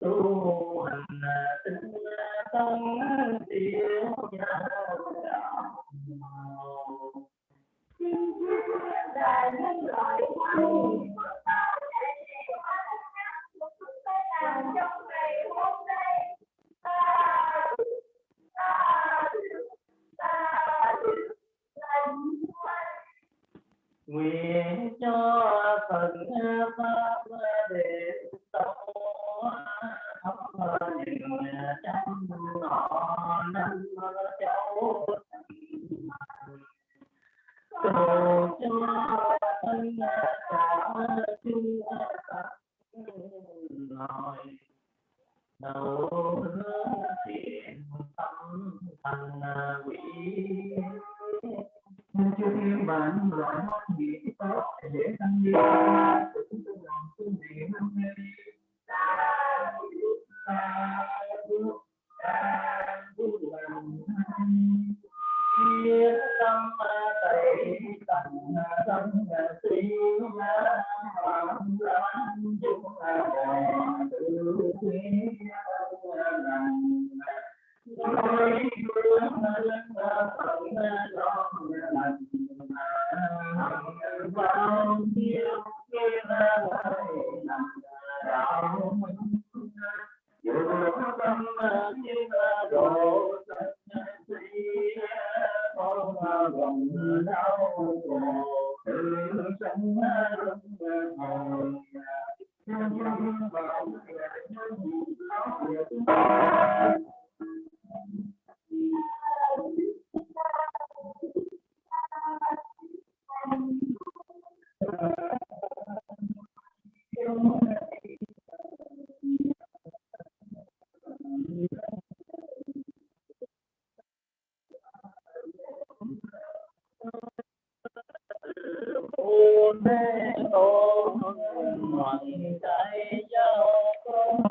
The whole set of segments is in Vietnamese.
tu hành tinh tấn tiêu nguyện cho phần pháp để tâu những trăm họ năm châu cầu cho thân cả chung nội đầu hướng thiện tâm thành quỷ chưa thiên bản loại mong gì tốt để tăng đi chúng tôi làm phương tiện năm nay biết tâm tẩy tận tâm si phạm lâm chung tự quý nói phương phận lo lành bao nhiêu kiếp làm đạo minh dù tâm thiên độ con gồng đau khổ tự sanh hồn mê ôn ngoại tại giao con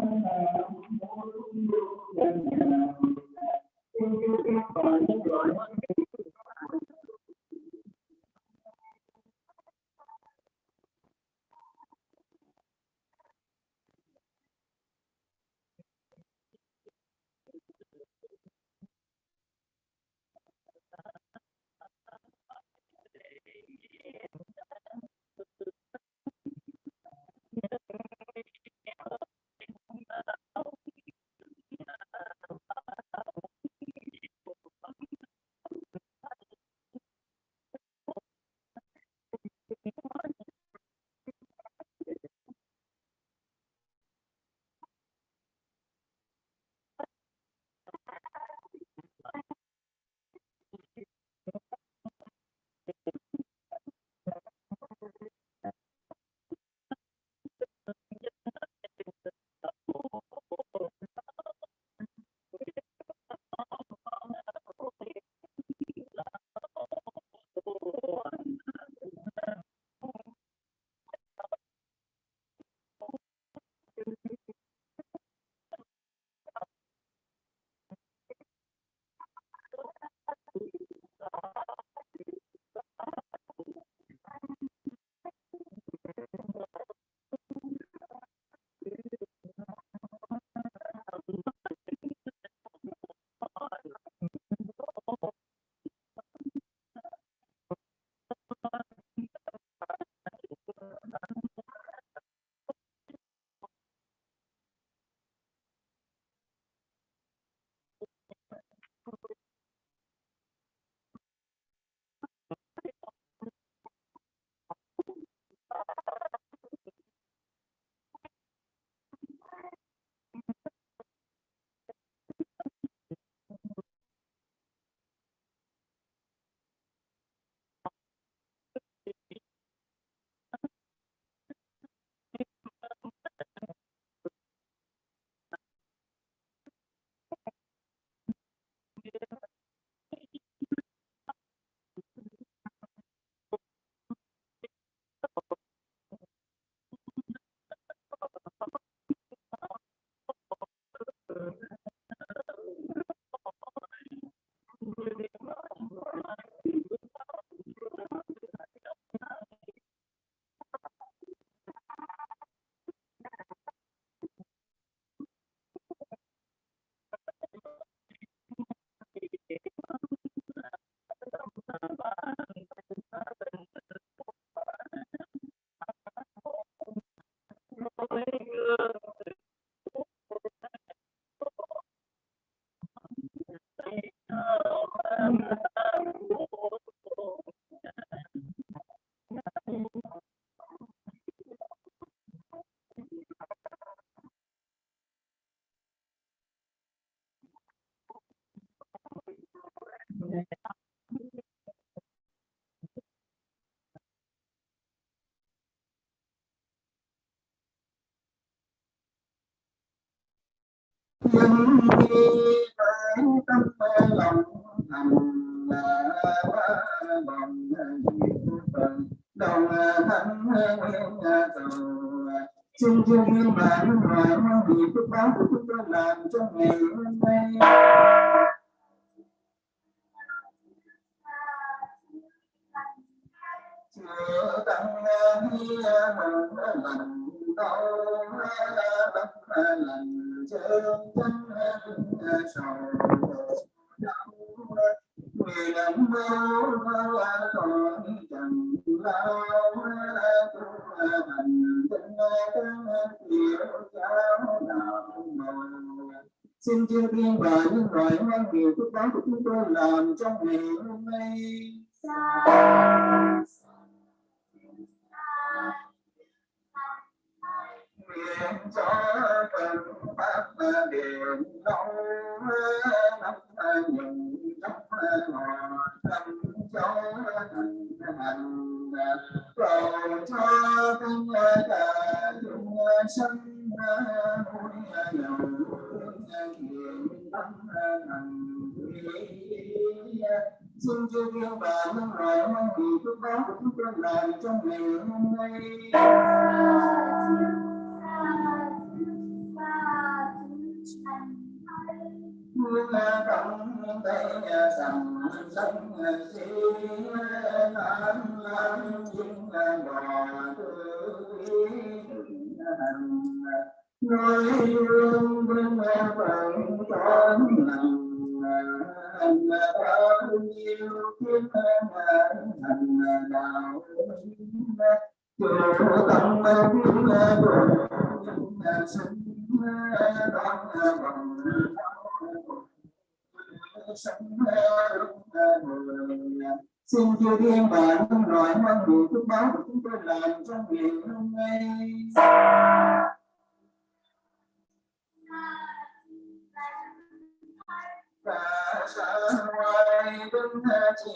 chân đi với tâm lòng thành bằng phần đồng thánh nguyên cầu xin chư thiên bản loại mang vì phước báo của chúng tôi làm trong ngày hôm nay. Chữa tăng hi mừng lành đau đắp lành chân chân sầu người nắm mơ còn chẳng lao thành tinh tiểu cháu đạo màu. Xin chư thiên và nhân loại mang điều phước báo của chúng tôi làm trong ngày hôm nay. Nguyện cho phần pháp điện lâu năm những trong ngọn tâm cho thành hành cầu cho tinh cả chúng sanh vui giàu nguyện tâm thành xin chư thiên và nhân loại mang vì phước báo của chúng tôi làm trong ngày hôm nay. Hương trong tay sầm sông xí nam dinh bò tư hành nói hương bên phần con lòng bao nhiêu kiếp thành đạo chùa tâm thiên đồn sinh đón bằng xin chư thiên và nhân loại mang điều phước báo của chúng tôi làm trong ngày hôm nay. Cả xã ngoài bên chi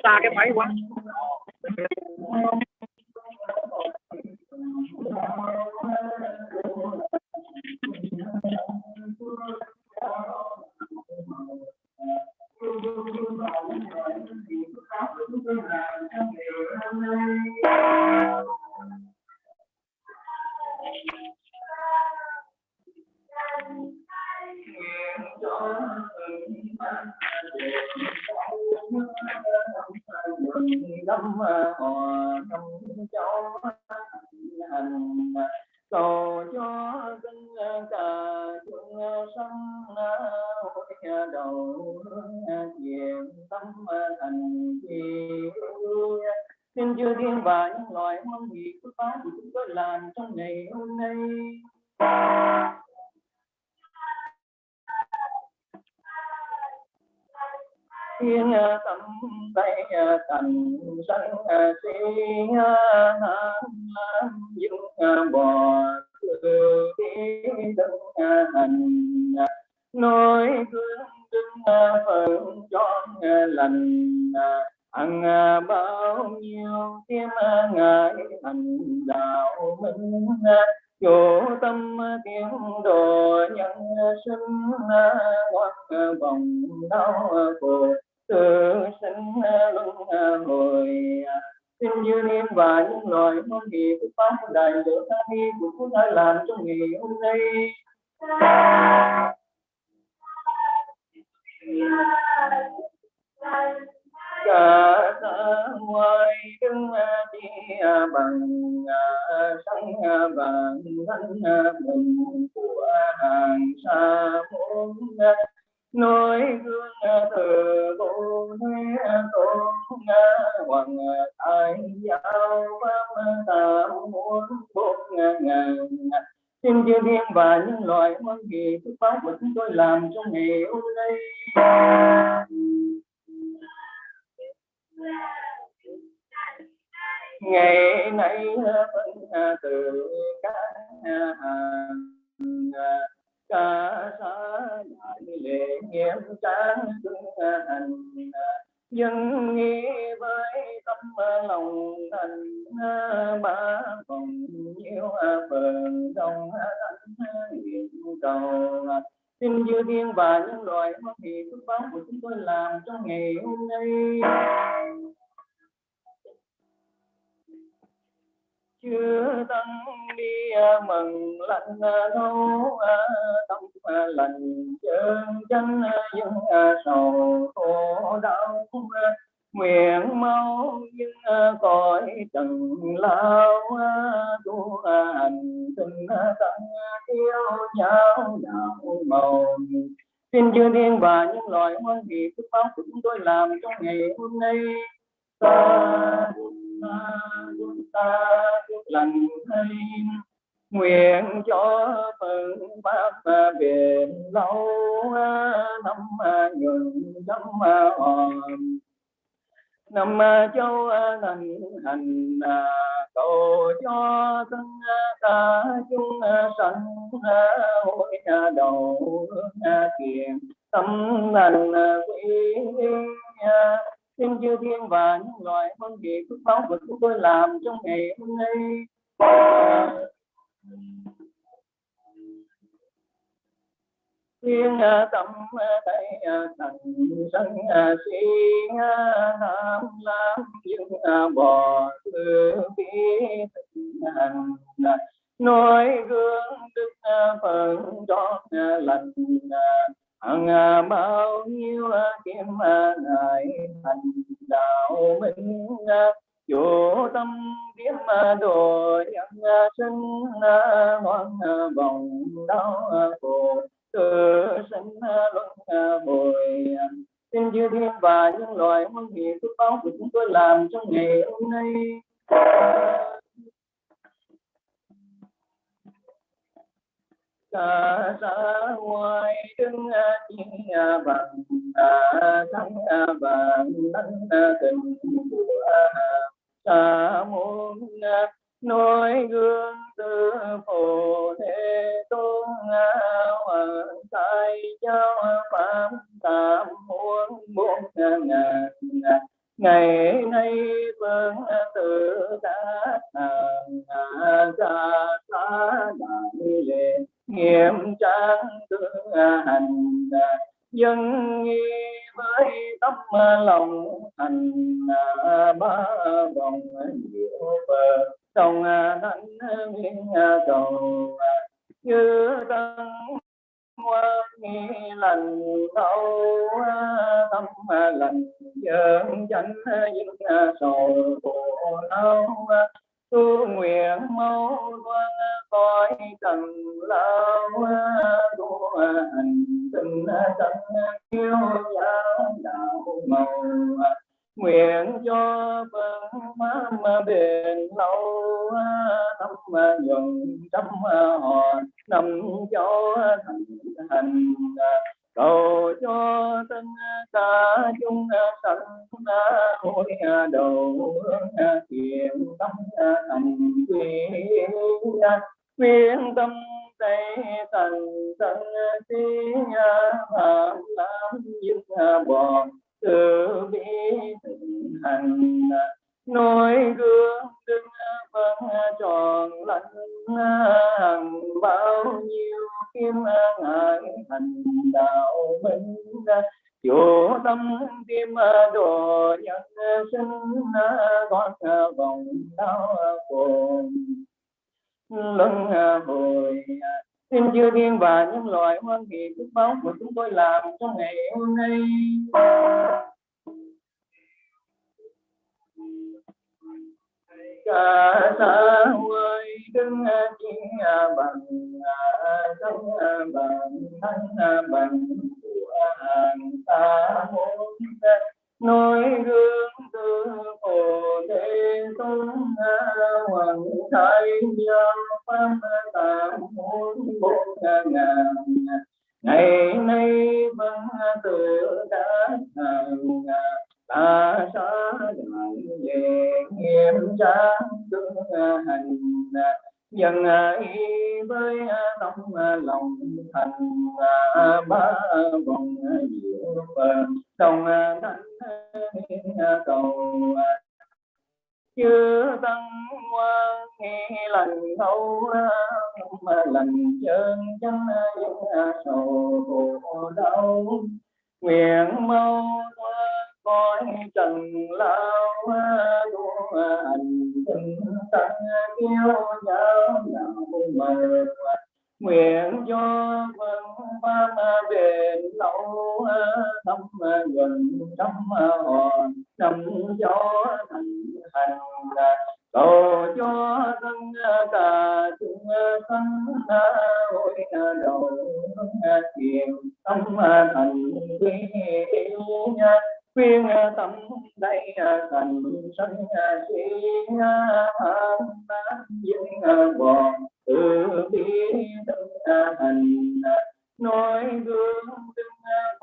xa cái máy quá. Lâm hòa trong cháu hành cầu cho dân cả chúng sanh hội đầu diện tâm thành trì. Xin chư thiên và nhân loại mong gì phước báo của chúng tôi làm trong ngày hôm nay. Thiên tâm tay thành sanh si dung bò từ đi đứng hành nói thương đừng phần cho lành ăn bao nhiêu thêm ngày hành đạo minh Chủ tâm tiến độ nhân sinh ngoan vòng đau khổ tự sinh luân hồi. Xin dư niệm và những loài hoan hỷ của pháp đại lễ tăng ni của chúng ta làm trong ngày hôm nay. Cả xã ngoài đứng đi bằng sông vàng thanh bình của hàng xa muôn nối gương từ vô thế tôn hoàng thái giáo pháp tam muôn bốn ngàn. Xin chư thiên và những loài hoan hỷ phước báo của chúng tôi làm trong ngày hôm nay. Ngày nay phân từ các cả xã đại lễ nghiêm trang hành dân nghi với tâm lòng thành ba vòng nhiêu phần trong nguyện cầu. Xin chư thiên và những loài hoan hỷ phước báo của chúng tôi làm trong ngày hôm nay. Chư tăng đi mừng lành thấu tâm lành chân chánh dân sầu khổ đau nguyện mau dưng cõi trần lao tu hành tình tăng yêu nhau đạo màu. Xin chư thiên và những loài hoan hỷ phước báo của chúng tôi làm trong ngày hôm nay. Ta lành thay nguyện cho phần pháp bền lâu năm nhuận năm hòm năm châu thành hành cầu cho thân ta chúng sanh hối đầu thiện tâm thành quý. Xin chư thiên và những loài hoan hỷ phước báo của chúng tôi làm trong ngày hôm nay. Thiên tâm đây thành sanh si nam lam dương bò từ bi hành nói gương đức phần trọn lành hằng bao nhiêu kiếm ngài thành đạo minh chủ tâm kiếm đồ nhân sinh ngoan vòng đau khổ tự sinh luân hồi. Xin chư thiên và những loài hoan hỷ phước báo của chúng tôi làm trong ngày hôm nay. Cả xã ngoài đứng chi bằng thắng vàng đánh tình của sa môn nói gương từ phổ thế tôn hoàng thái giáo pháp tam muôn bốn ngàn. Ngày nay vương tự các gia xã đại lễ nghiêm trang tương hành dân nghi với tâm lòng thành ba vòng diệu bờ trong thánh nguyên cầu như tăng ngoan nghi lành thấu tâm lành chân chánh những sầu khổ đau tu nguyện mau đoan coi trần lao tu hành tình chân yêu giáo đạo màu nguyện cho phần pháp bền lâu năm nhuận trăm họ năm châu thành hành cầu cho tất cả chúng sanh hối đầu thiện tâm thành quy quyến tâm tây thành tân tí phạm làm dứt bỏ từ bi thịnh hành nói gương đức phân tròn lành hằng đạo minh, chủ tâm kim đồ nhân sinh, thoát vòng đau khổ luân hồi. Xin chư thiên và nhân loại hoan hỷ phước báo của chúng tôi làm trong ngày hôm nay. Cả xã hội đứng chia bằng sống bằng thân bằng của hàng ta muốn noi gương tư phổ thế tôn hoàng thái nhân pháp tam muốn bốn ngàn ngày nay vẫn tự đã hàng ta xã đoàn về nghiêm trang tương hành dân y với tâm lòng thành ba vòng diệu đồng thánh cầu chư tăng ngoan nghe lành thấu lành chân chánh sầu khổ đau nguyện mau cõi trần lao đua hành tinh tăng kêu giáo đạo mờ nguyện cho vân ban về lâu thăm gần trăm hòn trăm gió thành hành cầu cho thân cả chúng sanh hội đầu thiền tâm thành quy khuyên tâm đây thành sanh si tham dân bòn từ bi hành nói gương đứng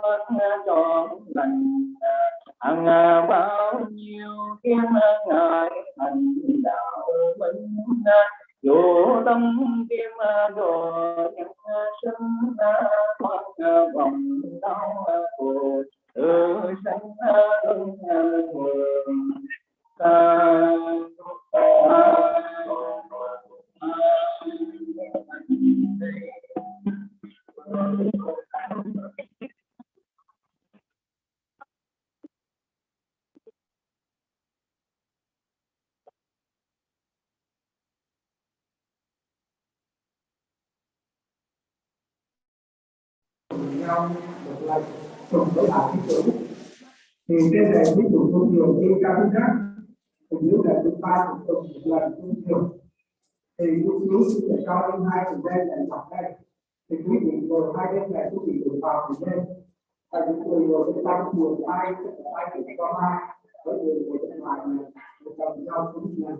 phân trọn lành hàng bao nhiêu kiếp ngài thành đạo minh dù tâm kim đồ nhân sinh thoát vòng đau khổ từ sanh luân hồi. Nhau một lần cùng với lại cái chủ thì trên này ví dụ thông thường đi ca thứ khác thì nếu là thứ ba cùng một lần thông thường thì lúc nếu sẽ cho thêm hai phần đây là dọc đây thì quý vị rồi hai bên này quý vị được vào thì lên tại vì người rồi cái tăng nguồn ai thì có hai với người bên ngoài này một đồng nhau cũng là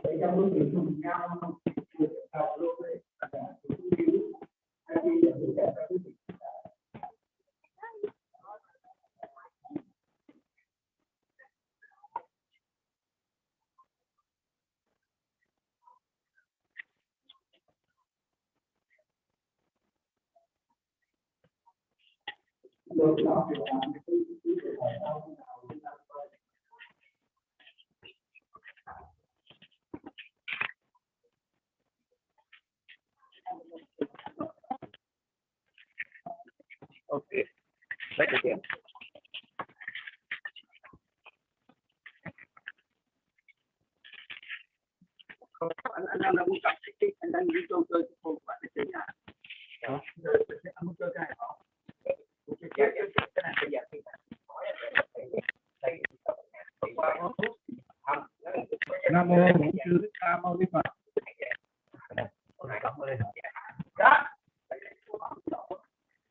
để trong lúc mình cùng nhau được học luôn đấy cũng hiểu hay đi được cái quý vị được đó thì làm cái Okay, right again. Anh đang muốn gặp anh đang đi chơi không phải là chơi nhà. Đó. Anh muốn chơi cái này không? Cái này bây giờ thì Nam mô Bổn Sư Thích Ca Mâu Ni Phật. Đó.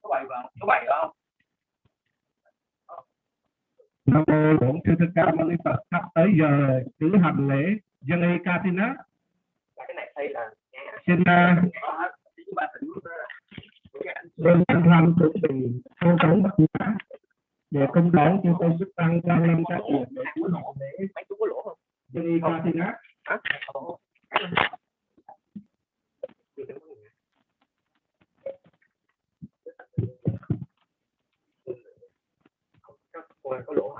Có bài không? Nam mô Bổn Sư Thích Ca Mâu Ni Phật. Sắp tới giờ cử hành lễ dân y Katina. Cái này đây là xin đơn thanh chuẩn bị thâu tống bất nhã để công đón cho tôi sức tăng quan lâm các việc để cứu hộ để dân y Katina. Có lỗ.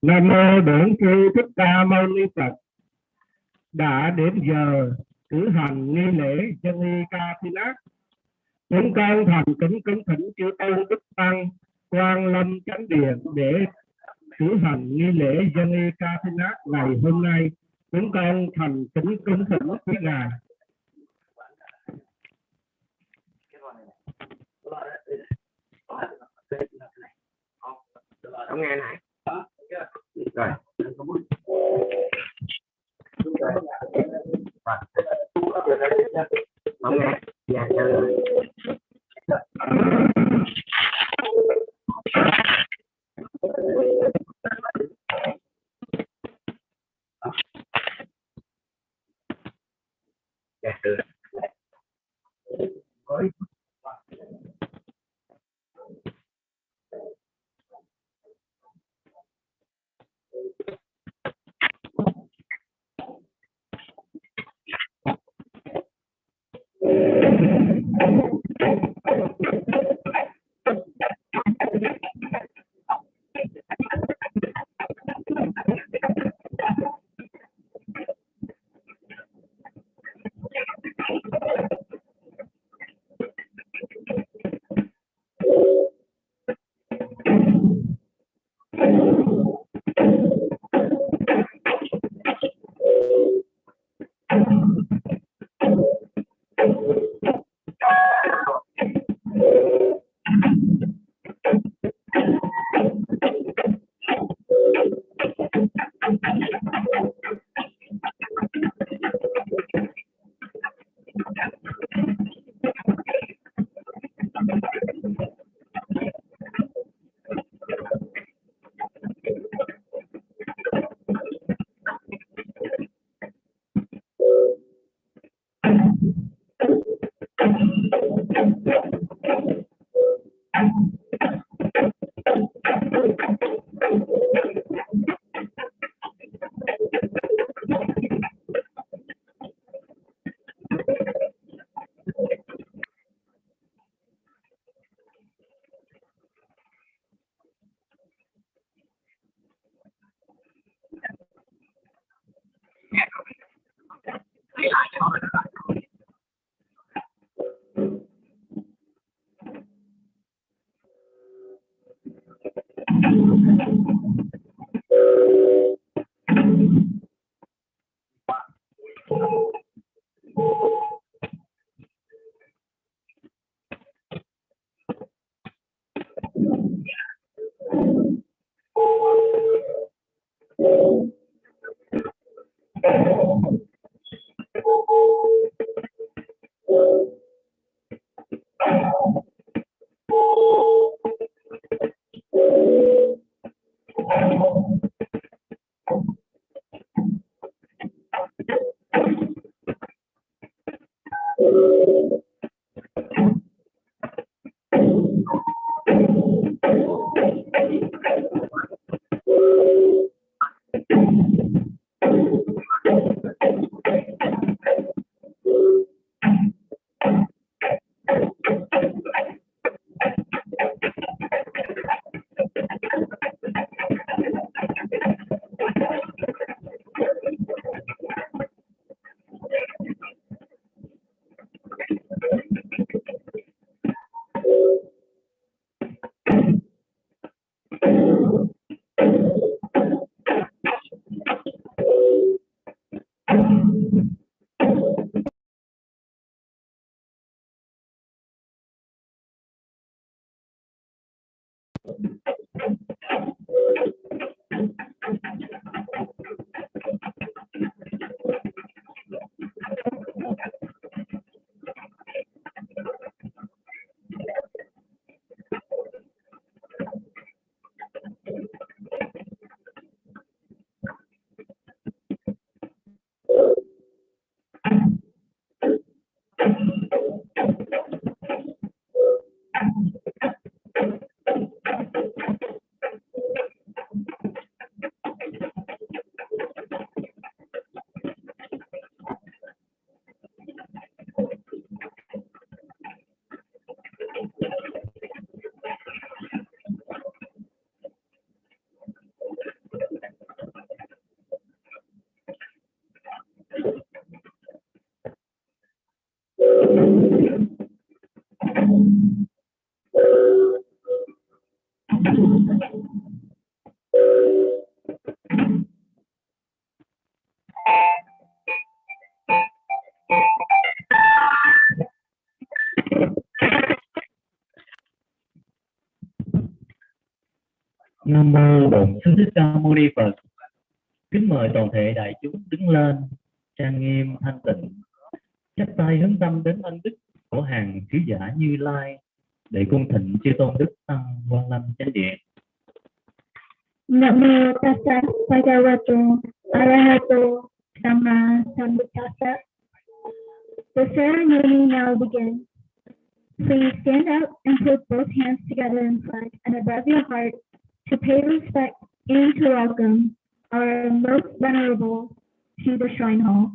Nam mô Bổn Sư Thích Ca Mâu Ni Phật. Đã đến giờ cử hành nghi lễ dân y ca thi nát. Chúng con thành kính kính thỉnh chư tôn đức tăng Quan Lâm Chánh Điện để cử hành nghi lễ dân y ca thi nát ngày hôm nay. Chúng con thành kính kính thỉnh quý ngài. Không nghe này. Rồi. Không nghe. Dạ, rồi. Dạ, được. Nam mô Bổn Sư Thích Ca Mâu Ni Phật. Kính mời toàn thể đại chúng đứng lên, trang nghiêm thanh tịnh, chắp tay hướng tâm đến ân đức của hàng sứ giả Như Lai để cung thịnh chư tôn đức tăng Quan Lâm chánh điện. Nam mô Tassa Bhagavato Arahato Samma Sambuddhassa. The ceremony now begins. Please stand up and put both hands together in front and above your heart to pay respect and to welcome our most venerable to the shrine hall.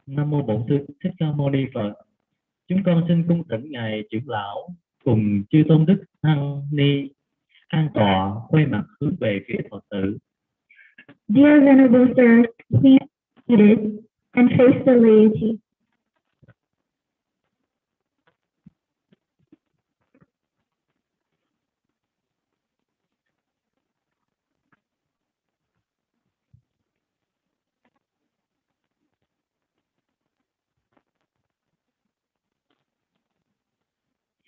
Nam mô Bổn Sư Thích Ca Mâu Ni Phật. Chúng con xin cung thỉnh ngài trưởng lão cùng chư tôn đức tăng ni an tọa quay mặt hướng về phía Phật tử. Dear Venerable Sir, please be seated and face the laity.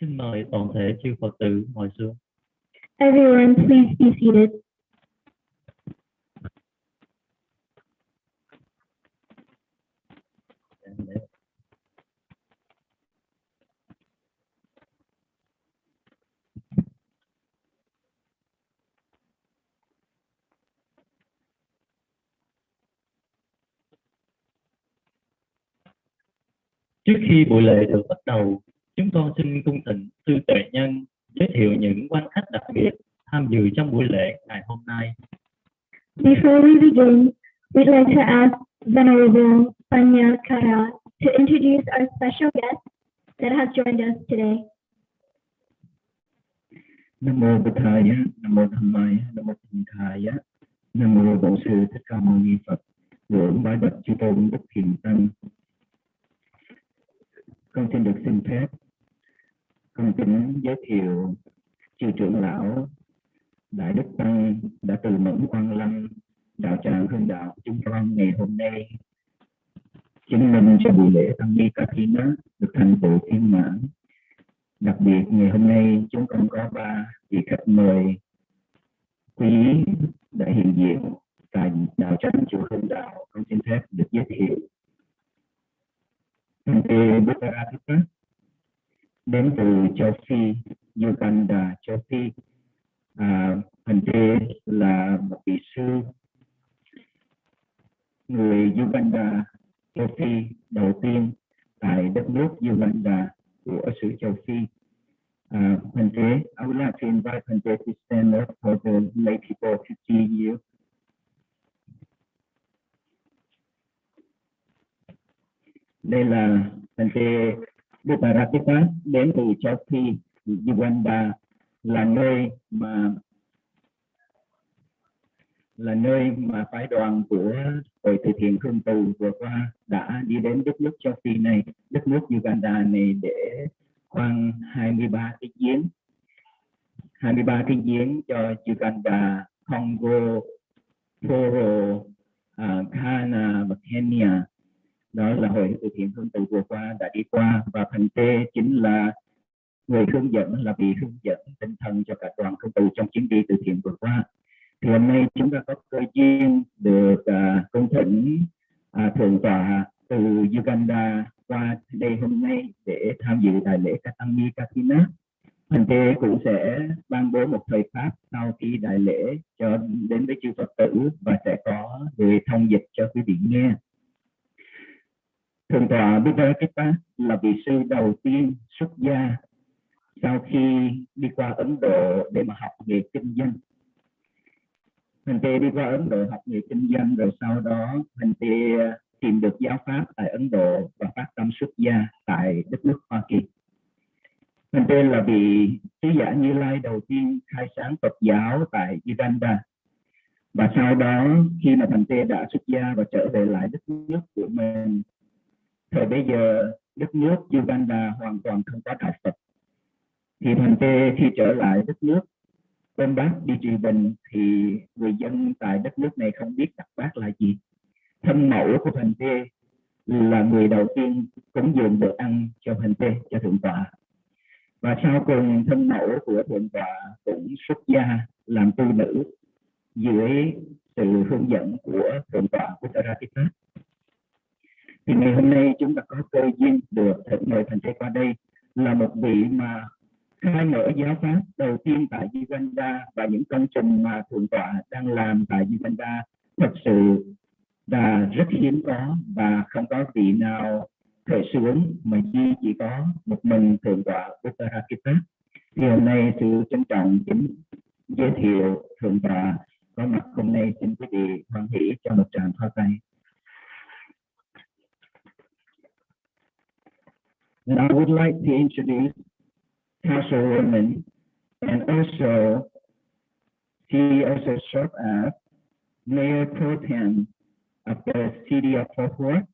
Xin mời toàn thể chư Phật tử ngồi xuống. Everyone, please be seated. Trước khi buổi lễ được bắt đầu, chúng con xin cung thỉnh sư tuệ nhân giới thiệu những quan khách đặc biệt tham dự trong buổi lễ ngày hôm nay. Before we begin, we'd like to ask Venerable Buddharakkhita to introduce our special guest that has joined us today. Nam mô Buddhaya, Nam mô Dhammaya, Nam mô Sanghaya, Nam mô Bổn sư Thích Ca Mâu Ni Phật. Ngưỡng bái bạch chư tôn đức hiền tăng. Con xin được xin phép con kính giới thiệu chư trưởng lão Đại Đức Tăng đã từ mẫn Quang Lâm đạo tràng Hương Đạo chúng con ngày hôm nay chứng minh cho buổi lễ tăng ni Kathina được thành tựu viên mãn. Đặc biệt ngày hôm nay chúng con có 3 vị khách mời quý đã hiện diện tại đạo tràng chùa Hương Đạo. Con xin phép được giới thiệu. Thầy Buddharakkhita đến từ châu Phi, Uganda, châu Phi. Thầy là một vị sư người Uganda, châu Phi đầu tiên tại đất nước Uganda của xứ châu Phi. I would like to invite Thầy to stand up for the lay people to see you. Đây là Thầy Buddharakkhita đến từ châu Phi, Uganda, là nơi mà phái đoàn của Hội Từ Thiện Hương Từ vừa qua đã đi đến đất nước châu Phi này, đất nước Uganda này để khoan 23 cái giếng cho Uganda, Congo, Toro, Ghana và Kenya. Đó là Hội Từ Thiện Hương Từ vừa qua đã đi qua, và Thầy chính là người hướng dẫn, là vị hướng dẫn tinh thần cho cả đoàn Hương Từ trong chuyến đi từ thiện vừa qua. Thì hôm nay chúng ta có cơ duyên được cung thỉnh thượng tọa từ Uganda qua đây hôm nay để tham dự đại lễ tăng ni Kathina. Thầy cũng sẽ ban bố một thời pháp sau khi đại lễ cho đến với chư Phật tử và sẽ có người thông dịch cho quý vị nghe. Thượng tọa Buddharakkhita là vị sư đầu tiên xuất gia sau khi đi qua Ấn Độ để mà học nghề kinh doanh. Thầy đi qua Ấn Độ học nghề kinh doanh, rồi sau đó thầy tìm được giáo pháp tại Ấn Độ và phát tâm xuất gia tại đất nước Hoa Kỳ. Thầy là vị sứ giả Như Lai đầu tiên khai sáng Phật giáo tại Uganda. Và sau đó khi mà thầy đã xuất gia và trở về lại đất nước của mình, thời bây giờ đất nước Uganda hoàn toàn không có đạo Phật. Thì thầy khi trở lại đất nước bên bác đi trị bệnh thì người dân tại đất nước này không biết đặt bác là gì. Thân mẫu của thầy là người đầu tiên cúng dường bữa ăn cho thầy, cho thượng tọa. Và sau cùng thân mẫu của thượng tọa cũng xuất gia làm tu nữ dưới sự hướng dẫn của thượng tọa Buddharakkhita. Thì ngày hôm nay chúng ta có cơ duyên được mời thầy qua đây, là một vị mà khai mở giáo pháp đầu tiên tại Uganda, và những công trình mà thượng tọa đang làm tại Uganda thật sự là rất hiếm có và không có vị nào khởi xướng, mà chỉ có một mình thượng tọa Buddharakkhita. Thì hôm nay sự trân trọng kính giới thiệu thượng tọa có mặt hôm nay, xin quý vị hoan hỷ cho một tràng pháo tay. And I would like to introduce Councilwoman, and also she also served as Mayor Pro Tem of the City of Fort Worth.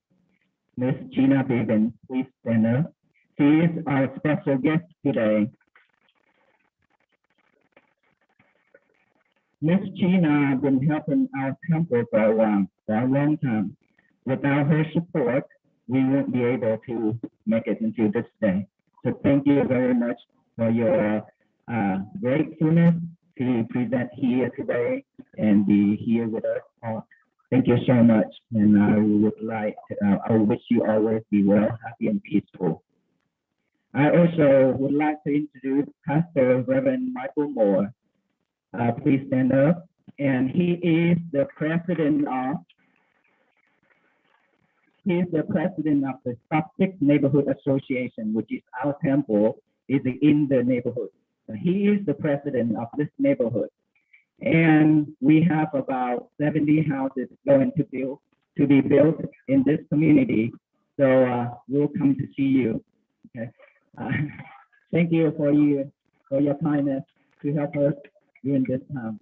Ms. Gina Bevin, please stand up. She is our special guest today. Ms. Gina has been helping our temple for a long time. Without her support, we won't be able to make it into this day. So thank you very much for your gratefulness to present here today and be here with us all. Thank you so much, and I would like to, I wish you always be well, happy, and peaceful. I also would like to introduce Pastor Reverend Michael Moore. Please stand up, and he is the president of He is the president of the Stockstick Neighborhood Association, which is our temple, is in the neighborhood. He is the president of this neighborhood. And we have about 70 houses going to be built in this community. So we'll come to see you. Okay. Thank you for your kindness to help us during this time.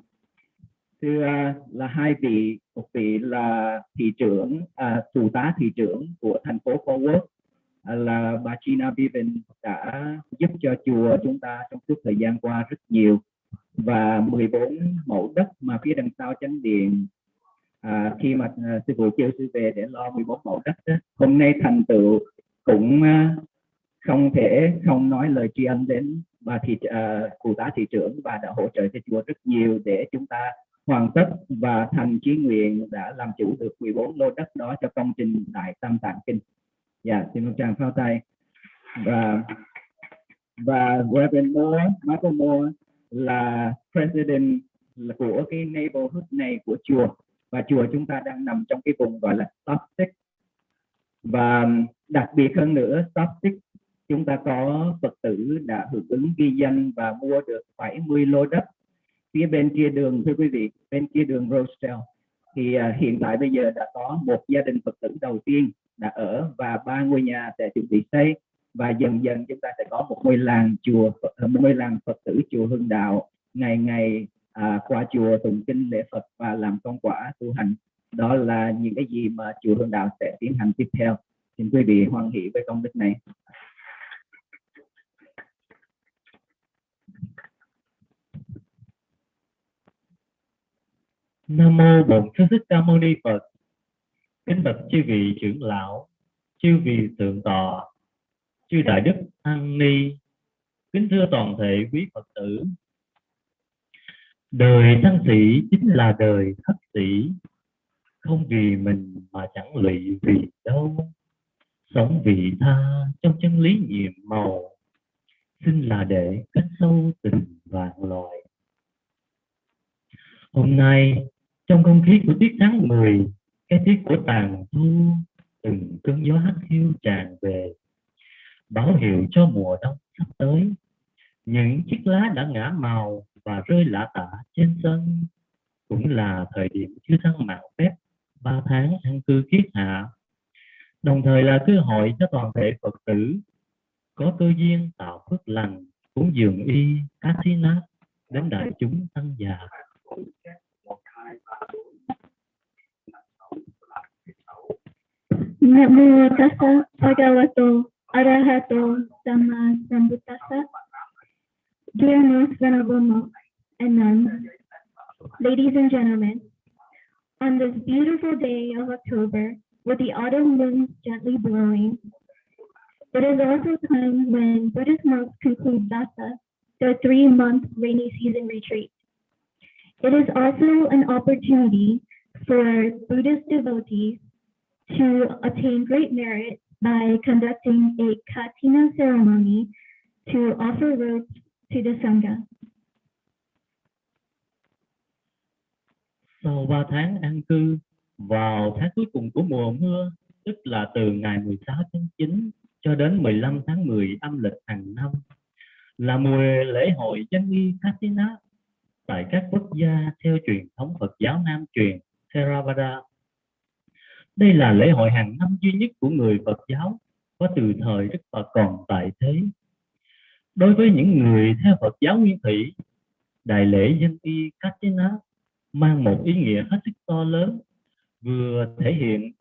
Thưa là hai vị, một vị là thị trưởng, phụ tá thị trưởng của thành phố Phổ Quốc là bà Gina Vivian đã giúp cho chùa chúng ta trong suốt thời gian qua rất nhiều, và 14 mẫu đất mà phía đằng sau chánh điện khi mà sư phụ kêu sư về để lo 14 mẫu đất đó, hôm nay thành tựu cũng không thể không nói lời tri ân đến bà phụ tá thị trưởng. Bà đã hỗ trợ cho chùa rất nhiều để chúng ta hoàn tất và thành chí nguyện đã làm chủ được 14 lô đất đó cho công trình Đại Tam Tạng Kinh. Dạ, xin một tràng pháo tay. Và Reverend Michael Moore là president của cái neighborhood này của chùa, và chùa chúng ta đang nằm trong cái vùng gọi là Stockstick. Và đặc biệt hơn nữa, Stockstick chúng ta có Phật tử đã hưởng ứng ghi danh và mua được 70 lô đất phía bên kia đường, thưa quý vị, bên kia đường Rosedale. Thì hiện tại bây giờ đã có một gia đình Phật tử đầu tiên đã ở, và 3 ngôi nhà sẽ chuẩn bị xây, và dần dần chúng ta sẽ có một ngôi làng Phật tử chùa Hưng Đạo ngày ngày qua chùa tụng kinh lễ Phật và làm công quả tu hành. Đó là những cái gì mà chùa Hưng Đạo sẽ tiến hành tiếp theo. Xin quý vị hoan hỷ với công đức này. Nam mô Bổn Sư Thích Ca Mâu Ni Phật. Kính bạch chư vị trưởng lão, chư vị thượng tọa, chư đại đức tăng ni, kính thưa toàn thể quý Phật tử. Đời tăng sĩ chính là đời thất sĩ, không vì mình mà chẳng lụy vì đâu, sống vì tha trong chân lý nhiệm màu, xin là để cất sâu tình vạn loài. Hôm nay trong không khí của tiết tháng 10, cái tiết của tàn thu, từng cơn gió hắt hiu tràn về, báo hiệu cho mùa đông sắp tới. Những chiếc lá đã ngã màu và rơi lả tả trên sân, cũng là thời điểm chư tăng mạn phép 3 tháng an cư kiết hạ, đồng thời là cơ hội cho toàn thể Phật tử có cơ duyên tạo phước lành, cúng dường y Kathina đến đại chúng tăng già. Namo tassa bhagavato arahato sama sambuddhassa. Dear most venerable monks and nuns, ladies and gentlemen, on this beautiful day of October, with the autumn winds gently blowing, it is also time when Buddhist monks conclude Dasa, their 3-month rainy season retreat. It is also an opportunity for Buddhist devotees to attain great merit by conducting a Katina ceremony to offer robes to the Sangha. Sau 3 tháng an cư, vào tháng cuối cùng của mùa mưa, tức là từ ngày 16 tháng 9 cho đến 15 tháng 10 âm lịch hàng năm, là mùa lễ hội chân y Katina tại các quốc gia theo truyền thống Phật giáo Nam truyền Theravada. Đây là lễ hội hàng năm duy nhất của người Phật giáo có từ thời Đức Phật còn tại thế. Đối với những người theo Phật giáo Nguyên Thủy, đại lễ dân y Katina mang một ý nghĩa hết sức to lớn, vừa thể hiện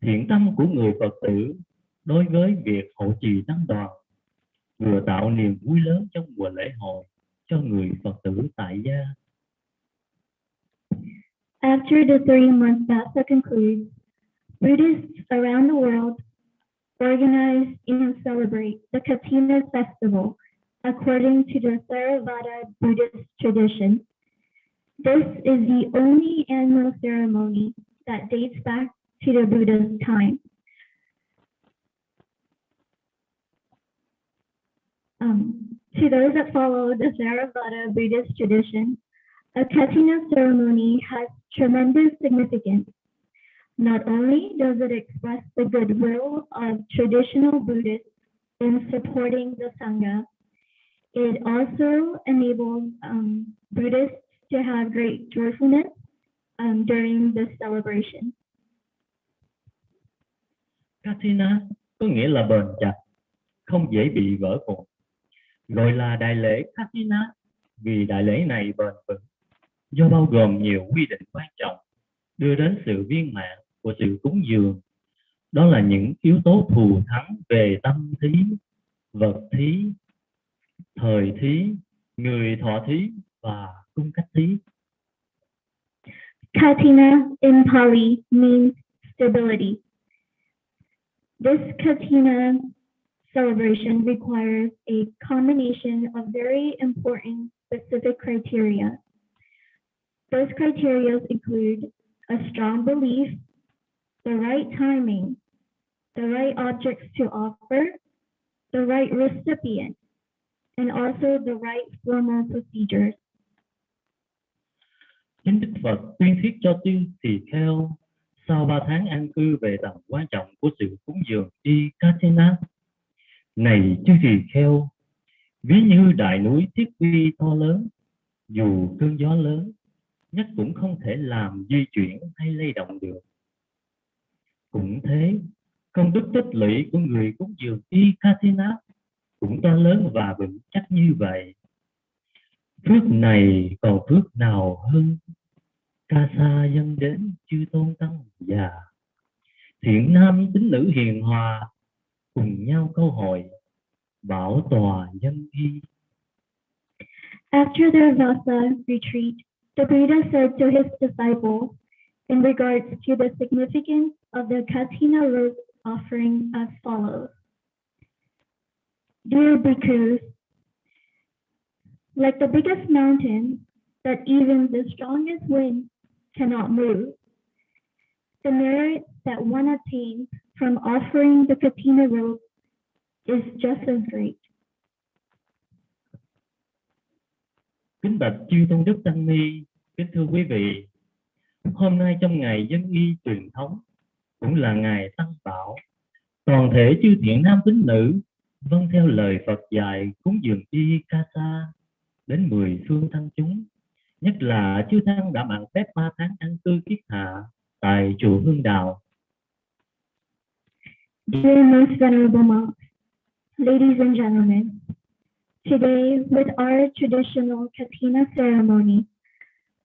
thiện tâm của người Phật tử đối với việc hộ trì tăng đoàn, vừa tạo niềm vui lớn trong mùa lễ hội cho người Phật tử tại gia. After the 3-month Dasa concludes, Buddhists around the world organize and celebrate the Katina festival according to the Theravada Buddhist tradition. This is the only annual ceremony that dates back to the Buddha's time. To those that follow the Theravada Buddhist tradition, a Katina ceremony has tremendous significance. Not only does it express the goodwill of traditional Buddhists in supporting the Sangha, it also enables Buddhists to have great joyfulness during this celebration. Katina có nghĩa là bền chặt, không dễ bị vỡ vụn. Gọi là đại lễ Katina vì đại lễ này bền vững, do bao gồm nhiều quy định quan trọng đưa đến sự viên mãn của sự cúng dường. Đó là những yếu tố thù thắng về tâm thí, vật thí, thời thí, người thọ thí và cung cách thí. Katina in Pali means stability. This Katina celebration requires a combination of very important specific criteria. Those criteria include a strong belief, the right timing, the right objects to offer, the right recipient, and also the right formal procedures. Chính Đức Phật tuyên thuyết cho chư tỳ kheo sau 3 tháng an cư về tầm quan trọng của sự cúng dường y Katina. Này chư tỳ kheo, ví như đại núi thiết uy to lớn, dù cơn gió lớn nhất cũng không thể làm di chuyển hay lay động được. Cũng thế, công đức tích lũy của người cúng dường y Katina cũng to lớn và vững chắc như vậy. Phước này còn phước nào hơn ca sa dâng đến chư tôn tăng già, thiện nam tín nữ hiền hòa cùng nhau câu hội bảo tòa nhân y. After the Vasa retreat, the Buddha said to his disciples in regards to the significance of the Katina robe offering as follows. Dear bhikkhus, like the biggest mountain that even the strongest wind cannot move, the merit that one attains from offering the Katina robe is just as great. Kính bạch chư tôn đức tăng ni, kính thưa quý vị, hôm nay trong ngày dân y truyền thống cũng là ngày Tăng Bảo, toàn thể chư thiện nam tín nữ vâng theo lời Phật dạy cúng dường y Kasa đến 10 phương tăng chúng, nhất là chư tăng đã mãn phép 3 tháng an cư kiết hạ tại chùa Hương Đạo. Dear most venerable monks, ladies and gentlemen, today with our traditional Katina ceremony,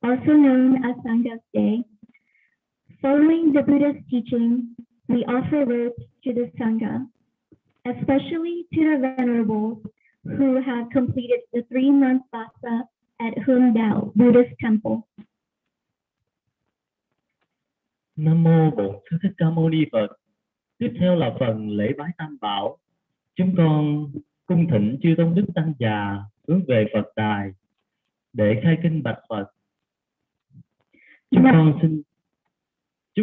also known as Sangha's Day, following the Buddha's teaching, we offer robes to the Sangha, especially to the venerables who have completed the 3-month Vasa at Huong Buddhist Temple. Nam mô Bổn Sư Thích Ca Mâu Ni Phật. Tiếp theo là phần lễ bái Tam Bảo. Chúng con cung thỉnh chư tôn đức tăng già hướng về Phật đài để khai kinh bạch Phật. Chúng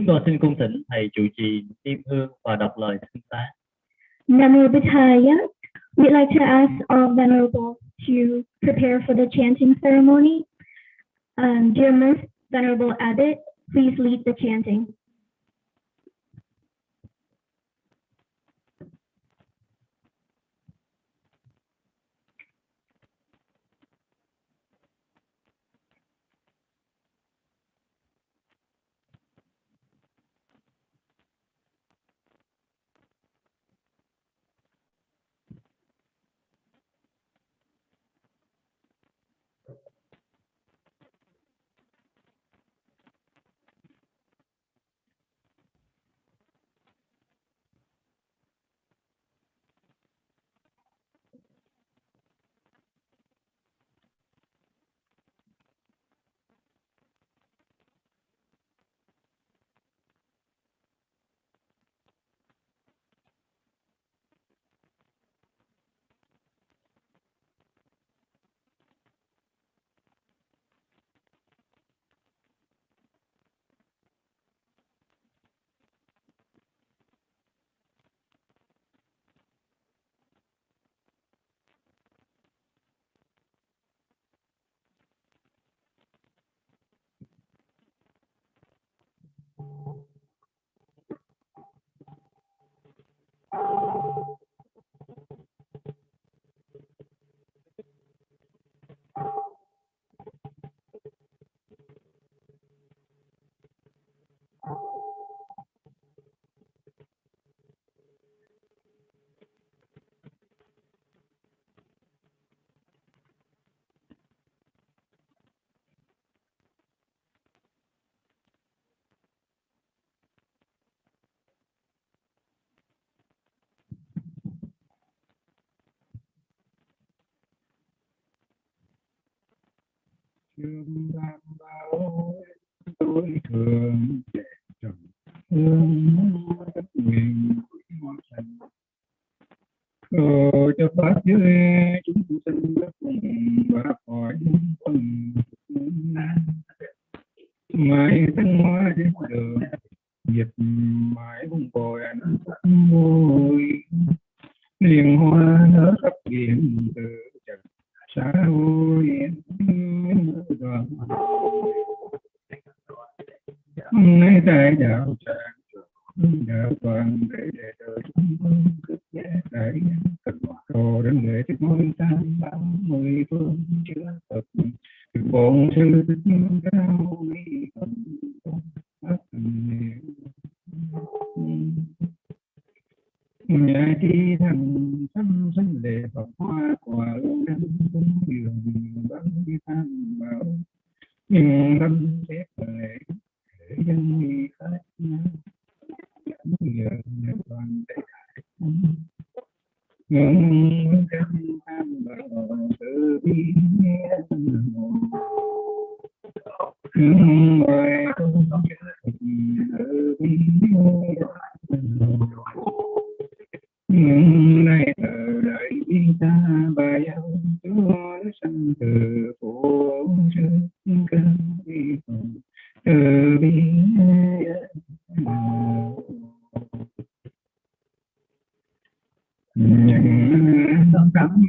con xin cung thỉnh thầy trụ trì niêm hương và đọc lời xưng tá. Nam mô Buddhaya. We'd like to ask all venerables to prepare for the chanting ceremony. Dear most venerable abbot, please lead the chanting. trường làm bao tôi thường trầm hương tất nguyện thành cầu cho pháp giới chúng sinh các cùng và khỏi phần mãi thân hóa đến đường dịch mãi không bồi ánh môi liên hoa nở khắp biển từ trần xa ôi đoàn nay tại đạo tràng đạo toàn để đời chúng cực nhẹ đại cực đồ đến người thích môi tam bảo mười phương chứa Phật bổn sư thích cao ni Phật nhà chi thành tâm sinh lệ Phật hoa quả đăng đường bắn tham bảo nhưng tâm xét lệ dân nghi khách giờ toàn đại ngưỡng chân tham bảo từ bi ngoài không từ bi nay thờ đại bi ta bà giáo chúa sanh từ phổ sư căn bi từ bi nhận tâm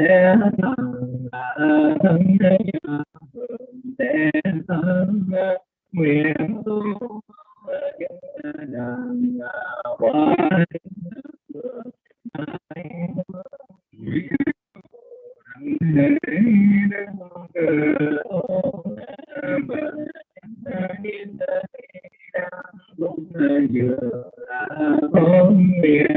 sẽ thân sẽ thân nguyện tu đàn qua con nguyện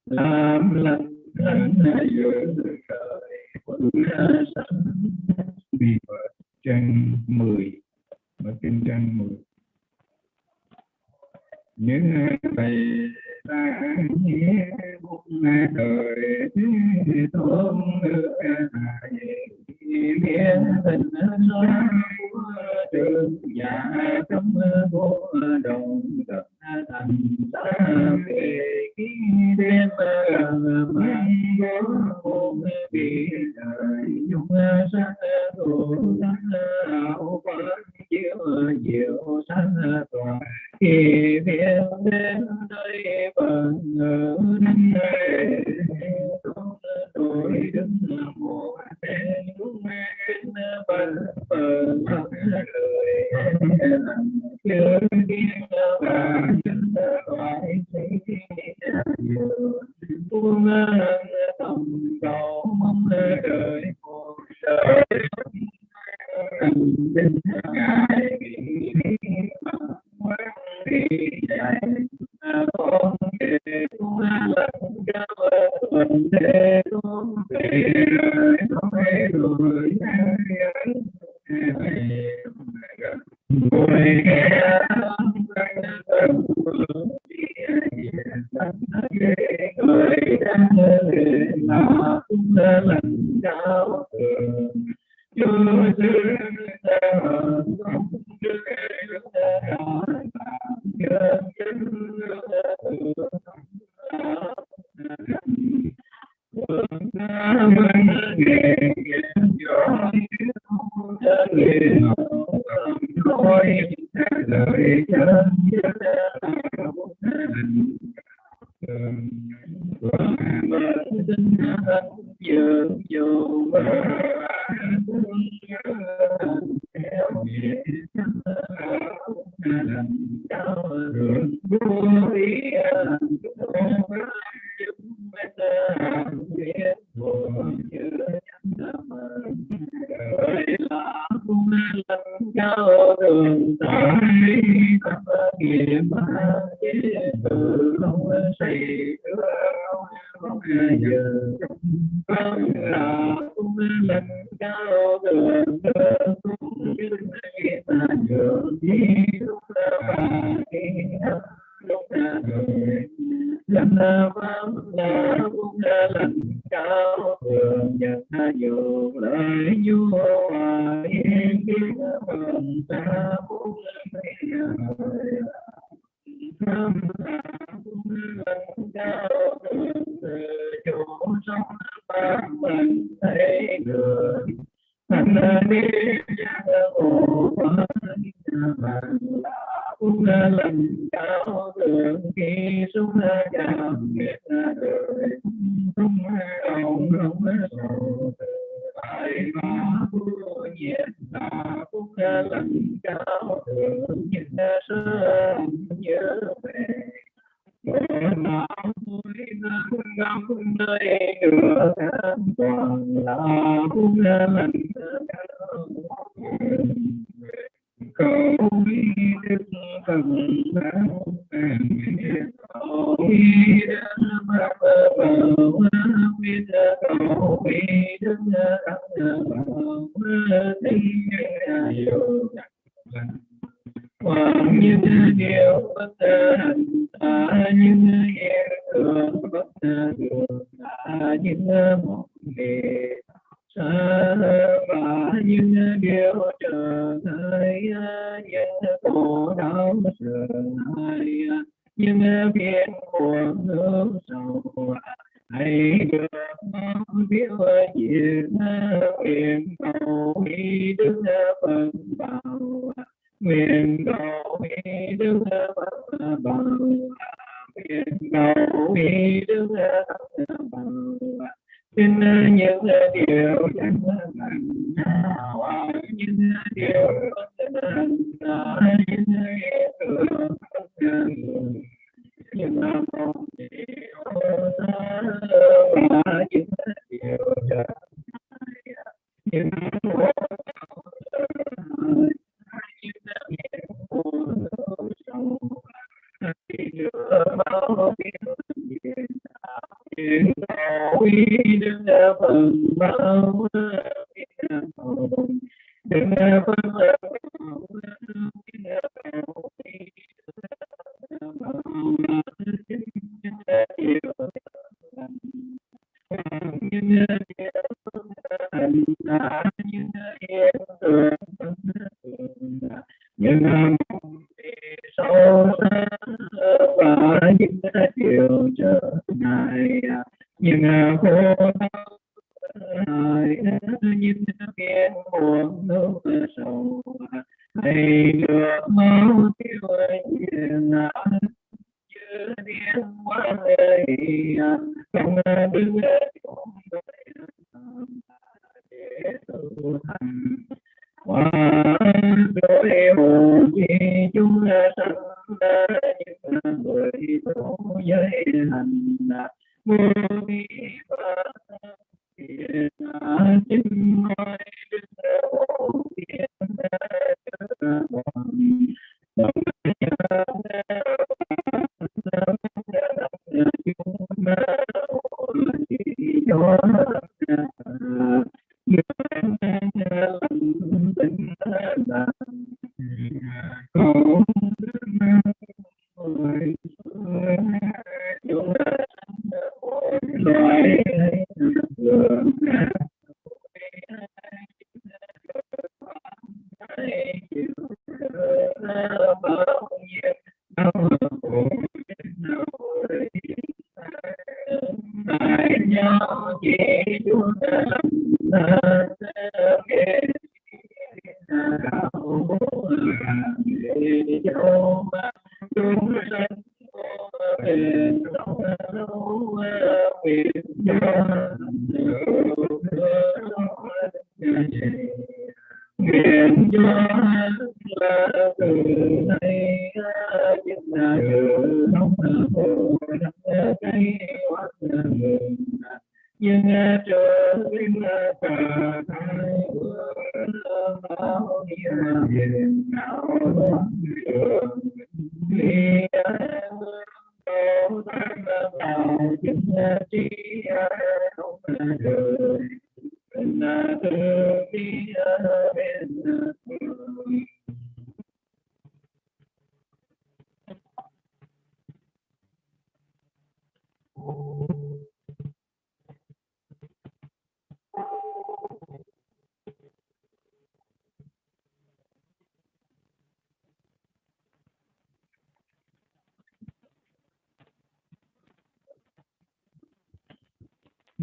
làm lành giữa trời vì trang 10 ở kinh trang 10 những thầy ta nhé một đời tôn miễn tình xoa trường giả trong vô đồng tập thành ta về ký đêm mang vô vì đời dung sắc thủ sắc áo quán chiếu diệu sắc tỏa khi biết đến đây bằng đến đây tôi đứng một bên đúng bên bờ đời chưa biết và chân phải buông tầm cầu mong đời một đời bên ngài con để tu lần cao tuần để tu về không hay rồi ngồi nghe người đang là cũng lần cao chưa cầu đi đứng xin những điều chẳng lành nào những điều nhưng mà không điều những điều nhưng đừng phần bao đừng nhưng sâu và những điều trở ngại nhưng khổ những biến buồn nỗi sầu hãy được mau tiêu nhiên chưa biết qua lời không đứng thành qua đôi hồn chi chúng sanh những người tu giới hành vô vi chính nói đức hộ thiên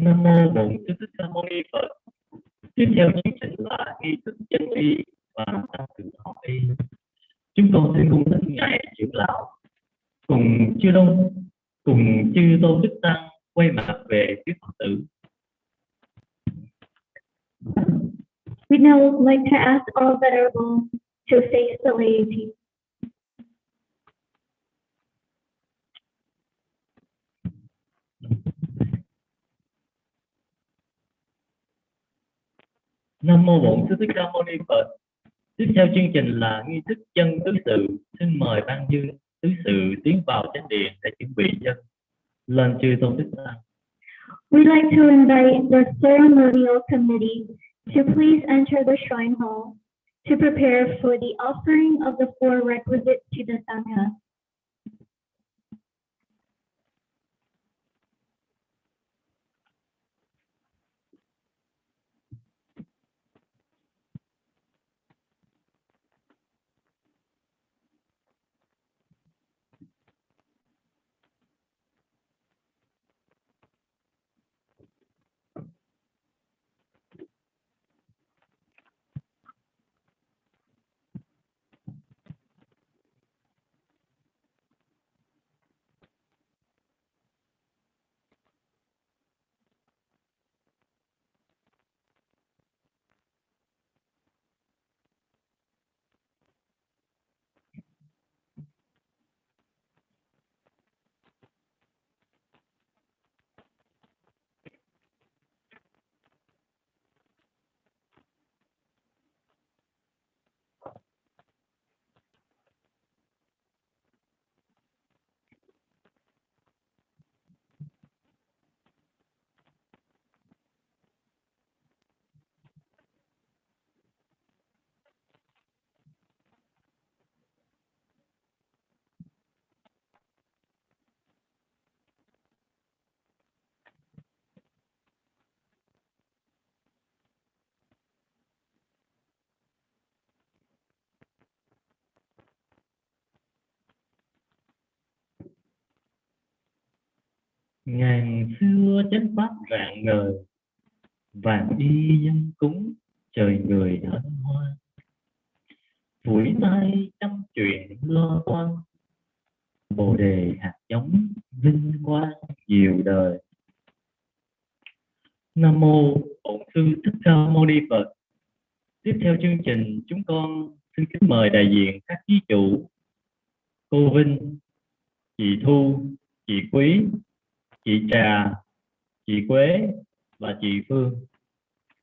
Nam mô Bổn Sư Thích Ca Mâu Ni Phật. Tiếp theo chương trình là nghi thức chân y và tăng cường học y. Chúng con xin cung thỉnh ngài trưởng lão cùng chư tôn đức tăng quay mặt về phía Phật tử. We now would like to ask all venerable to face the laity. Nam mô Bổn Sư Thích Ca Mâu Ni Phật. Tiếp theo chương trình là nghi thức chân tứ sự. Xin mời ban dương tứ sự tiến vào chánh điện để chuẩn bị dân. Lên chư tôn đức tăng. We'd like to invite the ceremonial committee to please enter the shrine hall to prepare for the offering of the four requisites to the Sangha. Ngàn xưa chánh pháp rạng ngời, vàng y dân cúng, trời người hân hoan. Phủi tay trăm chuyện lo toan, bồ đề hạt giống vinh quang nhiều đời. Nam mô Bổn Sư Thích Ca Mâu Ni Phật. Tiếp theo chương trình, chúng con xin kính mời đại diện các thí chủ, cô Vinh, chị Thu, chị Quý, chị Trà, chị Quế và chị Phương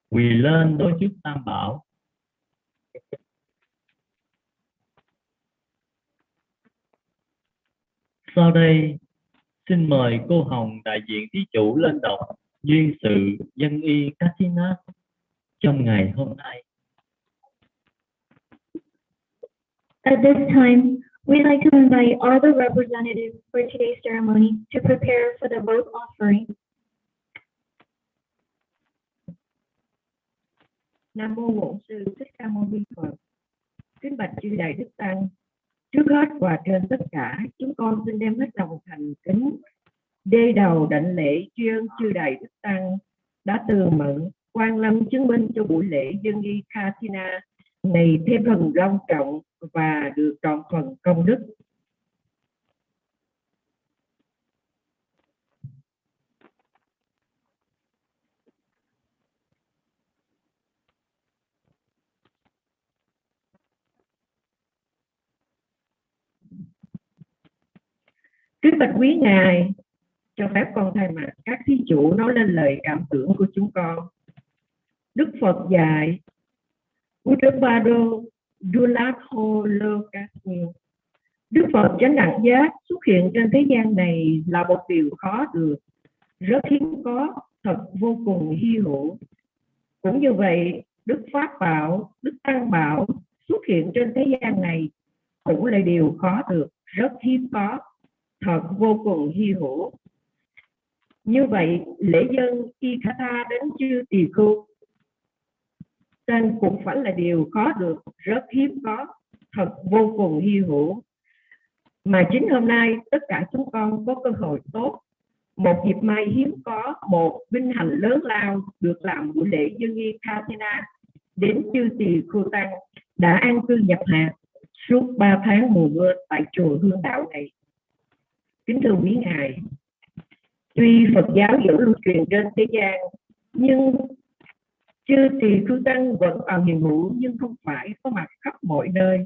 quỳ lên đối trước Tam Bảo. Sau đây, xin mời cô Hồng đại diện thí chủ lên đọc duyên sự dân y Katina trong ngày hôm nay. At this time, we'd like to invite all the representatives for today's ceremony to prepare for the vote offering. Nam mô Bổn Sư Thích Ca Mâu Ni Phật. Kính bạch chư đại đức tăng, trước hết và trên tất cả, chúng con xin đem hết lòng thành kính đê đầu đảnh lễ tri ân chư đại đức tăng đã từ mẫn quan lâm chứng minh cho buổi lễ dân y Katina này thêm phần long trọng và được trọn phần công đức. Kính bạch quý ngài, cho phép con thay mặt các thí chủ nói lên lời cảm tưởng của chúng con. Đức Phật dạy Buddharakkhita Đức Phật chánh đẳng giác xuất hiện trên thế gian này là một điều khó được, rất hiếm có, thật vô cùng hy hữu. Cũng như vậy, Đức Pháp Bảo, Đức Tăng Bảo xuất hiện trên thế gian này cũng là điều khó được, rất hiếm có, thật vô cùng hy hữu. Như vậy, lễ dân y Katha đến chư tỳ khưu tên cũng phải là điều khó được, rất hiếm có, thật vô cùng hy hữu. Mà chính hôm nay tất cả chúng con có cơ hội tốt, một dịp may hiếm có, một vinh hạnh lớn lao được làm buổi lễ dân y Katina đến chư tỳ khưu tăng đã an cư nhập hạt suốt 3 tháng mùa mưa tại chùa Hương Đạo này. Kính thưa quý ngài, tuy Phật giáo vẫn lưu truyền trên thế gian, nhưng chư tỳ khưu tăng vẫn còn hiện hữu nhưng không phải có mặt khắp mọi nơi.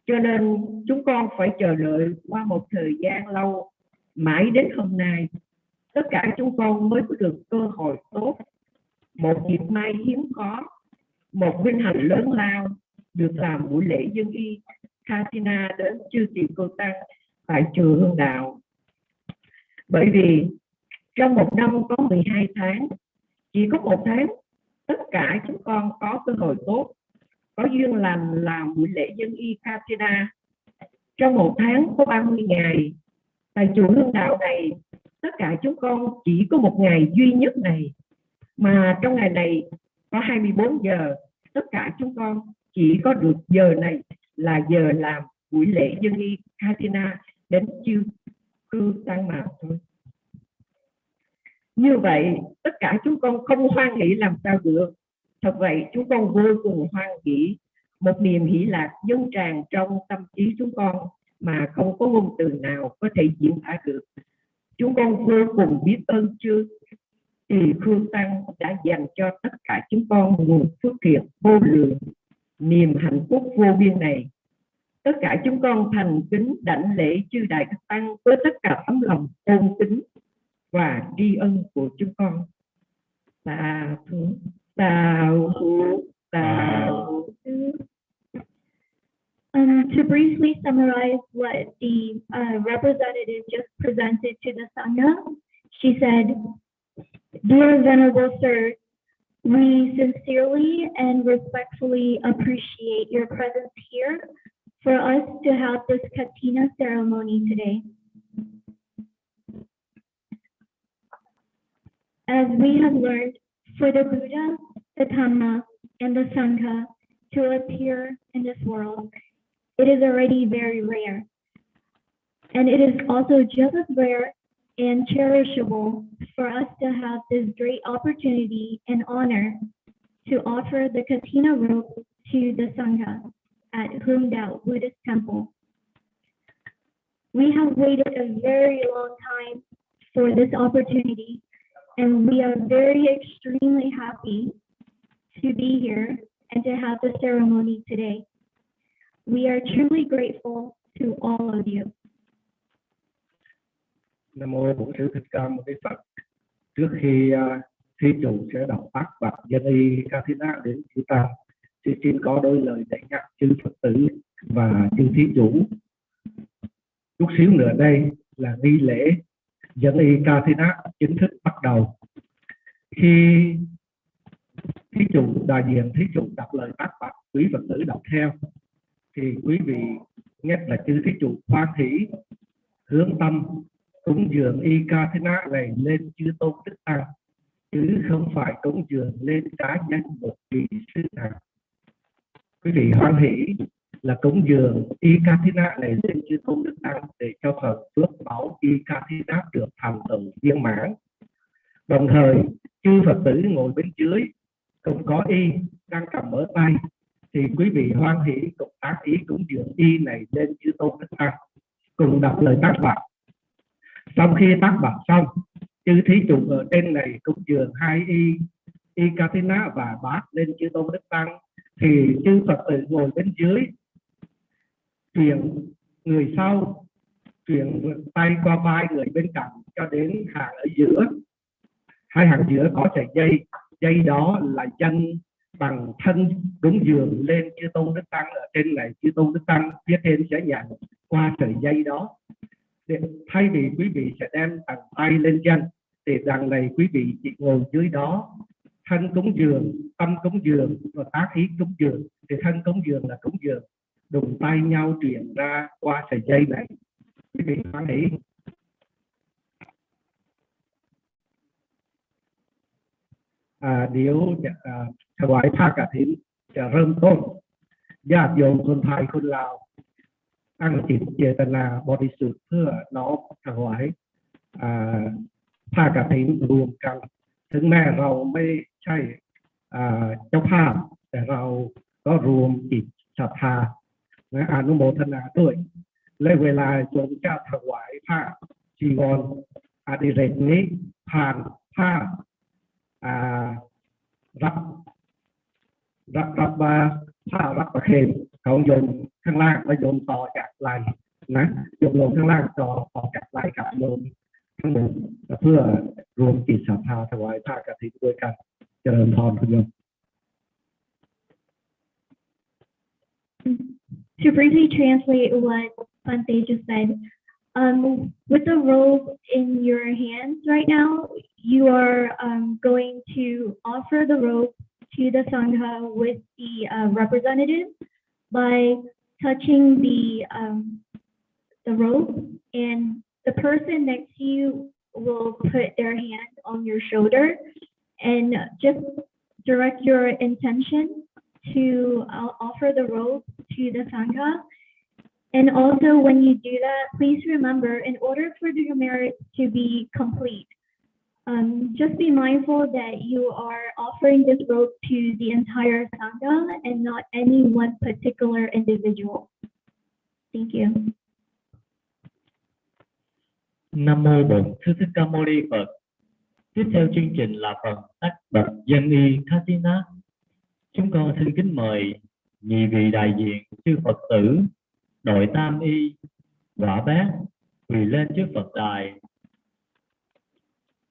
Cho nên chúng con phải chờ đợi qua một thời gian lâu, mãi đến hôm nay, tất cả chúng con mới có được cơ hội tốt, một dịp may hiếm có, một vinh hạnh lớn lao được làm buổi lễ dân y Katina đến chư tỳ khưu tăng tại chùa Hương Đạo. Bởi vì trong một năm có 12 tháng, chỉ có một tháng tất cả chúng con có cơ hội tốt, có duyên lành làm buổi lễ dân y Katina. Trong một tháng có 30 ngày, tại chùa Hương Đạo này, tất cả chúng con chỉ có một ngày duy nhất này, mà trong ngày này có 24 giờ, tất cả chúng con chỉ có được giờ này là giờ làm buổi lễ dân y Katina đến chư cư tăng mà thôi. Như vậy, tất cả chúng con không hoan hỷ làm sao được. Thật vậy, chúng con vô cùng hoan hỷ, một niềm hỷ lạc dâng tràn trong tâm trí chúng con mà không có ngôn từ nào có thể diễn tả được. Chúng con vô cùng biết ơn chư tỳ khưu tăng đã dành cho tất cả chúng con nguồn phước thiện vô lượng, niềm hạnh phúc vô biên này. Tất cả chúng con thành kính đảnh lễ chư đại đức tăng với tất cả tấm lòng tôn kính và tri ân của chúng con. Sa thú, sa thú, sa thú. To briefly summarize what the representative just presented to the Sangha, she said, "Dear Venerable Sir, we sincerely and respectfully appreciate your presence here for us to have this Katina ceremony today. As we have learned, for the Buddha, the Dhamma, and the Sangha to appear in this world, it is already very rare. And it is also just as rare and cherishable for us to have this great opportunity and honor to offer the Katina robe to the Sangha at Huong Buddhist Temple. We have waited a very long time for this opportunity, and we are very extremely happy to be here and to have the ceremony today. We are truly grateful to all of you. Nam mô Bổn Sư Thích Ca Mâu Ni Phật. Trước khi thí chủ sẽ đọc ác bạc dân y Kathina đến chư tăng, xin có đôi lời dạy nhắc chư Phật tử và chư thí chủ. Chút xíu nữa đây là nghi lễ dân y Kathina chính thức bắt đầu. Khi thí chủ đại diện thí chủ đọc lời ác bạc, quý Phật tử đọc theo, thì quý vị nhất là chư thí chủ hoan hỷ hướng tâm cúng dường y Kathina này lên chư tôn đức tăng, chứ không phải cúng dường lên cá nhân một vị sư nào. Quý vị hoan hỷ là cúng dường y Kathina này lên chư tôn đức tăng để cho phần phước báo y Kathina được thành tựu viên mãn. Đồng thời chư Phật tử ngồi bên dưới cũng có y đang cầm ở tay, thì quý vị hoan hỷ cũng tác ý cúng dường y này lên chư tôn đức tăng, cùng đọc lời tác bạc. Sau khi tác bạc xong, chư thí chủ ở trên này cúng dường hai y Kathina và bát lên chư tôn đức tăng, thì chư Phật tử ngồi bên dưới chuyển người sau, chuyển tay qua vai người bên cạnh cho đến hàng ở giữa. Hai hàng giữa có sợi dây, dây đó là dân bằng thân cúng dường lên chư tôn đức tăng. Ở trên này chư tôn đức tăng phía trên sẽ nhận qua sợi dây đó. Thay vì quý vị sẽ đem bàn tay lên chân, thì đằng này quý vị chỉ ngồi dưới đó, thân cúng dường, tâm cúng dường và tác ý cúng dường. Thì thân cúng dường là cúng dường đụng tay nhau truyền ra qua sợi dây này. Quý vị hoan hỷ. ดี๋ยวถวายผ้ากฐินจะเริ่มต้นญาติโยมคนไทยคนลาวตั้งจิตเจตนาบริสุทธิ์เพื่อน้อมถวายผ้ากฐินรวมกัน ถึงแม้เราไม่ใช่เจ้าภาพแต่เราก็รวมจิตศรัทธาและอนุโมทนาด้วยและเวลาโยมจะถวายผ้าจีวรอดิเรกนี้ผ่านผ้ารับมาผ้ารับประเคนของโยมข้างล่างและโยมต่อจากไหล่นะโยมลงข้างล่างต่อจากไหล่กับโยมทั้งหมดเพื่อรวมจิตศรัทธาถวายผ้ากฐินด้วยกันเจริญพรคุณโยม To briefly translate what Bante just said, with the robe in your hands right now, you are going to offer the robe to the Sangha with the representative by touching the robe, and the person next to you will put their hand on your shoulder and just direct your intention to offer the robe to the Sangha. And also when you do that, please remember, in order for your merit to be complete, just be mindful that you are offering this robe to the entire Sangha and not any one particular individual. Thank you. Nam mô Bổn Sư Thích Ca Mâu Ni Phật. Tiếp theo chương trình là phần tác bạch dân y Kathina. Chúng con xin kính mời nhị vị đại diện chư Phật tử đội tam y quả bát quỳ lên trước Phật đài.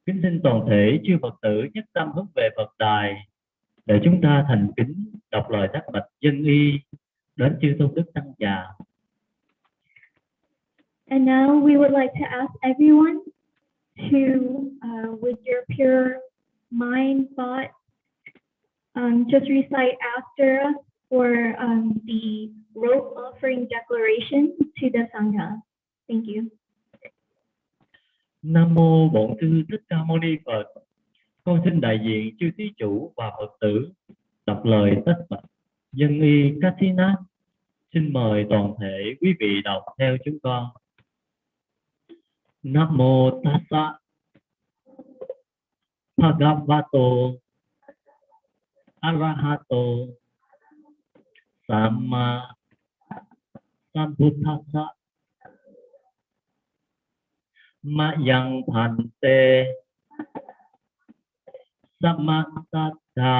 Kính xin toàn thể chư Phật tử nhất tâm hướng về Phật đài để chúng ta thành kính đọc lời tác bạch dân y đến chư tôn đức tăng già. And now we would like to ask everyone to, with your pure mind, thought, just recite after us for the robe offering declaration to the Sangha. Thank you. Nam mô Bổn Sư Thích Ca Mâu Ni Phật. Con xin đại diện chư thí chủ và Phật tử đọc lời tất bạch dân y Kathina. Xin mời toàn thể quý vị đọc theo chúng con. Nam mô tassa bhagavato arahato samma sambuddhassa. Mayang phante sammasaddha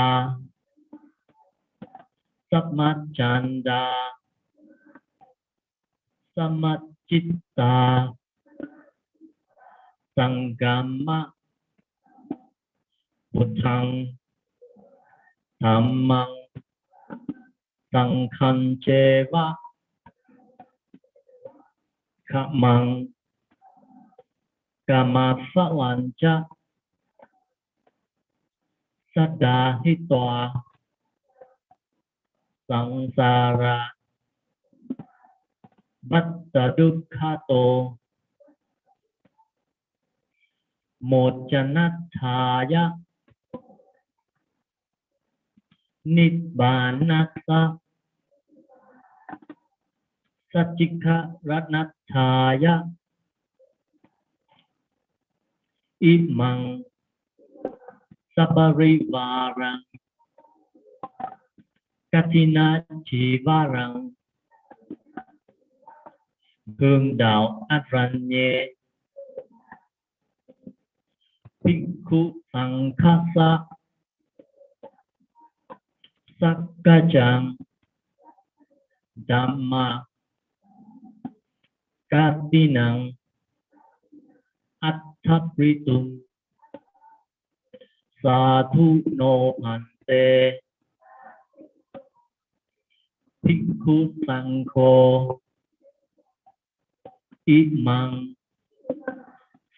sammachanda sammachitta sangamma buddhang dhammang sanghang cheva khammang kamasavancha sadahitwa sangsara battadukhato mochanatthaya nibbānassa satchikharatnathaya imang saparivarang katina chivarang. Hương đạo Aranye Bhikkhu Sanghassa Sakkajang Dhamma Katinang Atthapritum Sadhu no Bhante Bhikkhu Sankho Imang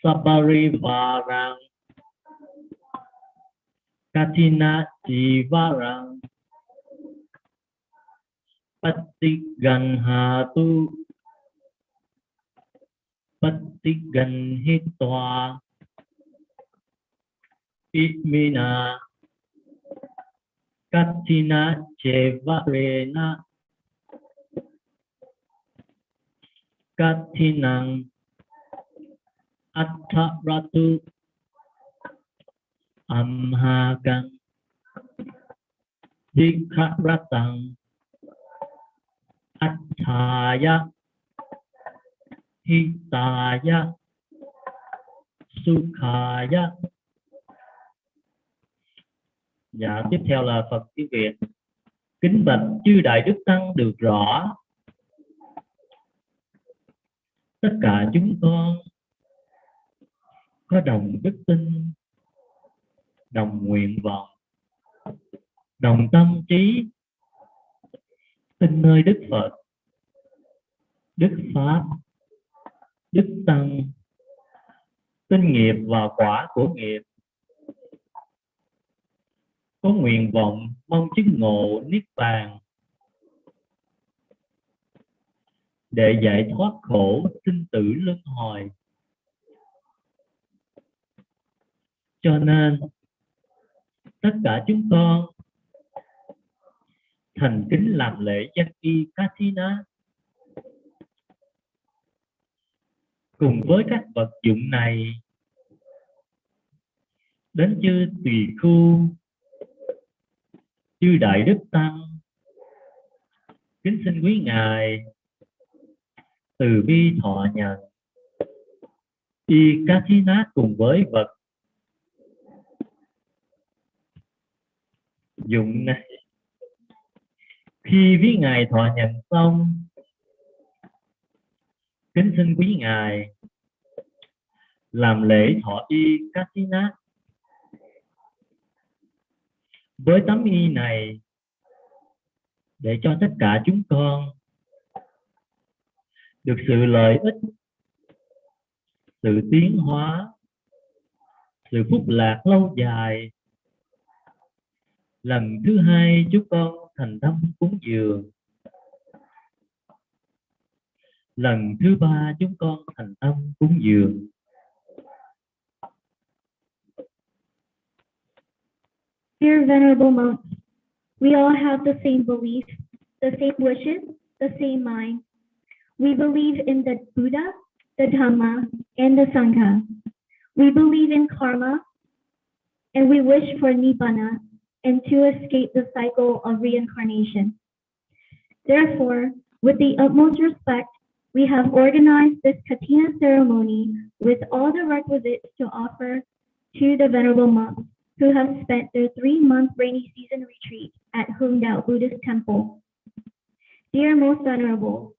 Saparivarang Katina Jivarang Patiganhatu Patiganhitwa Imina Katina Chevarena Katinang Attharatu Amhagang Dikharatang Atthaya Hitaya Sukhaya. Dạ, tiếp theo là Phật tiếng Việt. Kính bạch chư đại đức tăng được rõ, tất cả chúng con có đồng đức tin, đồng nguyện vọng, đồng tâm trí, tin nơi Đức Phật, Đức Pháp, Đức Tăng, tin nghiệp và quả của nghiệp, có nguyện vọng mong chứng ngộ niết bàn để giải thoát khổ sinh tử luân hồi. Cho nên tất cả chúng con thành kính làm lễ danh y Katina cùng với các vật dụng này đến chư tùy khu, chư đại đức tăng, kính xin quý ngài từ bi thọ nhận y Katina cùng với vật dụng này. Khi quý ngài thọ nhận xong, kính xin quý ngài làm lễ thọ y Katina. Với tấm y này để cho tất cả chúng con được sự lợi ích, sự tiến hóa, sự phúc lạc lâu dài. Lần thứ hai chúng con thành tâm cúng dường. Lần thứ ba chúng con thành tâm cúng dường. Dear Venerable Monks, we all have the same beliefs, the same wishes, the same mind. We believe in the Buddha, the Dhamma, and the Sangha. We believe in karma and we wish for Nibbana and to escape the cycle of reincarnation. Therefore, with the utmost respect, we have organized this Katina ceremony with all the requisites to offer to the venerable monks who have spent their 3-month rainy season retreat at Huong Buddhist Temple. Dear most venerable,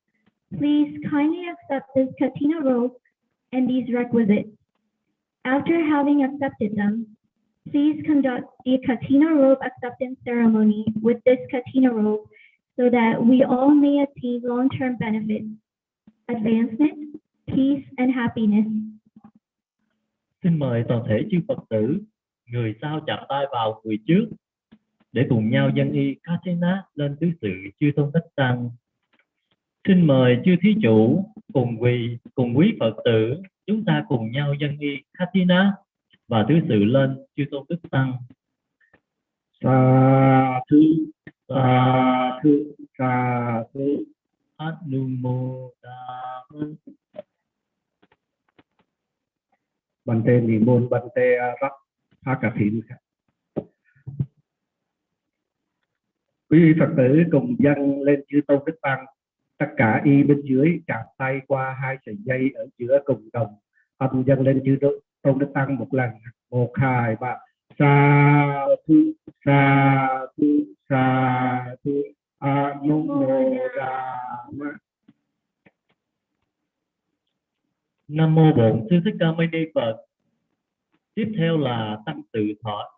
please kindly accept this Katina robe and these requisites. After having accepted them, please conduct the Katina robe acceptance ceremony with this Katina robe so that we all may attain long-term benefits, advancement, peace, and happiness. Xin mời toàn thể chư Phật tử, người sau chạm tay vào người trước để cùng nhau dâng y Katina lên tứ sự chư tôn tất tăng. Xin mời chư thí chủ cùng quý Phật tử chúng ta cùng nhau dâng y Katina và tứ sự lên chư tôn đức tăng. Sa thu sa thu sa thu Anumodami. Bante Nimon Bante Rắc Phá Cà Thịnh. Quý vị Phật tử cùng dâng lên chư tôn đức tăng. Tất cả y bên dưới chạm tay qua 2 sợi dây ở giữa cùng đồng. Âm dâng lên chư tôn đức tăng một lần. 1, 2, 3. Sa thu sa thu sa thu Anumodami. Nam mô Bổn Sư Thích Ca Mâu Ni Phật. Tiếp theo là tăng tự thọ.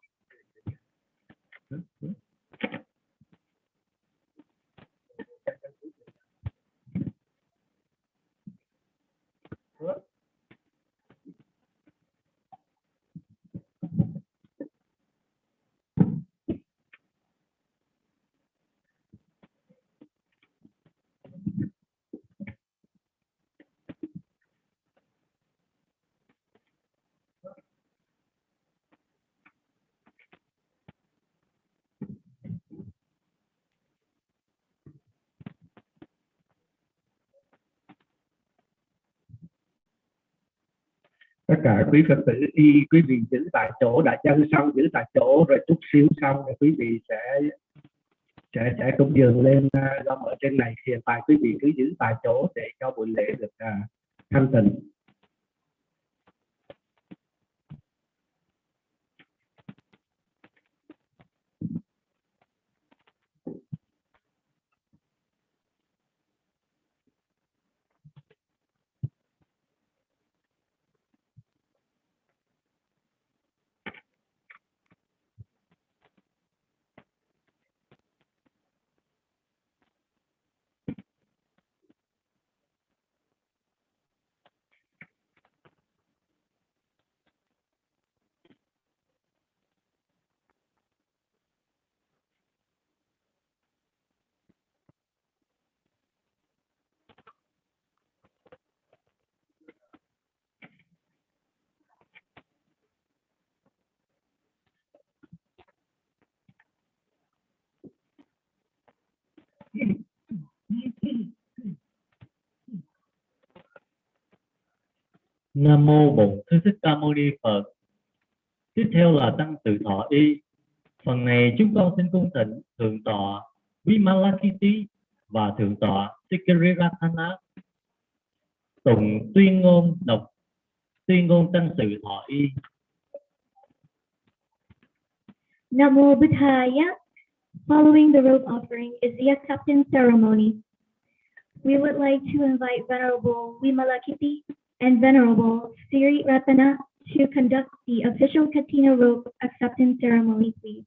Tất cả quý Phật tử quý vị giữ tại chỗ, đã dâng xong giữ tại chỗ rồi chút xíu xong rồi quý vị sẽ cúng dường lên gom ở trên này. Hiện tại quý vị cứ giữ tại chỗ để cho buổi lễ được thanh tịnh. Nam mô Bổn Sư Thích Ca Mâu Ni Phật. Tiếp theo là tăng tự thọ y. Phần này chúng con xin cung thỉnh thượng tọa Vimalakirti và thượng tọa Sikiriratana tụng tuyên ngôn tăng tự thọ y. Namo Buddhaya. Following the robe offering is the acceptance ceremony. We would like to invite Venerable Vimalakirti and Venerable Siri Ratana to conduct the official Katina robe acceptance ceremony, please.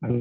Anh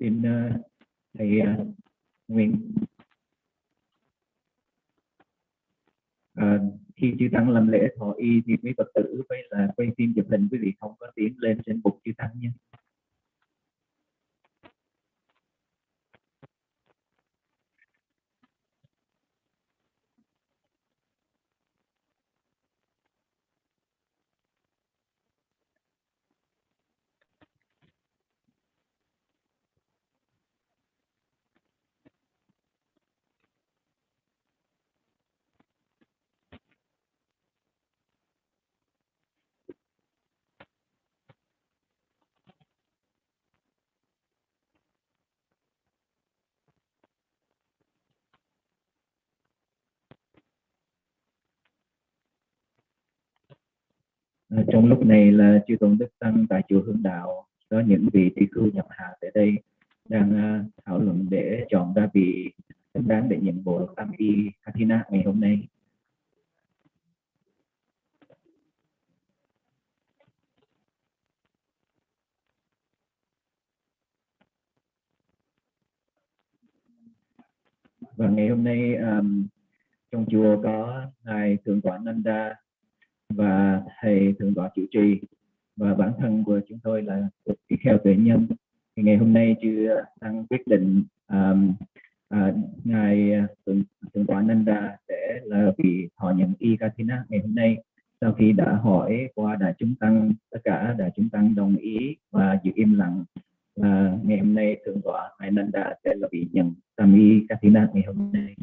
Xin thầy Nguyên. Khi chư tăng làm lễ thọ y thì quý Phật tử phải là quay phim chụp hình, quý vị không có tiến lên trên bục chư tăng nhé. Trong lúc này là chư tôn đức tăng tại chùa Hương Đạo, có những vị tỳ khưu nhập hạ tại đây đang thảo luận để chọn ra vị xứng đáng để nhận bộ tam y Kathina ngày hôm nay. Và ngày hôm nay trong chùa có ngài thượng tọa Nanda và thầy thượng tọa chủ trì, và bản thân của chúng tôi là tỳ kheo tuệ nhân. Thì ngày hôm nay chư tăng quyết định ngài thượng tọa Nanda sẽ là vị thọ nhận y Kathina ngày hôm nay. Sau khi đã hỏi qua đại chúng tăng, tất cả đại chúng tăng đồng ý và giữ im lặng, ngày hôm nay thượng tọa ngài Nanda sẽ là vị nhận tam y Kathina ngày hôm nay.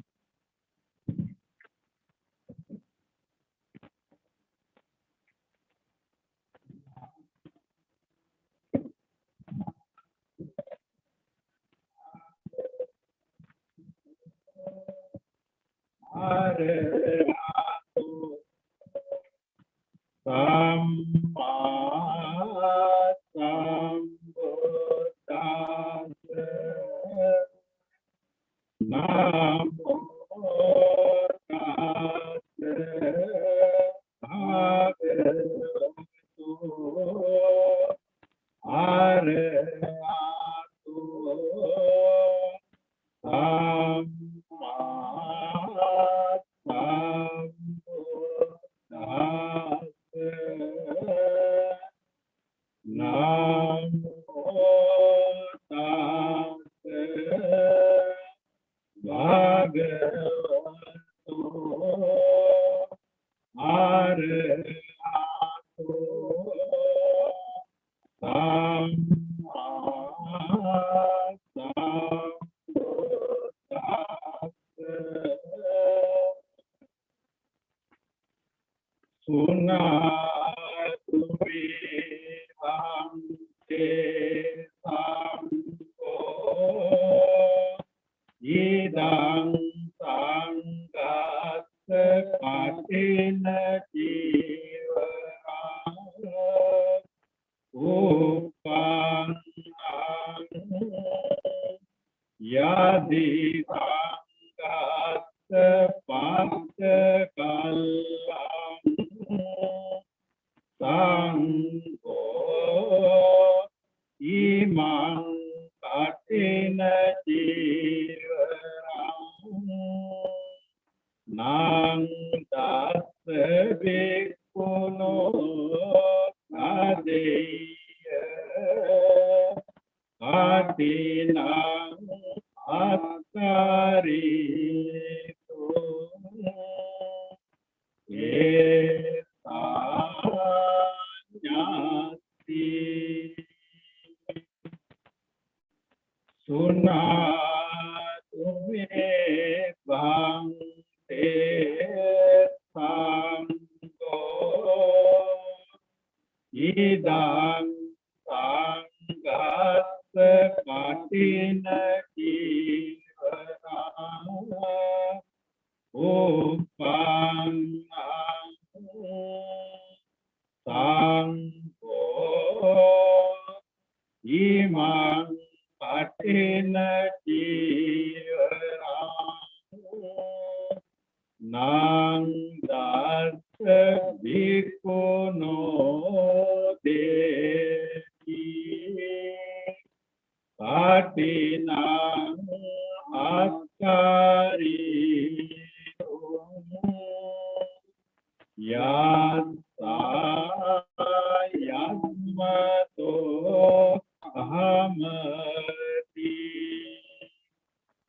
Pati Yassa yammato ahamati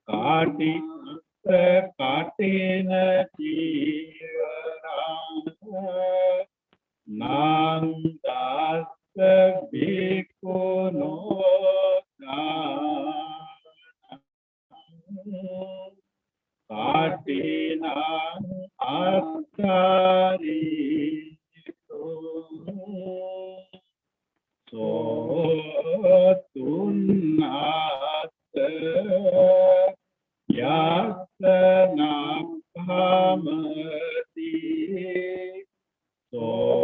Kati katina chirana Nandasa bhikkhunu Katina atharito Sotunnata Yasana Phamati Sophate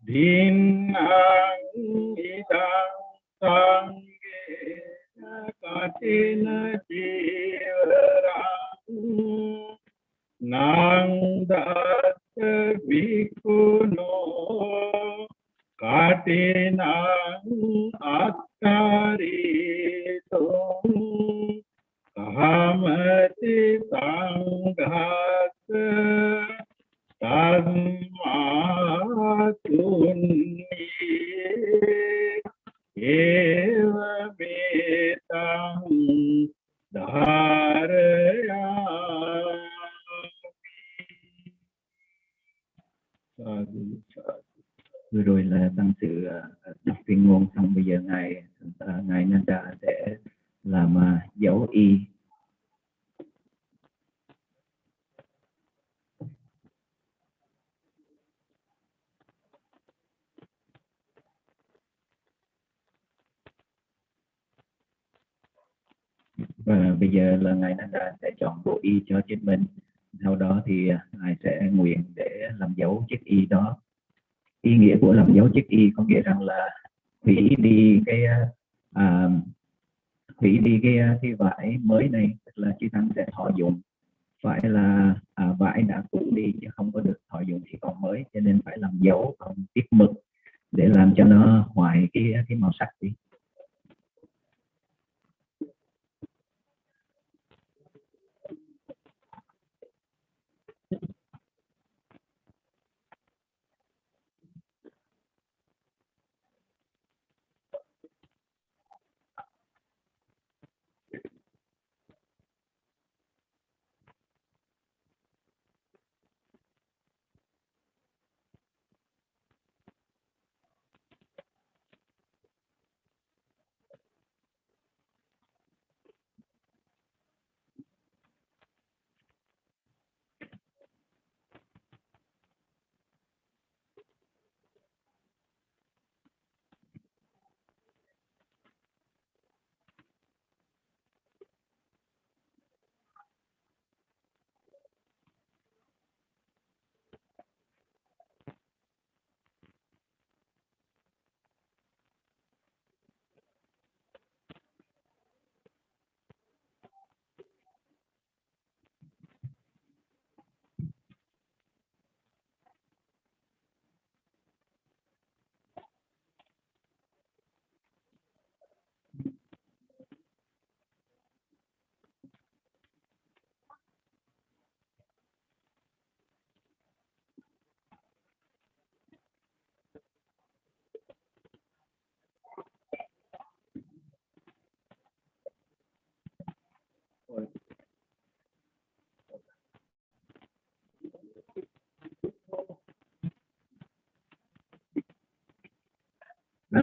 Dinang idang sangge katina jirang Nang dasa bhikkhunu katinang attarito Kahamati sanghasa Tasmatunni eva betang dharaya. Vừa rồi là tăng sự đọc tuyên ngôn, xong bây giờ ngài Nanda sẽ làm dấu y. Và bây giờ là ngài Nanda sẽ chọn bộ y cho chính mình. Sau đó thì ngài sẽ nguyện để làm dấu chiếc y đó. Ý nghĩa của làm dấu chiếc y có nghĩa rằng là hủy đi cái vải mới này, tức là chư tăng sẽ thọ dụng. Phải là vải đã cũ đi chứ không có được thọ dụng thì còn mới, cho nên phải làm dấu bằng tiết mực để làm cho nó hoại cái màu sắc đi.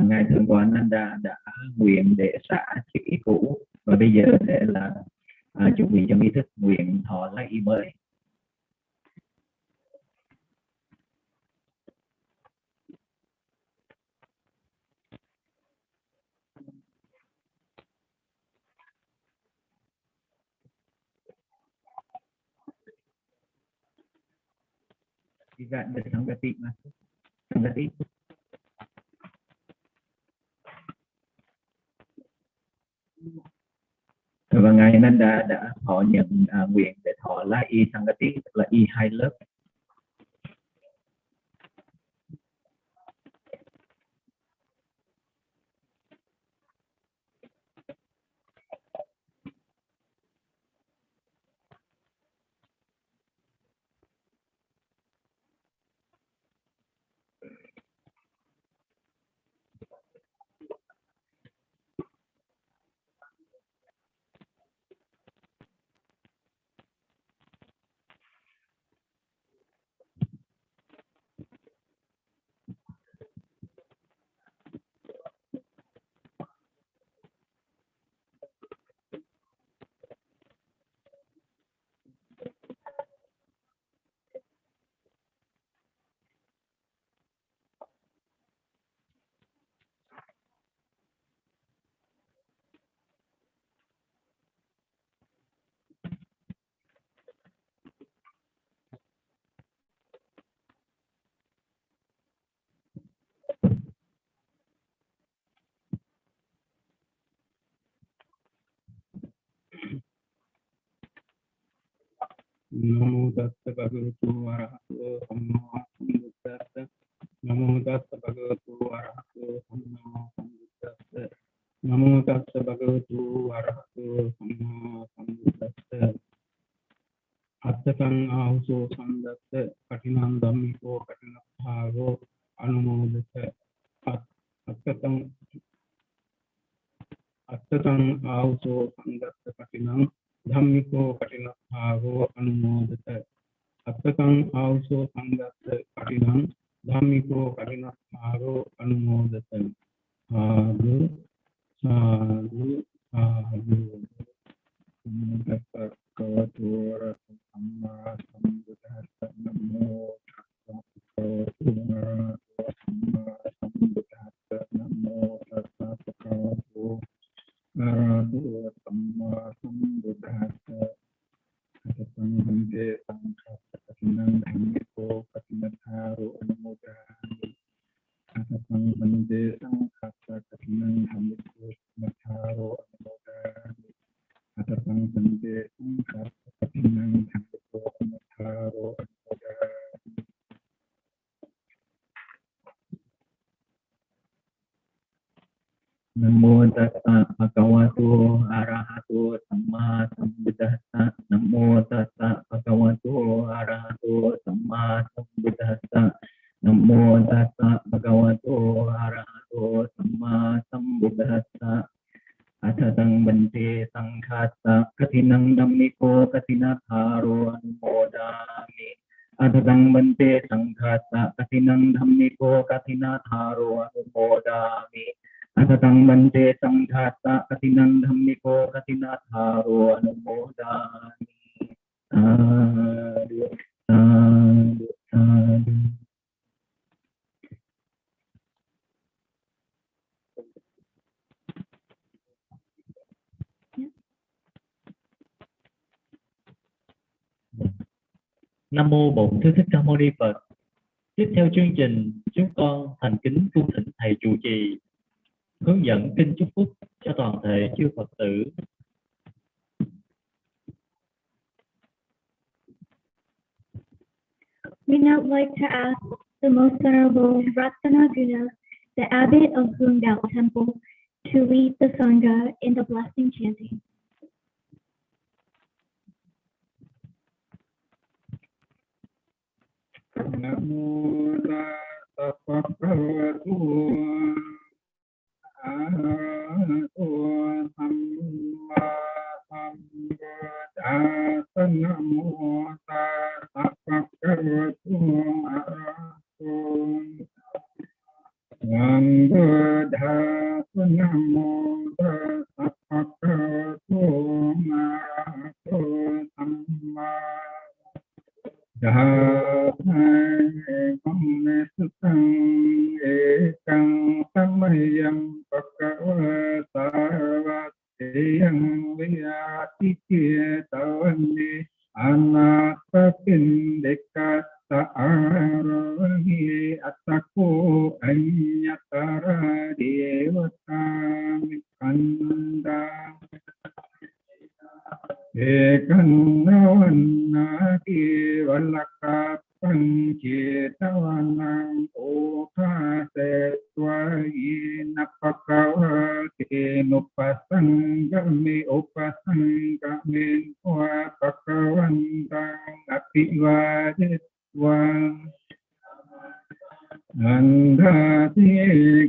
ngài thượng tọa Nanda đã nguyện để xả chiếc y cũ và bây giờ sẽ là chuẩn bị cho nghi thức nguyện thọ lấy y mới. Tidak bersangkati masuk sanggati. Và ngài Nanda đã thọ nhận nguyện để thọ lá y sanggati, tức là y hai lớp. Namo tassa bhagavato arahato samma sambuddhassa. Namo tassa bhagavato arahato samma sambuddhassa. Namo tassa bhagavato arahato samma sambuddhassa. Attang ahuso sandatte katinam dhammiko katinatthāgo anumodate. Attang ahuso sandatte katinam dhammiko katinatthāgo anumodate. Attang ahuso sandatte katinam dhammiko katinatthāgo anumodate. Sadhu, sadhu, sadhu. Namo tassa bhagavato arahato samma sambuddhassa. Namo tassa bhagavato arahato samma sambuddhassa. Namo tassa bhagavato arahato samma sambuddhassa. Attang bhante sanghassa katinam dhammiko katinatthāgo anumodāmi. Attang bhante sanghassa katinam dhammiko katinatthāgo anumodāmi. Attang bhante sanghassa katinam dhammiko katinatthāgo anumodāmi. Namo tassa bhagavato arahato samma sambuddhassa. Namo tassa bhagavato arahato samma sambuddhassa. Namo tassa bhagavato arahato samma sambuddhassa. Attang bhante sanghassa katinam dhammiko katinatthāgo anumodāmi. Attang bhante sanghassa katinam dhammiko katinatthāgo anumodāmi. Attang bhante sanghassa katinam dhammiko katinatthāgo anumodāmi. Sadhu, sadhu, sadhu. Nam mô Bổn Sư Thích Ca Mâu Ni Phật. Tiếp theo chương trình, chúng con thành kính cung thỉnh thầy trụ trì hướng dẫn kinh chúc phúc cho toàn thể chư Phật tử. We now like to ask the Most Venerable Ratnaguna, the Abbot of Huong Temple, to lead the Sangha in the blessing chanting. Namo tassa bhagavato arahato samma sambuddhassa. Namo tassa bhagavato arahato sambuddhassa. Ekang samayam pakavasarvateyang viyatititavani anapapindikata aravahi atako anyatara devasami kanda Ekannavannati valakapang cetavanang okasetvaina pakavate nupasangami upasangami upakavantang apivadetvam Nandati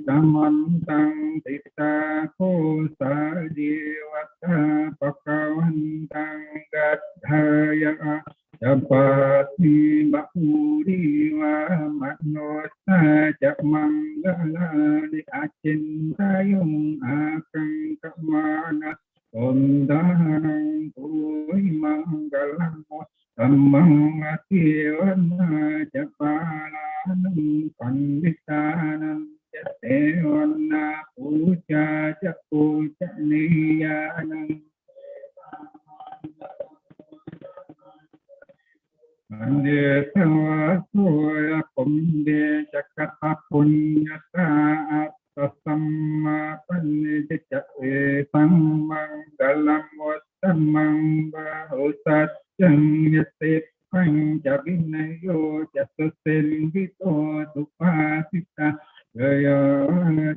kamantang tita kosa diwata pakawantang gadhaya japati bakuri wa manusa jamanggala di acintayung akang kamana ondarang tui manggalang Tamang atiwana japalanam panditanam jatewana puja japuja niyanam Mandetawa soya kumde jakata punya saat Tasamma panidja samang dalam wasamang bahusat Yang yasip pang jabinayo jatusin vito dupasita Gaya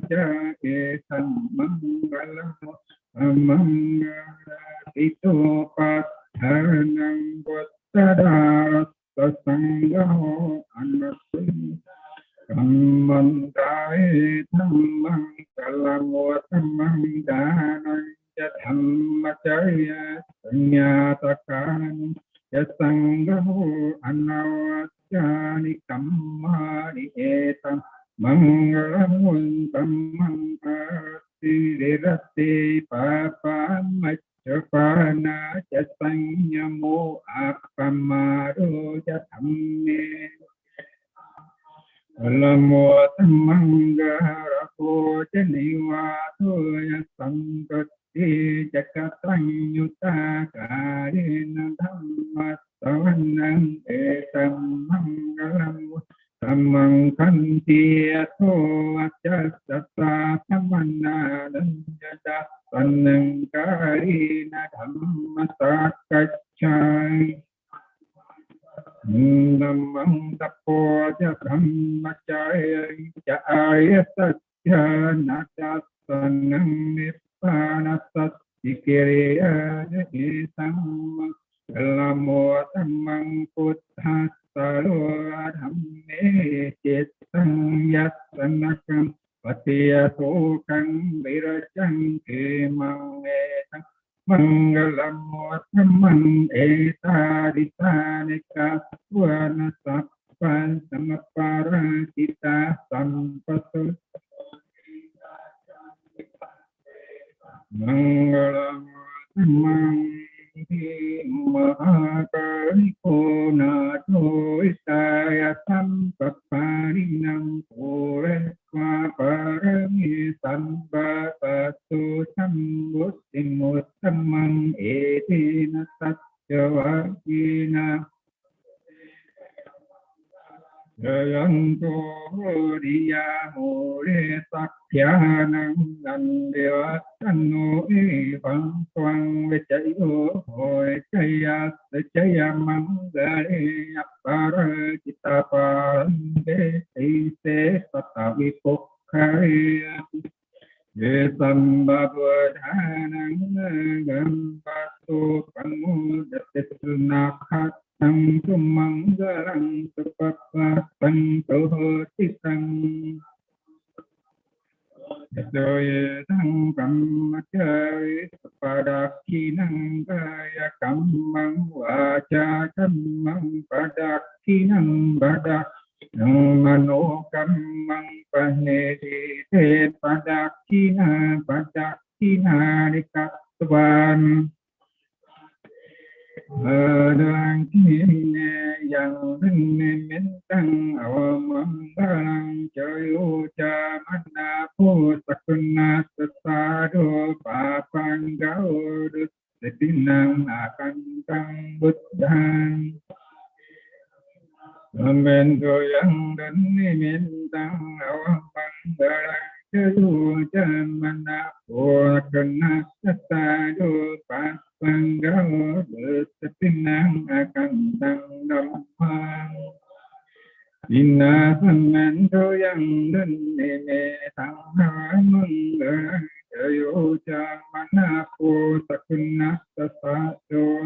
jake samanggalam amangala ito pathanang buddhadaras sasanggaho anasin Kammantai dhammang kalamwatamang danang Yadhammacaya sanyatakan Yasanggaho anawacani kammani etam Mangalamun tammang arti dirati papamacapana Jasanyamo apamaro jathamme Alamo tamanggarapo janiwato yasankati jakatang yuta karina dhamma savanang etam manggalam tamang kanti ato acasata samana danjada sanang karina dhamma sakacai Namang tapo brahmacaya jaya satya nadasanang nibbana satikiriya isang Kalamo tamang puttha salo dhamme citang yasanakam patiyasokang virajang kemang etang Manggalam wattamang etadisanika swana sappan samapara kita sampasul Manggalam wattamang mahakariko nato isaya sampaparinang purekwa parami sambapatu sambuddhimuttamang etina satyavagina Jayanto Riya Mure Sakhyanang Nandevatano Evang Twang Vichayo Hoy Chaya Sechaya Mangale Appara Chitaparande Ise Patavipokhaya Yesambhavadhanang Gambatu Pangudatisunakhat Sang sumanggalang supapatang tohotisang Yasoye sang kammacari padakinang kaya kammang waca kammang padakinang badak Yang mano kammang pahnedite padakina nikatwan Adang kine yang rin min tang awam balang chayu cha mana pu sakuna sadu papang gau tinang akan tang buddhan men do yang rin min tang awam balang chayu cha mana pu sakuna sadu papang gau tinang akan tang dhammang inna samento yang denne tang mung chayo cha mana pu sakuna sadu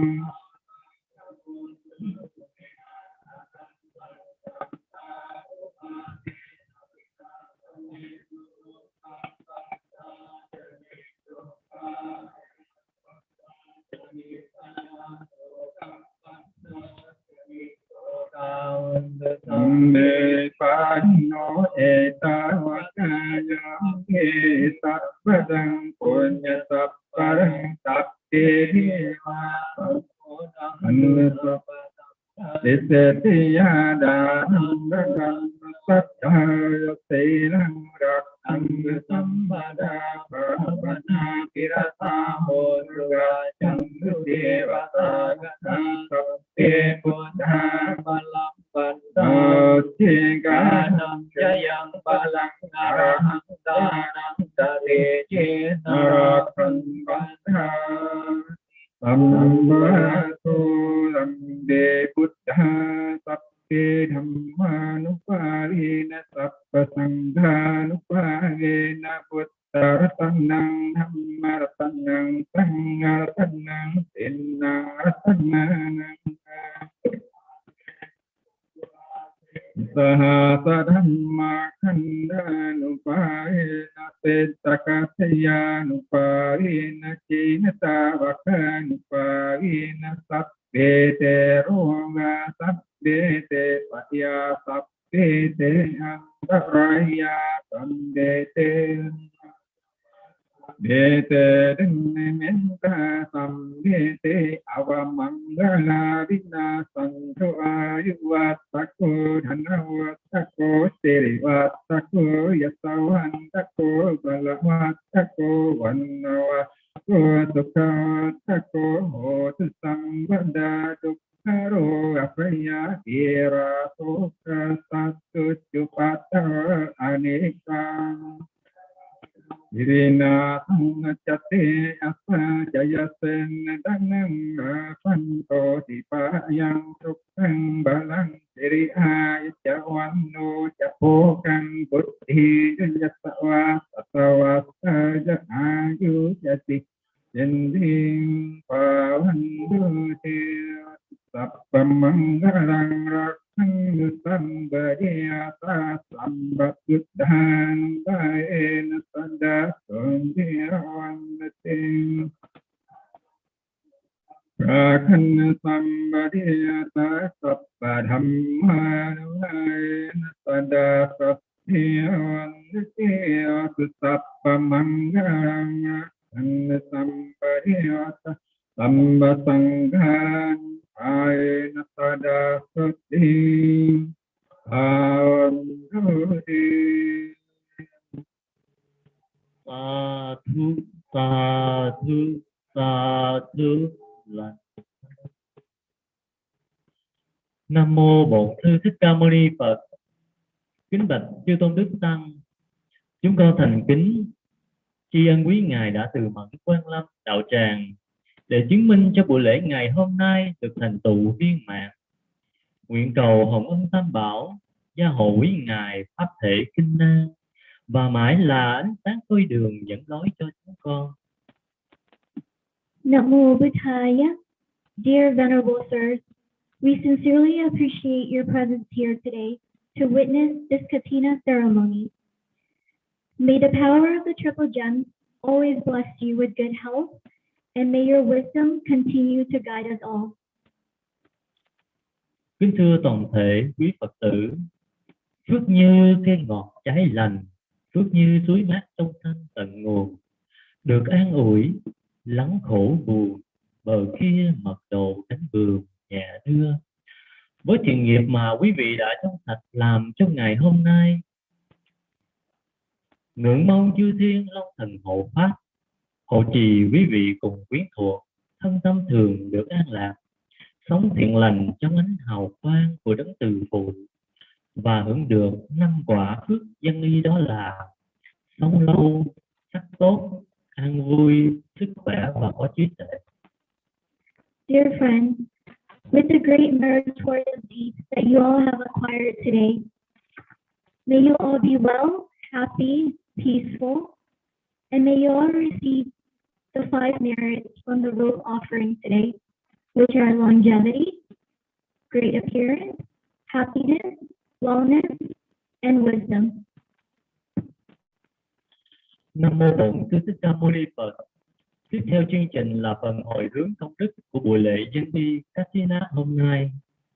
Ande pano eta wakaya eta padang punya saparang tapte dewa anusap Sesetiya danam sattaya selang rakam sambada bhavana kirata hodra chandu devata satte buddha balam bandha chiganam jayam balang araham danam dare narakam bandha Sambhatu Ramde Buddha Sappe Dhammanuparena Sappa Sanghanuparena Buddharatanang Dhammaratanang Sangharatanang Sinnaratanang Sahasadhamma Khandanuparena Petrakasyanuparena Kinatavakanuparena Sappete Roga Sappete Patya Sappete Antaraya Sambete Dete Dinnementa Sambete Avamangala Vina Santo Ayuvatako Dhanavatako Sirivatako Yasavatako Balavatako Vannavatako Sukhatako Hotu Sambada Dukkaro Apaya Kira Sukha Satu Cupata Anikam Irina Sangacate Asa Jayasen Danang Panto Dipayang Sukang Balang Siri Ayatawano Japokan Buddhi Jasawa Sasawa Saja Ayu Jati Jending Pawanduti Sappamanggalang Rakhang Sambadhyata Sambadhyudhan Baena Sada Sundirawandating Rakhang Sambadhyata Sappadhammanuvaena Sada Sundirawandating Sappamanggalang Rakhang Sambadhyata Sambasanghan Aina sada sati avanduti Sadhu sadhu sadhu. Nam mô Bổn Sư Thích Ca Mâu Ni Phật. Kính bạch chư tôn đức tăng, chúng con thành kính tri ân quý ngài đã từ mẫn Quan Lâm đạo tràng để chứng minh cho buổi lễ ngày hôm nay được thành tựu viên mãn. Nguyện cầu hồng ân tam bảo gia hộ quý ngài pháp thể kinh năng và mãi là ánh sáng soi đường dẫn lối cho chúng con. Nam mô Buddhaya. Dear Venerable Sirs, we sincerely appreciate your presence here today to witness this Katina ceremony. May the power of the Triple Gems always bless you with good health, and may your wisdom continue to guide us all. Kính thưa toàn thể quý Phật tử, phước như cây ngọt trái lành, phước như suối mát trong xanh tận nguồn, được an ủi, lắng khổ buồn, bờ kia mật độ cánh vườn nhà đưa. với thiện nghiệp mà quý vị đã trong sạch làm trong ngày hôm nay. Ngưỡng mong chư thiên long thần hộ pháp, hộ trì quý vị cùng quyến thuộc, thân tâm thường được an lạc, sống thiện lành trong ánh hào quang của đấng từ phụ, và hưởng được 5 quả phước dân y, đó là sống lâu, sắc tốt, an vui, sức khỏe và có trí tuệ. Dear friends, with the great meritorious deeds that you all have acquired today, may you all be well, happy, peaceful, and may you all receive the 5 merits from the robe offering today, which are longevity, great appearance, happiness, wellness, and wisdom. Nam mô Bổn Sư Thích Ca Mâu Ni Phật. Tiếp theo chương trình là phần hồi hướng công đức của buổi lễ dân y Katina hôm nay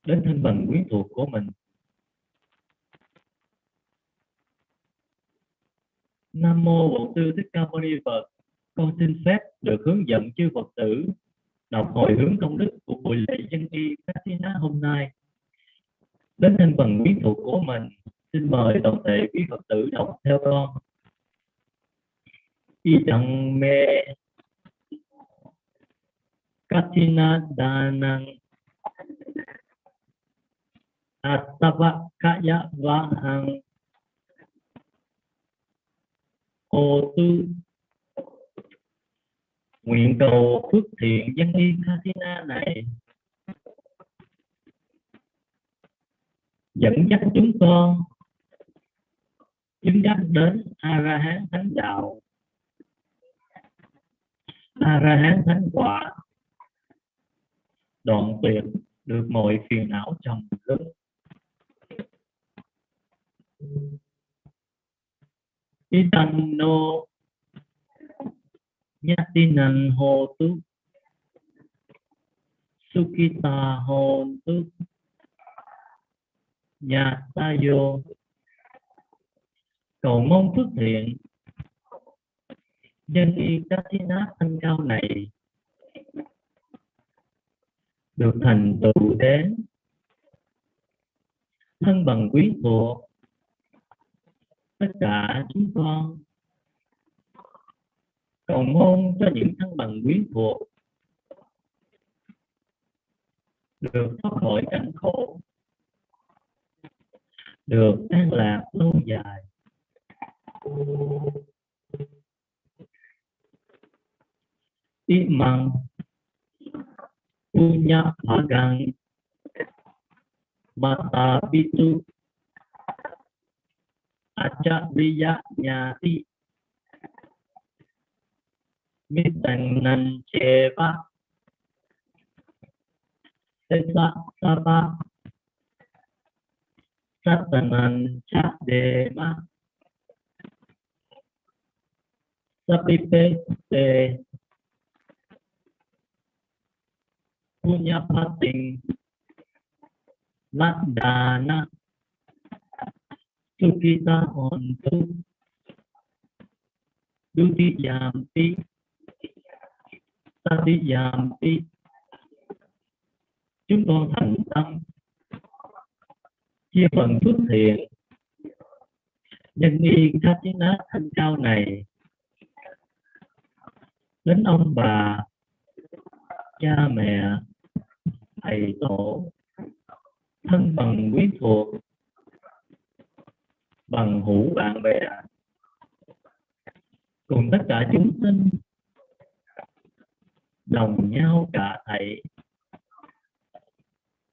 đến thân bằng quyến thuộc của mình. Nam mô Bổn Sư Thích Ca Mâu Ni Phật. Con xin phép được hướng dẫn chư Phật tử đọc hồi hướng công đức của buổi lễ dân y Katina hôm nay đến thân bằng quyến thuộc của mình. Xin mời toàn thể quý Phật tử đọc theo con. Idang me Katina danang Attava kaya vahang ô tu. Nguyện cầu phước thiện dân y Katina này dẫn dắt chúng con chứng đắc đến A-la-hán thánh đạo, A-la-hán thánh quả, đoạn tuyệt được mọi phiền não chồng lưng. Itanno Nhatinan Hồ Tu Sukita Hồn Tu Nhatayo. Cầu mong phước thiện dân y Katina thanh cao này được thành tựu đến thân bằng quyến thuộc tất cả chúng con. Cầu mong cho những thân bằng quyến thuộc được thoát khỏi cảnh khổ, được an lạc lâu dài. Imang punya bhagang mata bitu achabriya nyati mitang cheva sesa sapa satanan chadema sapipete punya pating ladana sukita hontu dutiyampi tatiyampi. Chúng con thành tâm chia phần phước thiện nhân y Katina thanh cao này đến ông bà, cha mẹ, thầy tổ, thân bằng quyến thuộc, bằng hữu bạn bè, cùng tất cả chúng sinh đồng nhau cả thầy.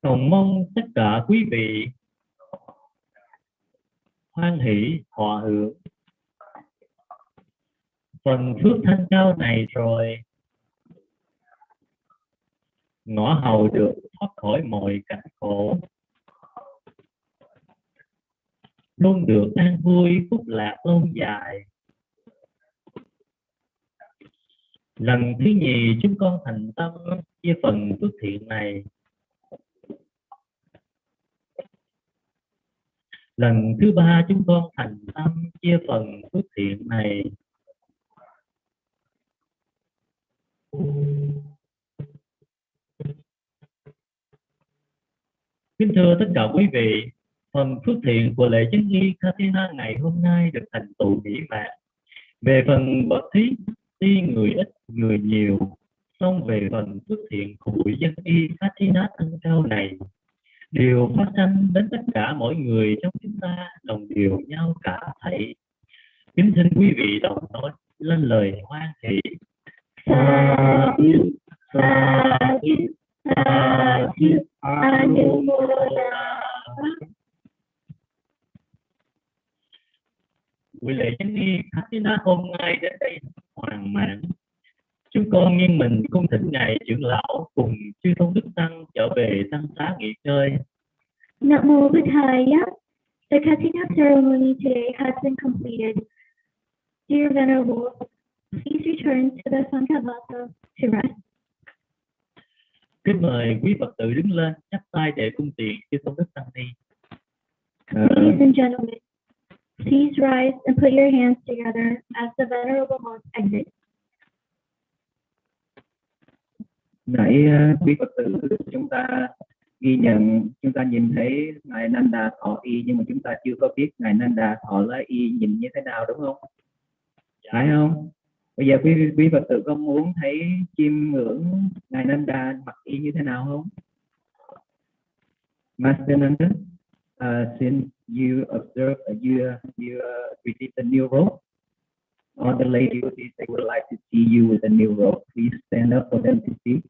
Cầu mong tất cả quý vị hoan hỷ hòa hưởng phần phước thanh cao này, rồi ngõ hầu được thoát khỏi mọi cảnh khổ, luôn được an vui phúc lạc lâu dài. Lần thứ nhì chúng con thành tâm chia phần phước thiện này. Lần thứ ba chúng con thành tâm chia phần phước thiện này. Kính thưa tất cả quý vị, phần phước thiện của lễ chứng y Katina ngày hôm nay được thành tựu mỹ mãn. Về phần bậc thí người ít người nhiều, xong về phần phước thiện của buổi dân y Katina tăng cao này, điều phát sanh đến tất cả mọi người trong chúng ta đồng điều nhau cả thảy. Kính xin quý vị đồng nói lên lời hoan hỷ. Buổi lễ chứng y Katina hôm nay đến đây hoàn mãn. Chúng con nghiêng mình cung thỉnh ngài trưởng lão cùng chư tôn đức tăng trở về tăng xá nghỉ ngơi. Nam mô Buddhaya. The Katina ceremony today has been completed. Dear Venerable, please return to the Sanghavata to rest. Kính mời quý Phật tử đứng lên chắp tay để cung tiền chư tôn đức tăng ni. Ladies and gentlemen, please rise and put your hands together as the Venerable monks exit. Nãy quý Phật tử chúng ta ghi nhận, chúng ta nhìn thấy ngài Nanda thọ y, nhưng mà chúng ta chưa có biết ngài Nanda thọ lá y nhìn như thế nào, đúng không? Phải không? Bây giờ quý Phật tử có muốn thấy chiêm ngưỡng ngài Nanda mặc y như thế nào không? Master Nanda, since you observe, you receive the new robe, all the ladies they would like to see you with the new robe. Please stand up for them to see.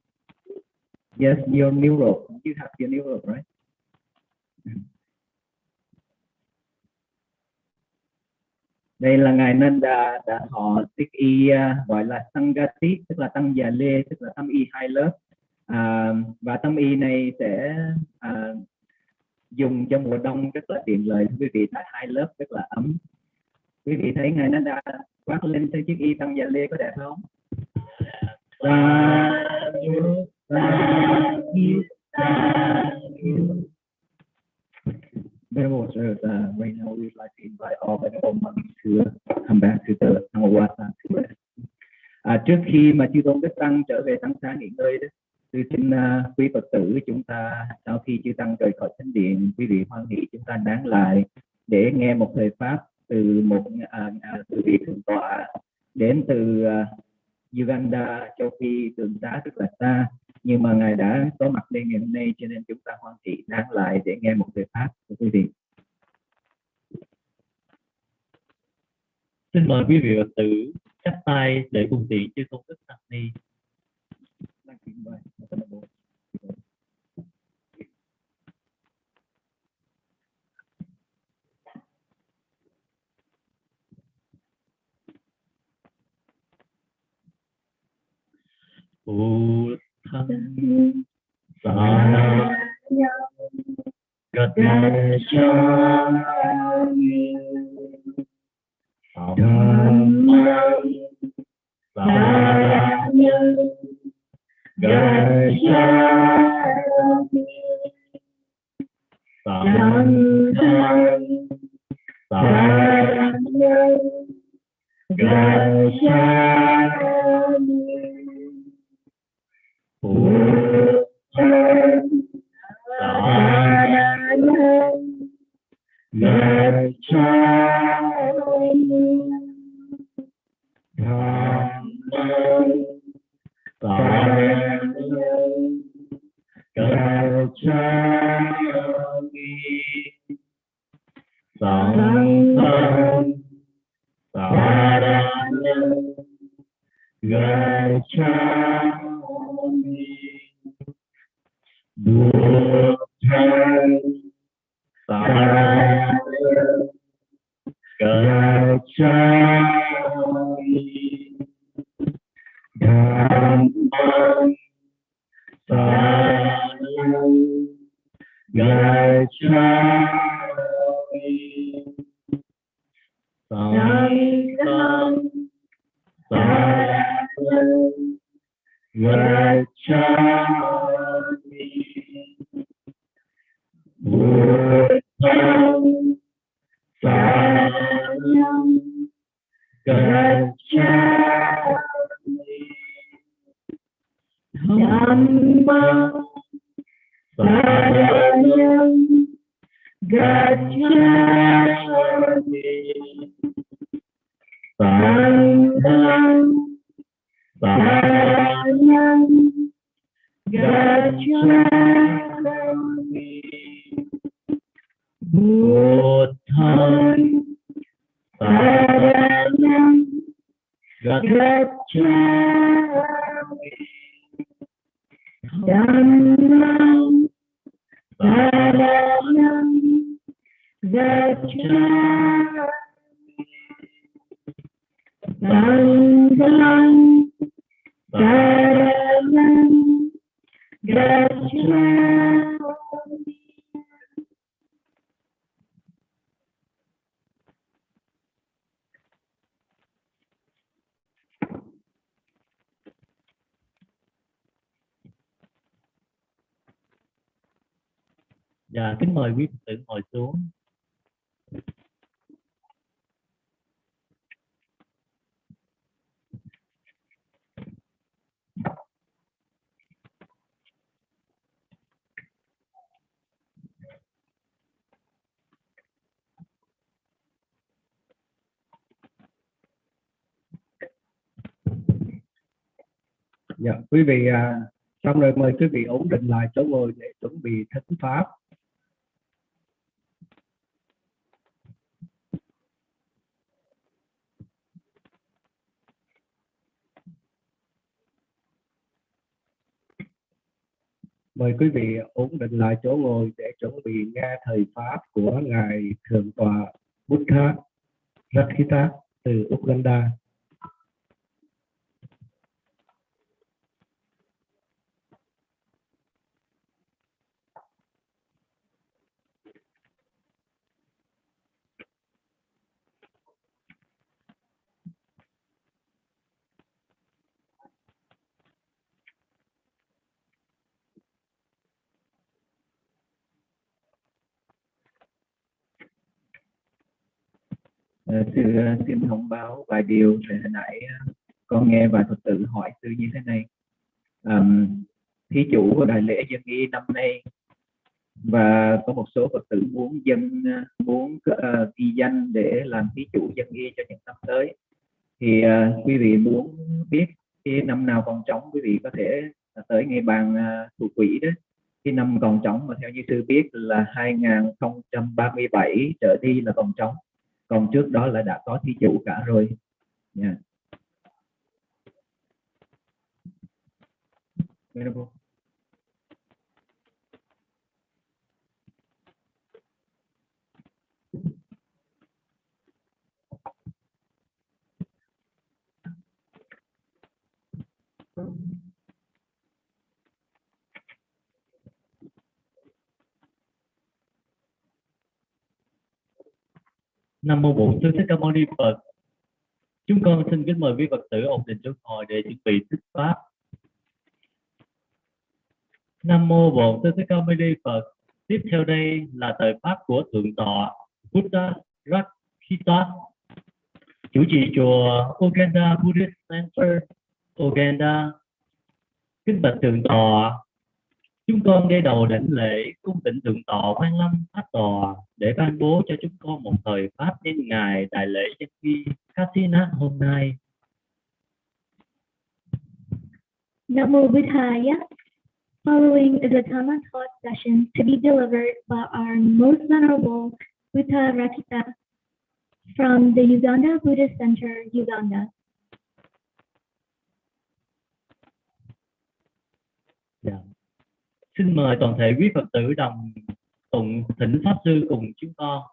Yes, your new robe. You have your new robe, right? Đây là ngài Nanda đã thọ tiết y gọi là Sangati, tức là tăng già lê, tức là tấm y hai lớp. Và tấm y này sẽ dùng cho mùa đông rất là tiện lợi quý vị, tại hai lớp rất là ấm. Quý vị thấy ngài Nanda khoác lên chiếc y tăng già lê có đẹp không? Venerable sir, right now we'd like to invite all venerable monks to come back to the Sanghavata to rest. Trước khi mà chư tôn đức tăng trở về tăng xá nghỉ ngơi đó, tôi xin quý Phật tử chúng ta sau khi chư tăng rời khỏi thánh điện, quý vị hoan hỷ chúng ta nán lại để nghe một thời pháp từ một vị thượng tọa đến từ Uganda, châu Phi, Tường Xá rất là xa, nhưng mà ngài đã có mặt đây ngày hôm nay, cho nên chúng ta hoan hỷ nán lại để nghe một thời pháp của quý vị. Xin mời quý vị Phật tử chắp tay để cung tiền chư tôn đức tăng ni. Buddham Sarana Gacchami Dhammam Sarana Gacchami Sangham Sarana Gacchami Buddham Saranam Gacchami Dhammam Saranam Gacchami Sangham Saranam Gacchami Buddham Saranam Gacchami Dhammam Saranam Gacchami Sangham Saranam Gacchami Buddham Saranam Gacchami Dhammam Saranam gacchami sangham saranam gacchami buddham saranam gacchami dhammam saranam gacchami sangham saranam gacchami. Dạ, kính mời quý Phật tử ngồi xuống. Dạ, quý vị xong rồi mời quý vị ổn định lại chỗ ngồi để chuẩn bị thính pháp. Mời quý vị ổn định lại chỗ ngồi để chuẩn bị nghe thời pháp của ngài thượng tọa Buddharakkhita từ Uganda. Xin thông báo vài điều. Hồi nãy con nghe vài Phật tử hỏi sư như thế này: thí chủ của đại lễ dân y năm nay, và có một số Phật tử muốn ghi danh để làm thí chủ dân y cho những năm tới. Thì quý vị muốn biết cái năm nào còn trống, quý vị có thể tới ngay bàn thủ quỹ đó. Cái năm còn trống mà theo như sư biết là 2037 trở đi là còn trống, còn trước đó là đã có thí chủ cả rồi. Yeah. Nam mô Bổn Sư Thích Ca Mâu Ni Phật. Chúng con xin kính mời quý Phật tử ổn định chỗ ngồi để chuẩn bị thuyết pháp. Nam mô Bổn Sư Thích Ca Mâu Ni Phật. Tiếp theo đây là thời pháp của thượng tọa Buddharakkhita, chủ trì chùa Uganda Buddhist Center, Uganda. Kính bạch thượng tọa, chúng con gây đầu đảnh lễ cung tịnh thượng tọa Quan Lâm Pháp Tòa để ban bố cho chúng con một thời pháp nhân ngày đại lễ dân y Katina hôm nay. Nam mô Buddhaya. Following is a Dhamma talk session to be delivered by our most venerable Buddharakkhita from the Uganda Buddhist Center, Uganda. Yeah. Xin mời toàn thể quý Phật tử đồng tụng thỉnh Pháp Sư cùng chúng con.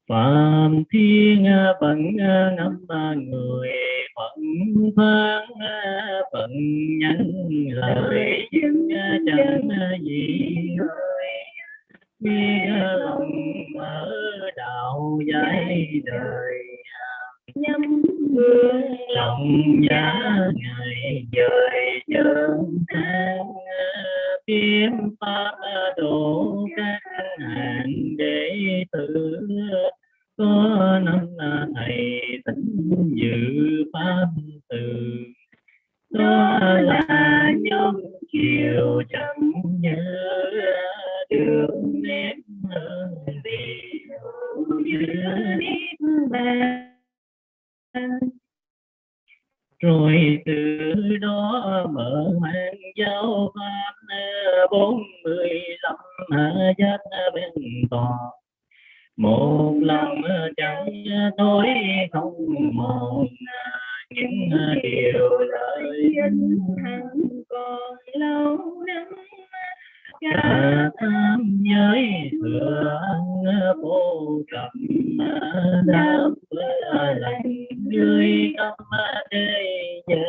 Phạm thiên vận ngâm người phận phán phận nhân lời chứng chẳng gì hơi biết lòng mở đạo giải đời nhâm lòng giá ngày dời chân tháng kiếm pháp độ các hạng đệ tử có năm thầy thỉnh dự pháp từ đó là nhóm chiều chẳng nhớ được nét rồi từ đó mở mang giáo pháp 45 giác bên tòa, một lòng chẳng tối không mòn những điều lợi hằng còn lâu năm, cả tam giới thừa ăn vô cầm đáp lành người âm thế gian,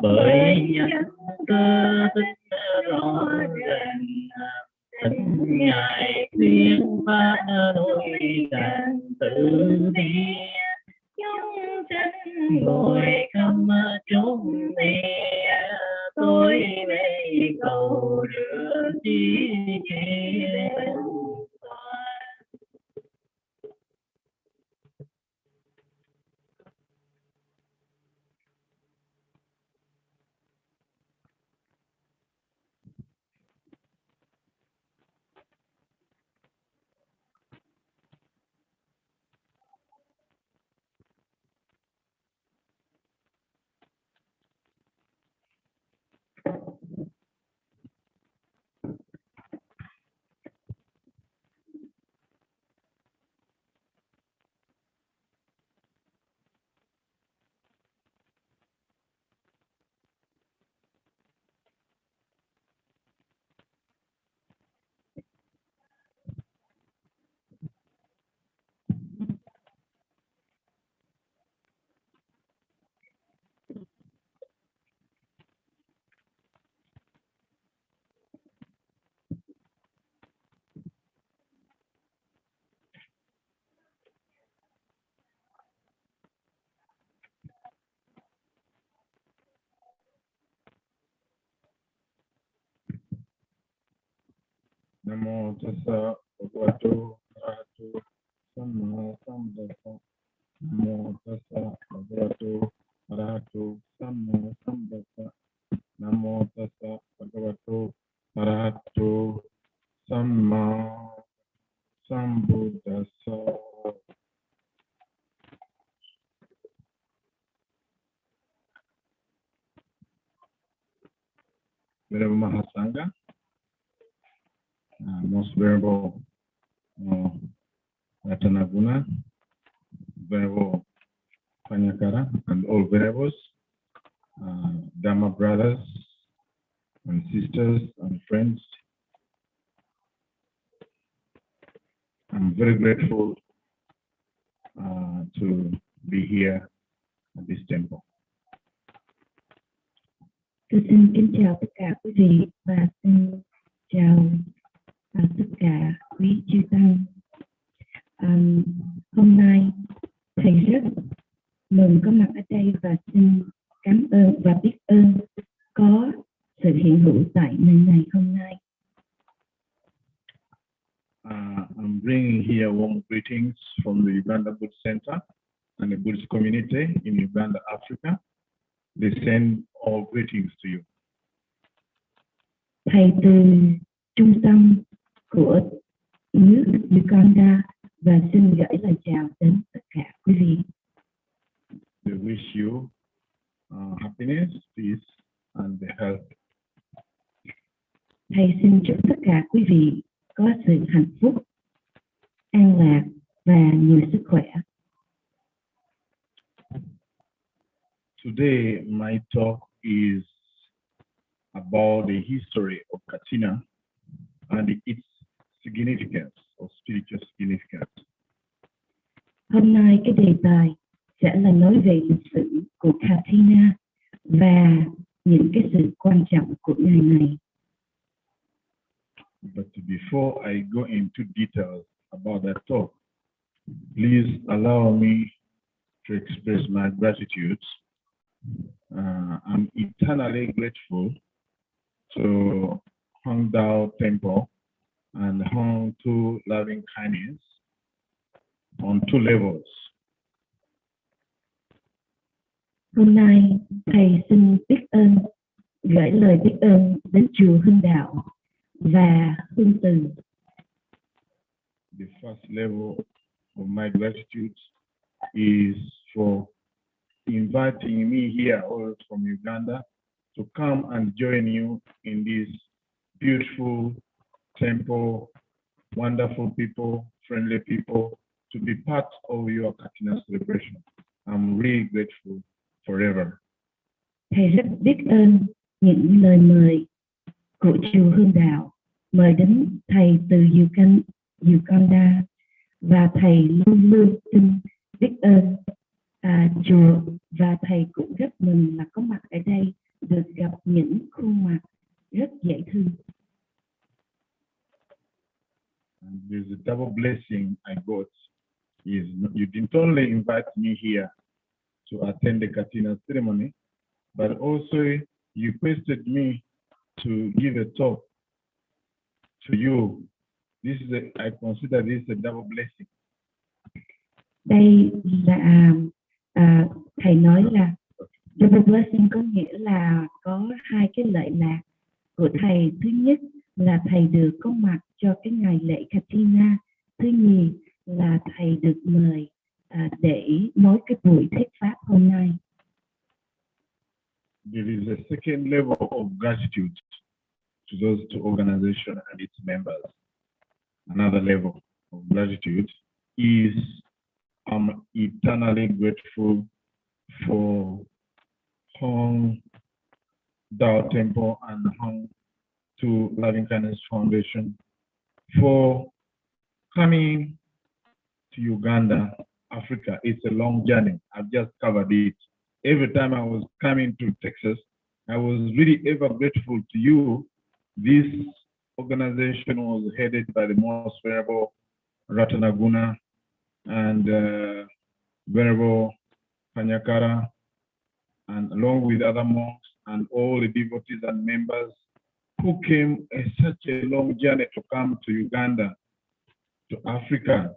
bởi nhân cơ tính rõ ràng thỉnh ngài khuyên pháp đôi càng tự bi, chúng sanh ngồi khâm chúng ni, tôi về cầu rửa chi chuyện. Namo tassa bhagavato arahato samma sambuddhassa. Namo tassa bhagavato arahato samma sambuddhassa. Namo tassa bhagavato arahato samma sambuddhassa. Venerable Mahasangha, most venerable Ratanaguna, venerable Panyakara, and all venerables, Dharma brothers and sisters and friends. I'm very grateful to be here at this temple. Tôi xin kính chào tất cả quý vị và xin chào tất cả quý chư tăng. Hôm nay thầy rất mừng có mặt ở đây và xin cảm ơn và biết ơn có sự hiện hữu tại nơi này hôm nay. I'm bringing here warm greetings from the Uganda Buddhist Center and the Buddhist community in Uganda, Africa. They send all greetings to you. Thầy từ trung tâm của nước Uganda và xin gửi lời chào đến tất cả quý vị. We wish you happiness, peace, and health. Thầy xin chúc tất cả quý vị có sự hạnh phúc, an lạc và nhiều sức khỏe. Today, my talk is about the history of Katina and its significance or spiritual significance. Hôm nay cái đề tài sẽ là nói về lịch sử của Katina và những cái sự quan trọng của ngày này. But before I go into details about that talk, please allow me to express my gratitude. I'm eternally grateful to Huong Dao Temple and Huong to loving kindness on two levels. Hôm nay thầy xin biết ơn, gửi lời biết ơn đến chùa Hưng Đạo và Hưng Từ. The first level of my gratitude is for inviting me here, all from Uganda, to come and join you in this beautiful temple, wonderful people, friendly people, to be part of your Katina celebration. I'm really grateful forever. Thầy rất biết ơn những lời mời của chùa Hương Đạo mời đến thầy từ Uganda, và thầy luôn luôn xin biết ơn chùa, và thầy cũng rất mừng là có mặt ở đây được gặp những khuôn mặt rất dễ thương. And there's a double blessing I got is you didn't only invite me here to attend the Katina ceremony, but also you requested me to give a talk to you. I consider this a double blessing. Đây là thầy nói là double blessing có nghĩa là có hai cái lợi lạc của thầy. Thứ nhất là thầy được có mặt cho cái ngày lễ Katina. Thứ nhì là thầy được mời để nói cái buổi thuyết pháp hôm nay. There is a second level of gratitude to those two organizations and its members. Another level of gratitude is I'm eternally grateful for Huong Dao Temple and Huong to Loving Kindness Foundation for coming to Uganda, Africa. It's a long journey. I've just covered it. Every time I was coming to Texas, I was really ever grateful to you. This organization was headed by the Most Venerable Ratanaguna and Venerable Panyakara, and along with other monks and all the devotees and members who came such a long journey to come to Uganda, to Africa,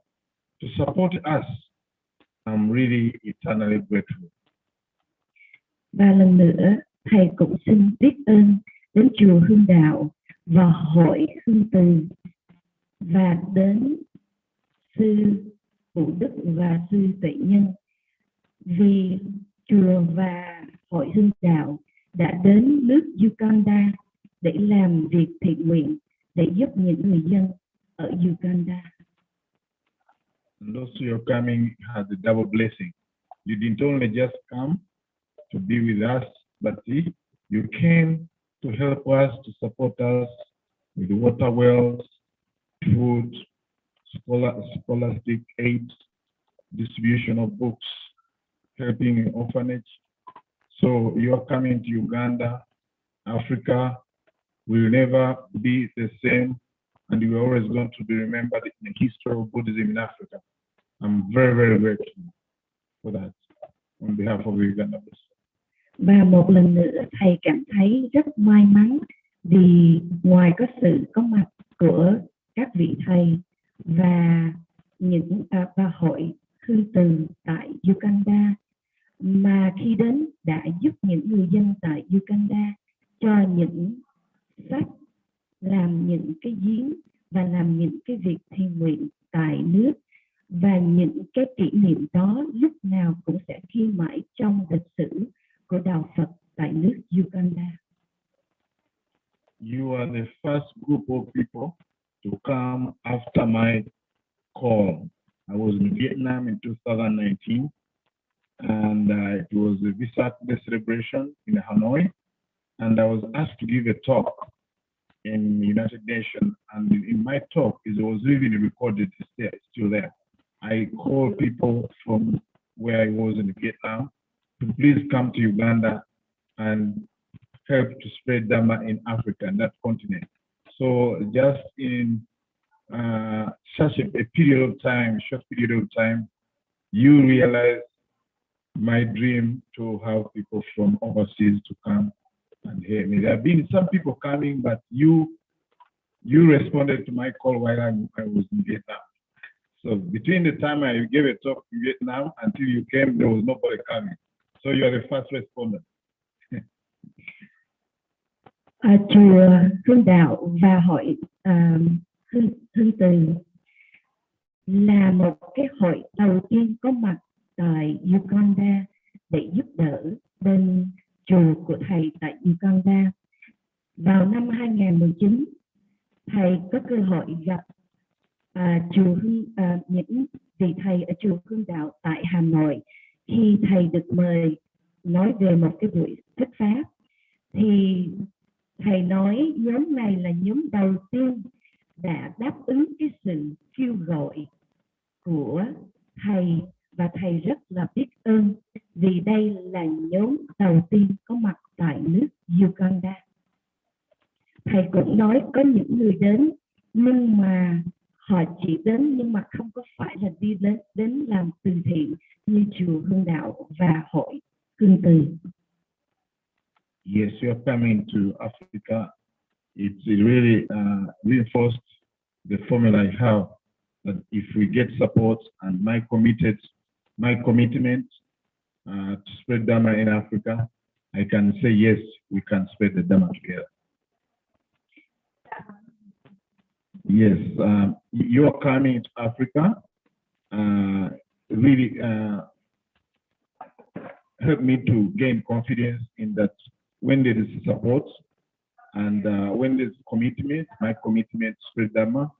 to support us. I'm really eternally grateful. Và lần nữa, thầy cũng xin biết ơn đến chùa Hương Đạo và hội Hương Từ, và đến sư Vũ Đức và sư Tuệ Nhân, vì chùa và hội Hương Đạo đã đến nước Uganda để làm việc thiện nguyện để giúp những người dân ở Uganda. And also your coming has a double blessing. You didn't only just come to be with us, but you came to help us, to support us with water wells, food, scholastic aid, distribution of books, helping in orphanage. So you are coming to Uganda, Africa will never be the same, and you are always going to be remembered in the history of Buddhism in Africa. I'm very, very grateful for that on behalf of Uganda. Và một lần nữa thầy cảm thấy rất may mắn vì ngoài có sự có mặt của các vị thầy và những và hội Hương Từ tại Uganda, mà khi đến đã giúp những người dân tại Uganda cho những sách, làm những cái giếng và làm những cái việc thiện nguyện tại nước, và những cái kỷ niệm đó lúc nào cũng sẽ ghi mãi trong lịch sử của đạo Phật tại nước Uganda. You are the first group of people to come after my call. I was in Vietnam in 2019, and it was a Visak Day celebration in Hanoi, and I was asked to give a talk in the United Nations, and in my talk, it was really recorded, it's still there. I called people from where I was in Vietnam to please come to Uganda and help to spread Dhamma in Africa, in that continent. So just in such a short period of time, you realize my dream to have people from overseas to come and hear me. There have been some people coming, but you responded to my call while I was in Vietnam. So between the time I gave a talk in Vietnam until you came, there was nobody coming. So you are the first respondent. Chùa Hương Đạo và hội Hương Từ là một cái hội đầu tiên có mặt tại Uganda để giúp đỡ bên chùa của thầy tại Uganda. Vào năm 2019, thầy có cơ hội gặp những vị thầy ở chùa Hương Đạo tại Hà Nội. Khi thầy được mời nói về một cái buổi thuyết pháp, thì thầy nói nhóm này là nhóm đầu tiên đã đáp ứng cái sự kêu gọi của thầy, và thầy rất là biết ơn vì đây là nhóm đầu tiên có mặt tại nước Uganda. Thầy cũng nói có những người đến nhưng mà họ chỉ đến nhưng mà không có phải là đi đến làm từ thiện như chùa Hương Đạo và hội Hương Từ. Yes, you are coming to Africa. It really reinforced the formula I have that if we get support and my commitment to spread Dharma in Africa, I can say yes, we can spread the Dharma together. Yes, you are coming to Africa. Really helped me to gain confidence in that when there is support and when there's commitment, my commitment to spread Dharma,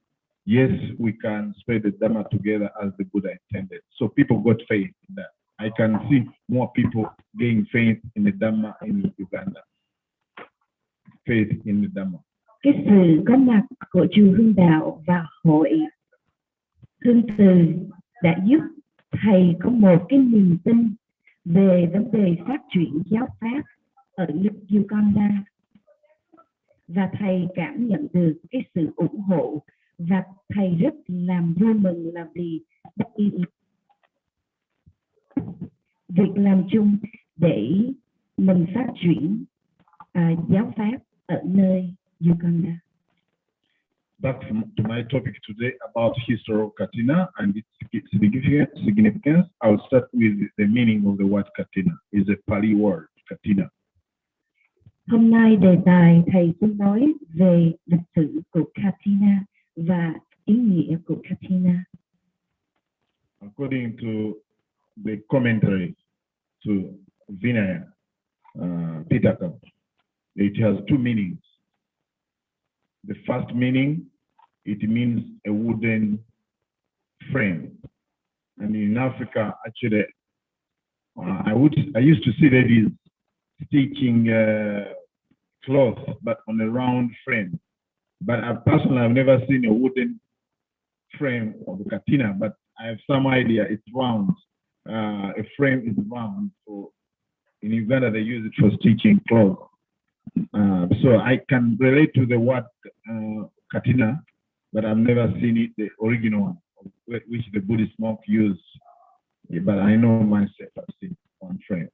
yes, we can spread the Dharma together as the Buddha intended. So people got faith in that. I can see more people gain faith in the Dharma in Uganda. Faith in the Dharma. Cái sự có mặt của chùa Hương Đạo và hội Hương Từ đã giúp thầy có một cái niềm tin về vấn đề phát triển giáo pháp ở nước Uganda, và thầy cảm nhận được cái sự ủng hộ, và thầy rất vui mừng là vì việc làm chung để mình phát triển giáo pháp ở nơi Uganda. Back to my topic today about history of Katina and its significance. I'll start with the meaning of the word Katina. It's a Pali word, Katina. Hôm nay đề tài thầy sẽ nói về lịch sử của Katina và ý nghĩa của Katina. According to the commentary to Vinaya Pitaka, it has two meanings. The first meaning, it means a wooden frame. And in Africa, actually, I used to see ladies stitching cloth, but on a round frame. But personally, I've never seen a wooden frame of the Katina, but I have some idea it's round. A frame is round. So in Uganda, they use it for stitching cloth. So I can relate to the word Katina, but I've never seen it, the original one, which the Buddhist monk used. Yeah, but I know myself, I've seen one frame.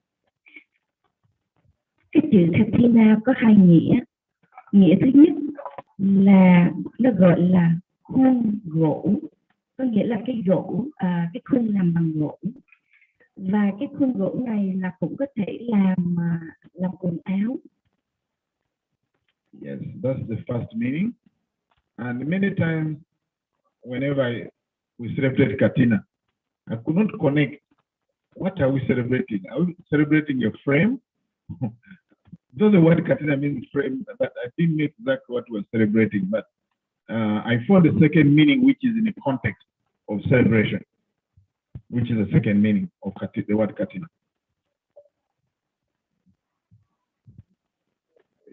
Cái chữ Katina có hai nghĩa. Nghĩa thứ nhất là nó gọi là khuôn gỗ, có nghĩa là cái gỗ, cái khuôn làm bằng gỗ. Và cái khuôn gỗ này là cũng có thể làm quần áo. Yes, that's the first meaning. And many times, whenever we celebrate Katina, I could not connect. What are we celebrating? Are we celebrating a frame? Though the word Katina means frame, but I didn't know exactly what we're celebrating. But I found the second meaning, which is in the context of celebration, which is the second meaning of the word Katina.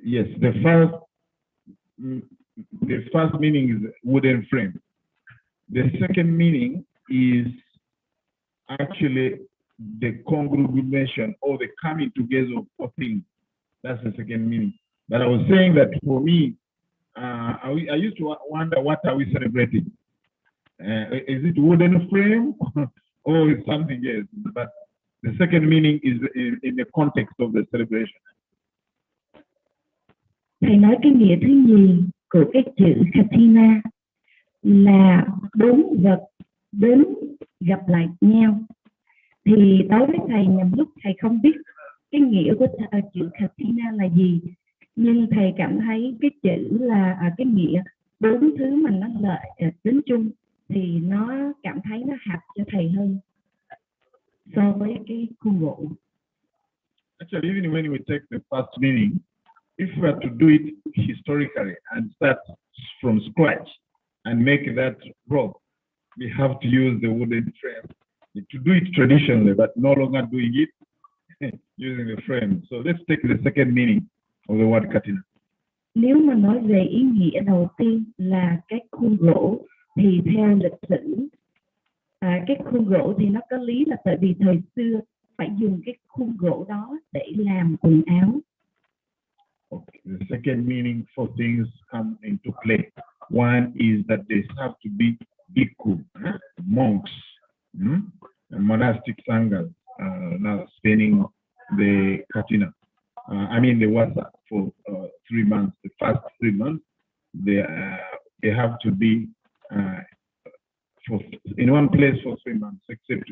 Yes, the first meaning is wooden frame. The second meaning is actually the congregation or the coming together of things. That's the second meaning. But I was saying that for me, I used to wonder, what are we celebrating? Is it wooden frame or is something else? But the second meaning is in the context of the celebration. Thầy nói cái nghĩa thứ nhì của cái chữ Katina là bốn vật đến gặp lại nhau. Thì đối với thầy, nhằm lúc thầy không biết cái nghĩa của chữ Katina là gì, nhưng thầy cảm thấy cái chữ là cái nghĩa bốn thứ mà nó lại đến chung thì nó cảm thấy nó hợp cho thầy hơn so với cái khuôn gỗ. Actually, even when we take the first meaning, if we are to do it historically and start from scratch and make that rope, we have to use the wooden frame to do it traditionally, but no longer doing it using the frame. So let's take the second meaning of the word katina. Nếu mà nói về ý nghĩa đầu tiên là cái khuôn gỗ thì theo lịch sử cái khuôn gỗ thì nó có lý là tại vì thời xưa phải dùng cái khuôn gỗ đó để làm quần áo. Okay. The second meaning for things come into play. One is that they have to be bhikkhu, monks, monastic sanghas, now spending the katina. I mean the wasa for 3 months. The first 3 months, they have to be in one place for 3 months, except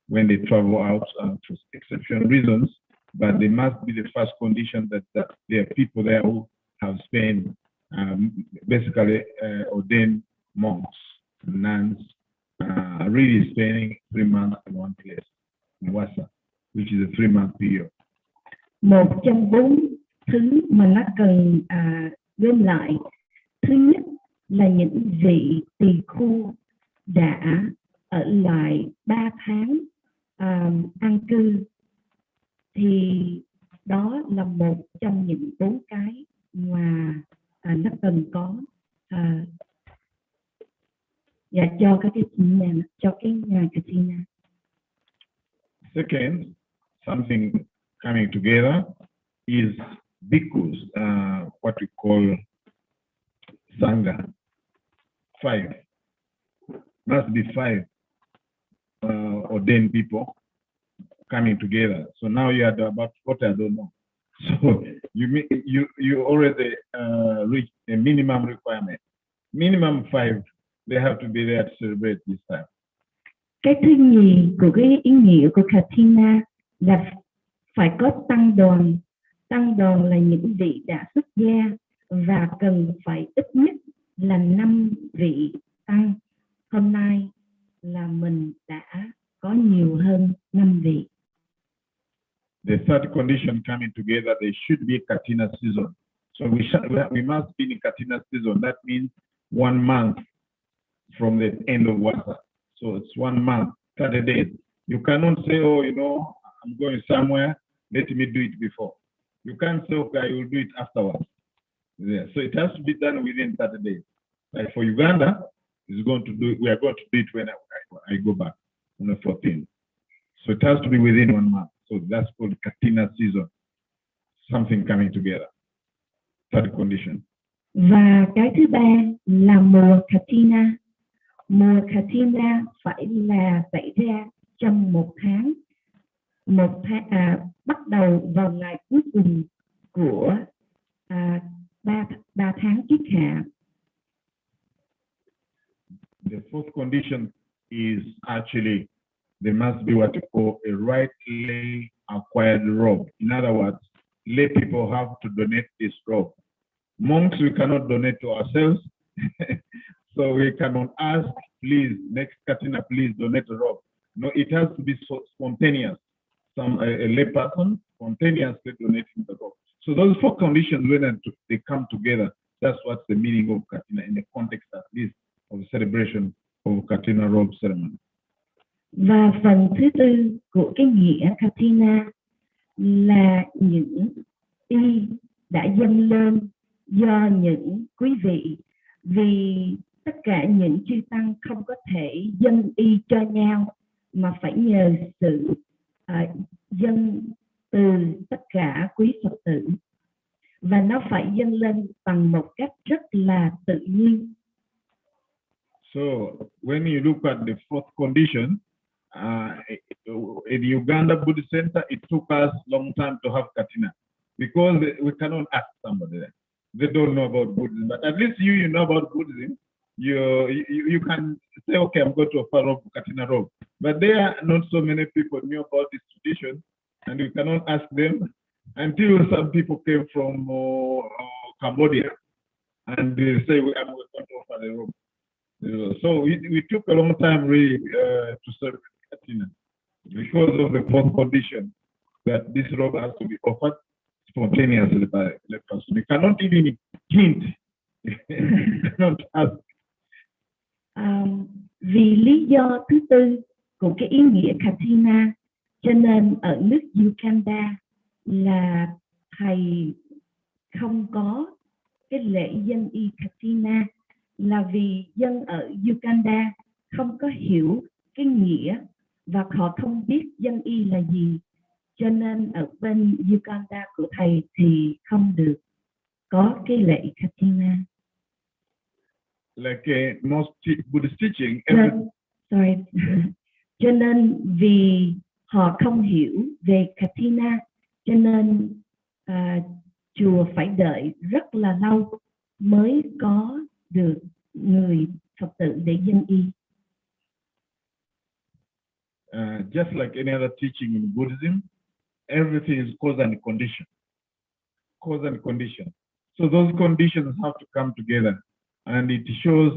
when they travel out for exceptional reasons. But there must be the first condition that there are people there who have spent basically ordained monks, nuns, really spending 3 months in one place, in wasa, which is a 3-month period. Một trong 4 thứ mà nó cần gom lại. Thứ nhất là những vị tỳ khưu đã ở lại 3 tháng an cư, thì đó là một trong những 4 cái mà nó cần có cho cái nhà, cho cái nhà katina. Second, something coming together is bhikkhus, what we call sangha. 5 must be 5 ordained people coming together. So now you are about what I don't know. So you already reach a minimum requirement. Minimum 5, they have to be there to celebrate this time. Cái thứ nhì của cái ý nghĩa của katina là phải có tăng đoàn. Tăng đoàn là những vị đã xuất gia và cần phải ít nhất là 5 vị tăng. Hôm nay là mình đã có nhiều hơn 5 vị. The third condition coming together, there should be katina season. So we must be in katina season. That means 1 month from the end of wasa. So it's 1 month, 30 days. You cannot say, oh, I'm going somewhere, let me do it before. You can't say, okay, I will do it afterwards. Yeah. So it has to be done within 30 days. Like for Uganda, we are going to do it when I go back on the 14th. So it has to be within 1 month. So that's called katina season. Something coming together. Third condition. Và cái thứ ba là mùa katina. Mùa katina phải là xảy ra trong 1 tháng. Bắt đầu vào ngày cuối cùng của 3 tháng kiết hạ. The fourth condition is actually there must be what we call a rightly acquired robe. In other words, lay people have to donate this robe. Monks, we cannot donate to ourselves. So we cannot ask, please, next katina, please donate a robe. No, it has to be spontaneous. A lay person spontaneously donating the robe. So those 4 conditions, when they come together, that's what's the meaning of katina in the context at least of the celebration of katina robe ceremony. Và phần thứ tư của cái nghĩa katina là những y đã dâng lên do những quý vị, vì tất cả những chư tăng không có thể dâng y cho nhau mà phải nhờ sự dâng từ tất cả quý Phật tử, và nó phải dâng lên bằng một cách rất là tự nhiên. So when you look at the 4th condition, in Uganda Buddhist Center, it took us long time to have katina because we cannot ask somebody there. They don't know about Buddhism, but at least you know about Buddhism. You can say, okay, I'm going to offer robe, katina robe, but there are not so many people knew about this tradition, and we cannot ask them until some people came from Cambodia, and they say, I'm going to offer the robe. So we took a long time really to serve katina because of the 4th condition. that this robe has to be offered spontaneously by the person. You cannot even hint. You cannot ask. Vì lý do thứ tư của cái ý nghĩa Katina, cho nên ở nước Uganda là thầy không có cái lễ dân y Katina, là vì dân ở Uganda không có hiểu cái nghĩa và họ không biết dân y là gì, cho nên ở bên Uganda của thầy thì không được có cái lễ Katina. Like most Buddhist teaching, Cho nên vì họ không hiểu về Katina, cho nên chùa phải đợi rất là lâu mới có được người Phật tử để dân y. Just like any other teaching in Buddhism, everything is cause and condition. Cause and condition. So those conditions have to come together. And it shows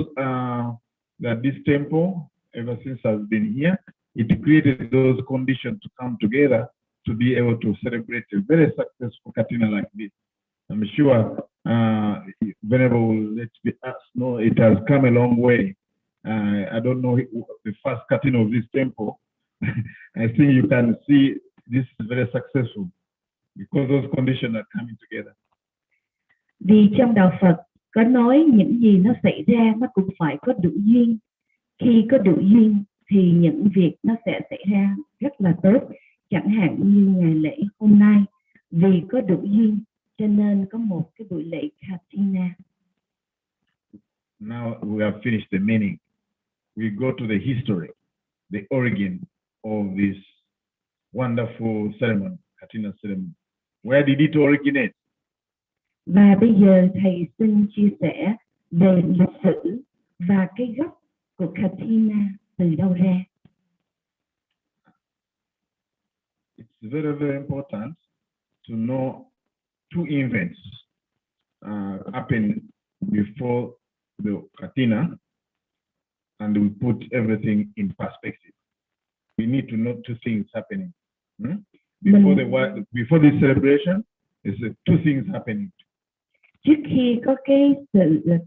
that this temple, ever since I've been here, it created those conditions to come together to be able to celebrate a very successful Katina like this. I'm sure Venerable will let us know it has come a long way. I don't know the first Katina of this temple. I think you can see this is very successful because those conditions are coming together. Vì trong đạo Phật có nói những gì nó xảy ra nó cũng phải có đủ duyên. Khi có đủ duyên thì những việc nó sẽ xảy ra rất là tốt. Chẳng hạn như ngày lễ hôm nay, vì có đủ duyên cho nên có một cái buổi lễ Katina. Now we have finished the meaning. We go to the history, the origin of this wonderful ceremony, Katina ceremony. Where did it originate? Và bây giờ thầy xin chia sẻ về lịch sử và cái gốc của Katina từ đâu ra. It's very, very important to know two events happened before the Katina, and we put everything in perspective. We need to know two things happening. Before this celebration, there's two things happening. Trước khi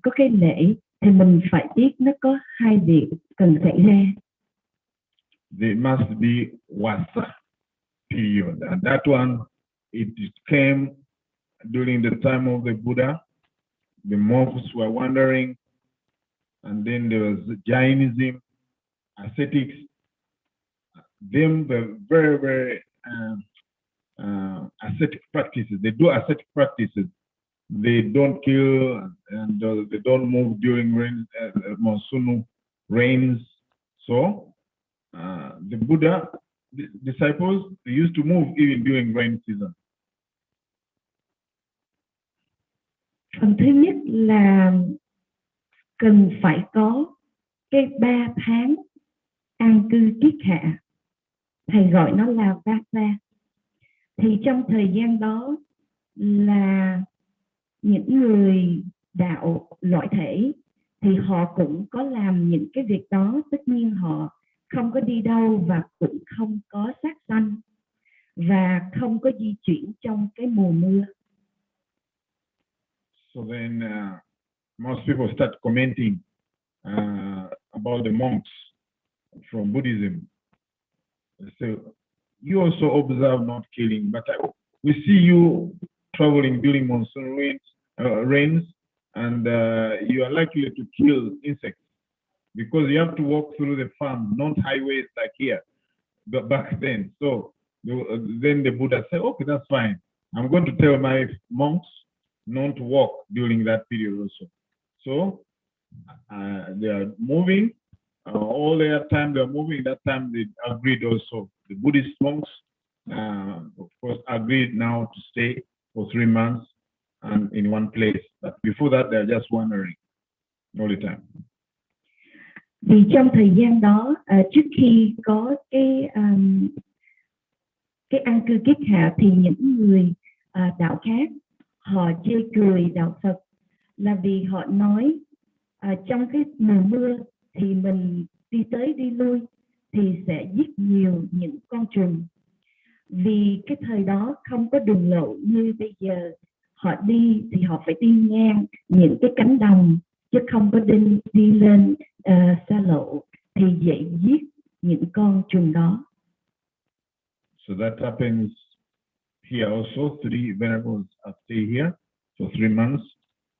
có cái lễ thì mình phải biết nó có hai việc cần xảy ra. There must be wasa period, and that one it came during the time of the Buddha. The monks were wandering, and then there was Jainism, ascetics. Them were very, very ascetic practices. They do ascetic practices. They don't kill and they don't move during monsoon rains. So the Buddha disciples, they used to move even during rain season. Phần thứ nhất là cần phải có cái 3 tháng an cư kiết hạ. Thầy gọi nó là Vata. Thì trong thời gian đó là những người đạo loại thể thì họ cũng có làm những cái việc đó. Tất nhiên họ không có đi đâu và cũng không có sát sanh và không có di chuyển trong cái mùa mưa. So then most people start commenting about the monks from Buddhism. So you also observe not killing, but we see you traveling during monsoon rains, and you are likely to kill insects because you have to walk through the farm, not highways like here, but back then. So then the Buddha said, okay, that's fine. I'm going to tell my monks not to walk during that period also. So they are moving, all their time they are moving, that time they agreed also. The Buddhist monks, of course, agreed now to stay for 3 months and in one place. But before that, they're just wandering all the time. Vì trong thời gian đó, trước khi có cái an cư kiết hạ thì những người đạo khác họ chê cười đạo Phật là vì họ nói trong cái mùa mưa thì mình đi tới đi lui thì sẽ giết nhiều những con trùng. Vì cái thời đó không có đường lộ như bây giờ, họ đi thì họ phải đi ngang những cái cánh đồng chứ không có đi lên xa lộ, thì dễ giết những con trùng đó. So that happens here also. 3 venerables stay here for 3 months.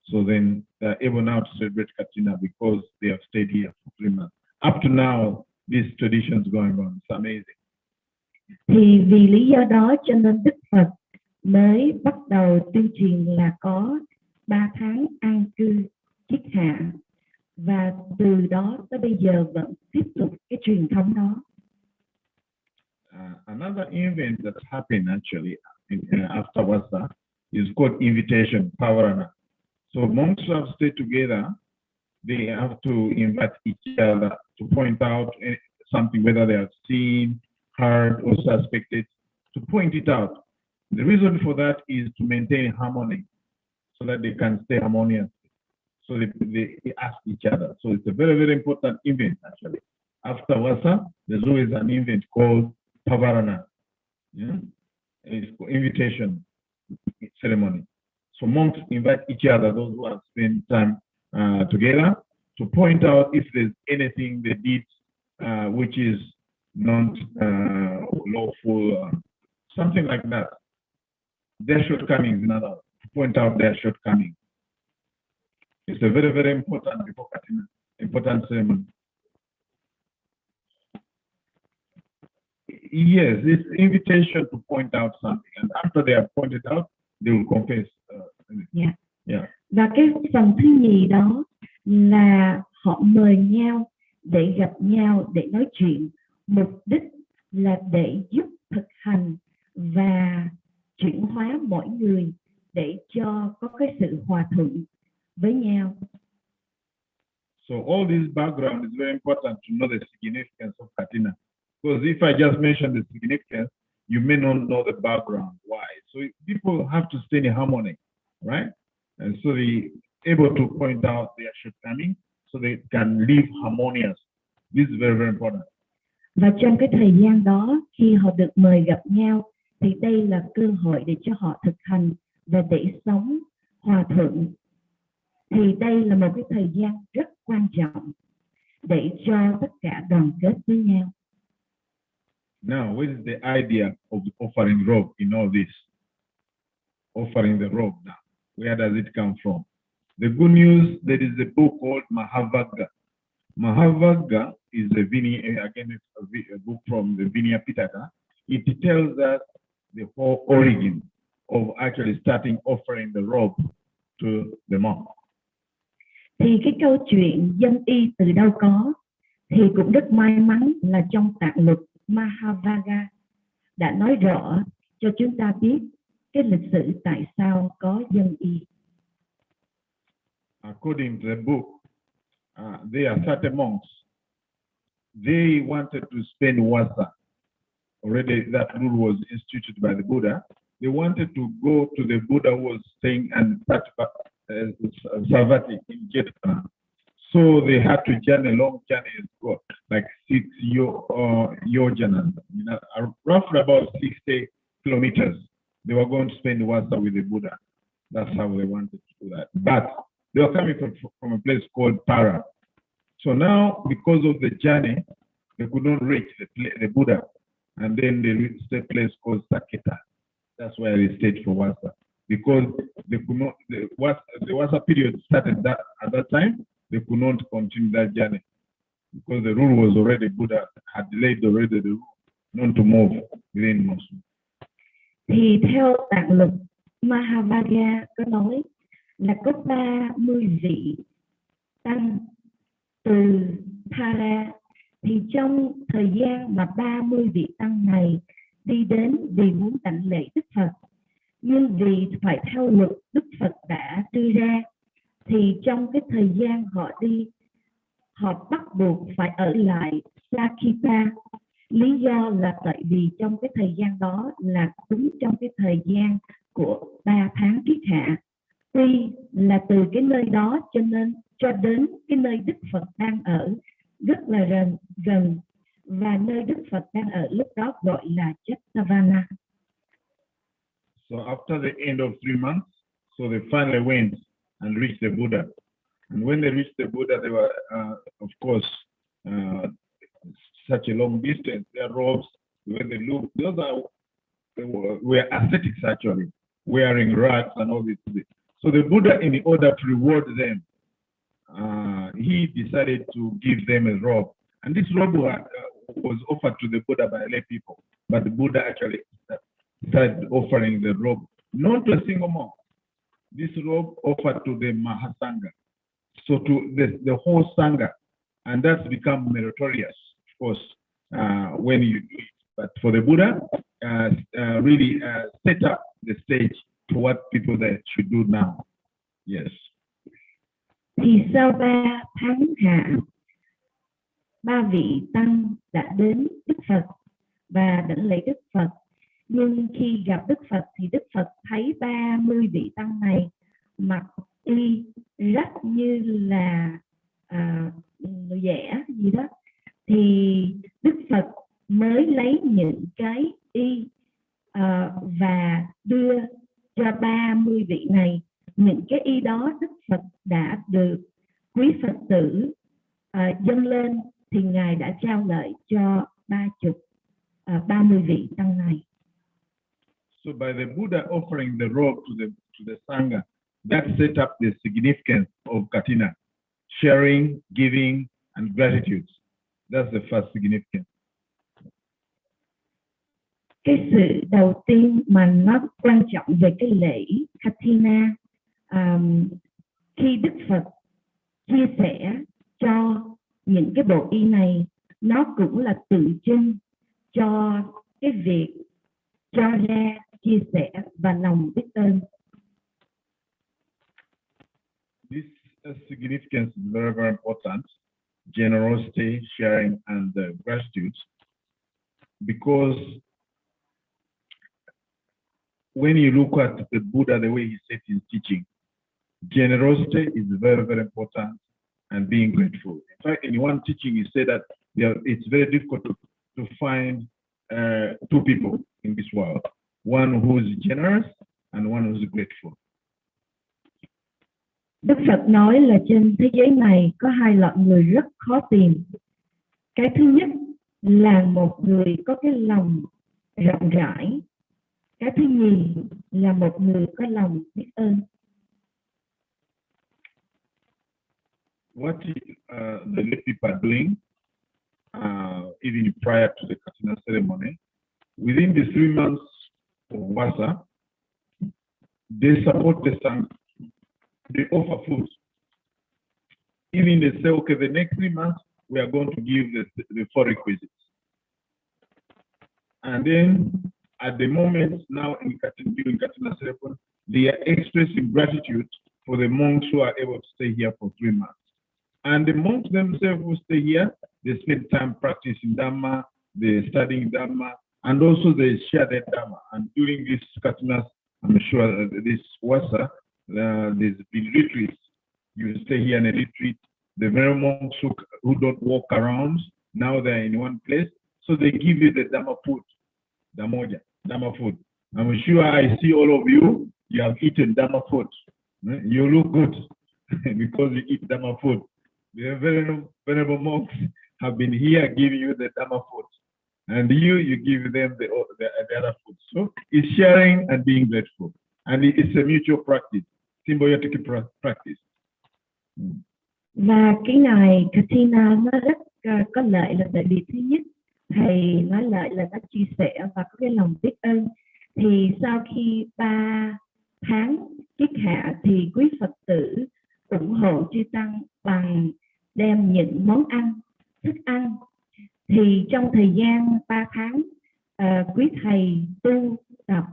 So then they're able now to celebrate Katina because they have stayed here for 3 months. Up to now, this tradition is going on. It's amazing. Thì vì lý do đó cho nên Đức Phật mới bắt đầu tuyên truyền là có 3 tháng an cư kiết hạ, và từ đó tới bây giờ vẫn tiếp tục cái truyền thống đó. Another event that happened actually after Vasa is called invitation, Pavarana. So monks who have stayed together, they have to invite each other to point out something, whether they have seen, heard, or suspected, to point it out. The reason for that is to maintain harmony, so that they can stay harmonious. So they ask each other. So it's a very, very important event actually. After Vasa, there's always an event called Pavarana. Yeah? It's invitation ceremony. So monks invite each other, those who have spent time together, to point out if there's anything they did which is not lawful, something like that. Their shortcomings, in other words, to point out their shortcomings. It's a very, very important ceremony. Yes, it's invitation to point out something, and after they have pointed out, they will confess. Yeah. Và cái phần thứ nhì đó là họ mời nhau để gặp nhau để nói chuyện, mục đích là để giúp thực hành và chuyển hóa mỗi người để cho có cái sự hòa thuận với nhau. So all this background is very important to know the significance of Katina. Because if I just mention the significance, you may not know the background. Why? So people have to stay in harmony, right? And so they able to point out their shortcomings so they can live harmonious. This is very, very important. Và trong cái thời gian đó, khi họ được mời gặp nhau, thì đây là cơ hội để cho họ thực hành và để sống hòa thuận. Thì đây là một cái thời gian rất quan trọng để cho tất cả đoàn kết với nhau. Now, what is the idea of offering robe in all this? Offering the robe now. Where does it come from? The good news, there is a book called Mahavagga. Mahavagga is a book from the Vinaya Pitaka. It tells us the whole origin of actually starting offering the robe to the monk. Thì cái câu chuyện dân y từ đâu có, thì cũng rất may mắn là trong tạng luật Mahavagga đã nói rõ cho chúng ta biết cái lịch sử tại sao có dân y. According to the book, there are certain monks. They wanted to spend Vasa. Already that rule was instituted by the Buddha. They wanted to go to the Buddha who was staying and Savatthi in Jetana. So they had to journey, long journey, like 6 yojanas, roughly about 60 kilometers. They were going to spend Vasa with the Buddha. That's how they wanted to do that. But they were coming from a place called Para. So now, because of the journey, they could not reach the Buddha. And then they reached a place called Saketa. That's where they stayed for Vasa. Because they could not, the Vasa period started at that time, they could not continue that journey. Because the rule was already, Buddha had delayed already the rule not to move within Muslim. Thì theo tạng luật Mahavagga có nói là có 30 vị tăng từ Para. Thì trong thời gian mà 30 vị tăng này đi đến vì muốn đảnh lễ Đức Phật, nhưng vì phải theo luật Đức Phật đã đưa ra, thì trong cái thời gian họ đi, họ bắt buộc phải ở lại Saketa. Lý do là tại vì trong cái thời gian đó là đúng trong cái thời gian của 3 tháng kiết hạ. Tuy là từ cái nơi đó cho nên cho đến cái nơi Đức Phật đang ở rất là gần, và nơi Đức Phật đang ở lúc đó gọi là Chetavana. So after the end of 3 months, so they finally went and reached the Buddha. And when they reached the Buddha, they were, of course, such a long distance. Their robes, when they looked, were ascetics actually, wearing rags and all this. So the Buddha, in order to reward them, he decided to give them a robe. And this robe was offered to the Buddha by lay people. But the Buddha actually started offering the robe, not to a single monk. This robe offered to the Mahasangha, so to the whole Sangha. And that's become meritorious, of course, when you do it. But for the Buddha, really set up the stage to what people that should do now. Yes. Thì sau 3 tháng hạ, 3 vị tăng đã đến Đức Phật và đảnh lễ Đức Phật. Nhưng khi gặp Đức Phật thì Đức Phật thấy 30 vị tăng này mặc y rách như là vẽ gì đó, thì Đức Phật mới lấy những cái y và đưa cho 30 vị này. Những cái y đó Đức Phật đã được quý Phật tử dâng lên, thì Ngài đã trao lại cho 30 vị tăng này. So by the Buddha offering the robe to the Sangha, that set up the significance of Katina, sharing, giving, and gratitude. That's the first significance. Cái sự đầu tiên mà nó quan trọng về cái lễ Katina, khi Đức Phật chia sẻ cho những cái bộ y này, nó cũng là tượng trưng cho cái việc cho ra, chia sẻ và lòng biết ơn. This significance is very, very important. Generosity, sharing, and gratitude. Because when you look at the Buddha, the way he said his teaching, generosity is very, very important, and being grateful. In fact, in one teaching, he said that it's very difficult to find two people in this world, one who is generous and one who is grateful. Đức Phật nói là trên thế giới này có 2 loại người rất khó tìm. Cái thứ nhất là một người có cái lòng rộng rãi. Cái thứ nhì là một người có lòng biết ơn. What the lay people are doing, even prior to the Katina ceremony, within the 3 months of Vasa, they support the Sangha. They offer food. Even they say, okay, the next 3 months, we are going to give the 4 requisites. And then at the moment now during Katina ceremony, they are expressing gratitude for the monks who are able to stay here for 3 months. And the monks themselves who stay here, they spend time practicing Dhamma, they studying Dhamma, and also they share their Dhamma. And during this Katina, I'm sure this Vasa, there's been retreats. You stay here in a retreat. The very monks who don't walk around, now they're in one place. So they give you the Dhamma food, Dhamma food. I'm sure I see all of you, you have eaten Dhamma food. You look good because you eat Dhamma food. The venerable monks have been here giving you the Dhamma food. And you give them the other food. So it's sharing and being grateful. And it's a mutual practice, symbiotic practice. Và cái ngày Katina nó rất có lợi là tại vì thứ nhất, thầy nói lợi là nó chia sẻ và có cái lòng biết ơn. Thì sau khi 3 tháng kiết hạ thì quý Phật tử ủng hộ chư tăng bằng đem những món ăn, thức ăn. Thì trong thời gian 3 tháng, quý thầy tu tập,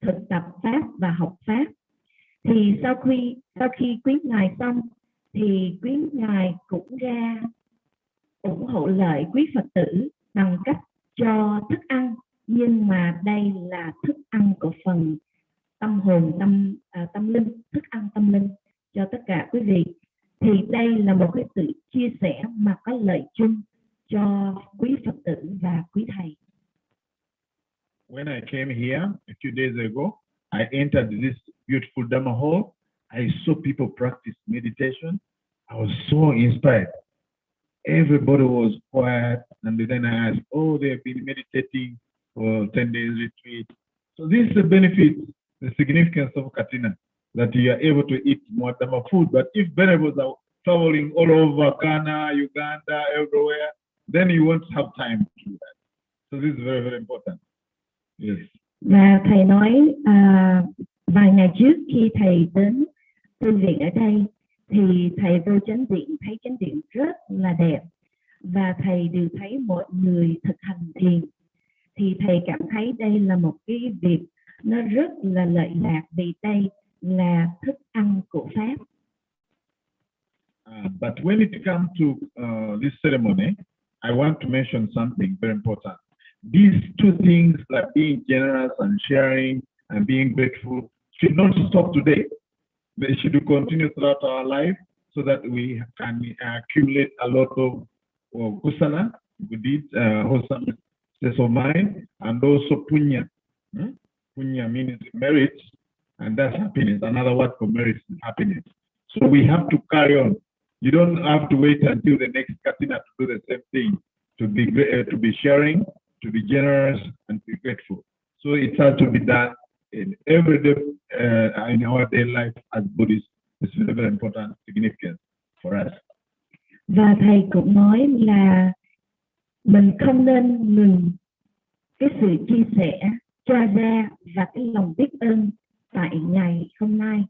thực tập pháp và học pháp. Thì sau khi quý ngài xong thì quý ngài cũng ra ủng hộ lợi quý Phật tử bằng cách cho thức ăn, nhưng mà đây là thức ăn của phần tâm hồn, tâm linh, thức ăn tâm linh cho tất cả quý vị. Thì đây là một cái sự chia sẻ mà có lợi chung cho quý Phật tử và quý thầy. When I came here a few days ago, I entered this beautiful Dhamma hall. I saw people practice meditation. I was so inspired. Everybody was quiet, and then I asked, oh, they have been meditating for 10 days retreat. So this is the benefit, the significance of Katina, that you are able to eat more Dhamma food. But if benefits are traveling all over Ghana, Uganda, everywhere, then you won't have time to do that. So this is very, very important. Yes. Và thầy nói vài ngày trước khi thầy đến tu viện ở đây thì thầy vô chánh điện thấy chánh điện rất là đẹp và thầy đều thấy mọi người thực hành thiền, thì thầy cảm thấy đây là một cái việc nó rất là lợi lạc vì đây là thức ăn của pháp. But when it comes to this ceremony, I want to mention something very important. These two things, like being generous and sharing and being grateful, should not stop today. They should continue throughout our life so that we can accumulate a lot of kusala, good deeds, wholesome states of mind, and also punya. Punya means merit, and that's happiness. Another word for merit is happiness. So we have to carry on. You don't have to wait until the next Katina to do the same thing, to be sharing, to be generous, and to be grateful. So it has to be done in every day in our daily life as Buddhists. It's very, very important, significant for us. Và thầy cũng nói là mình không nên ngừng cái sự chia sẻ, cho ra và cái lòng biết ơn tại ngày hôm nay.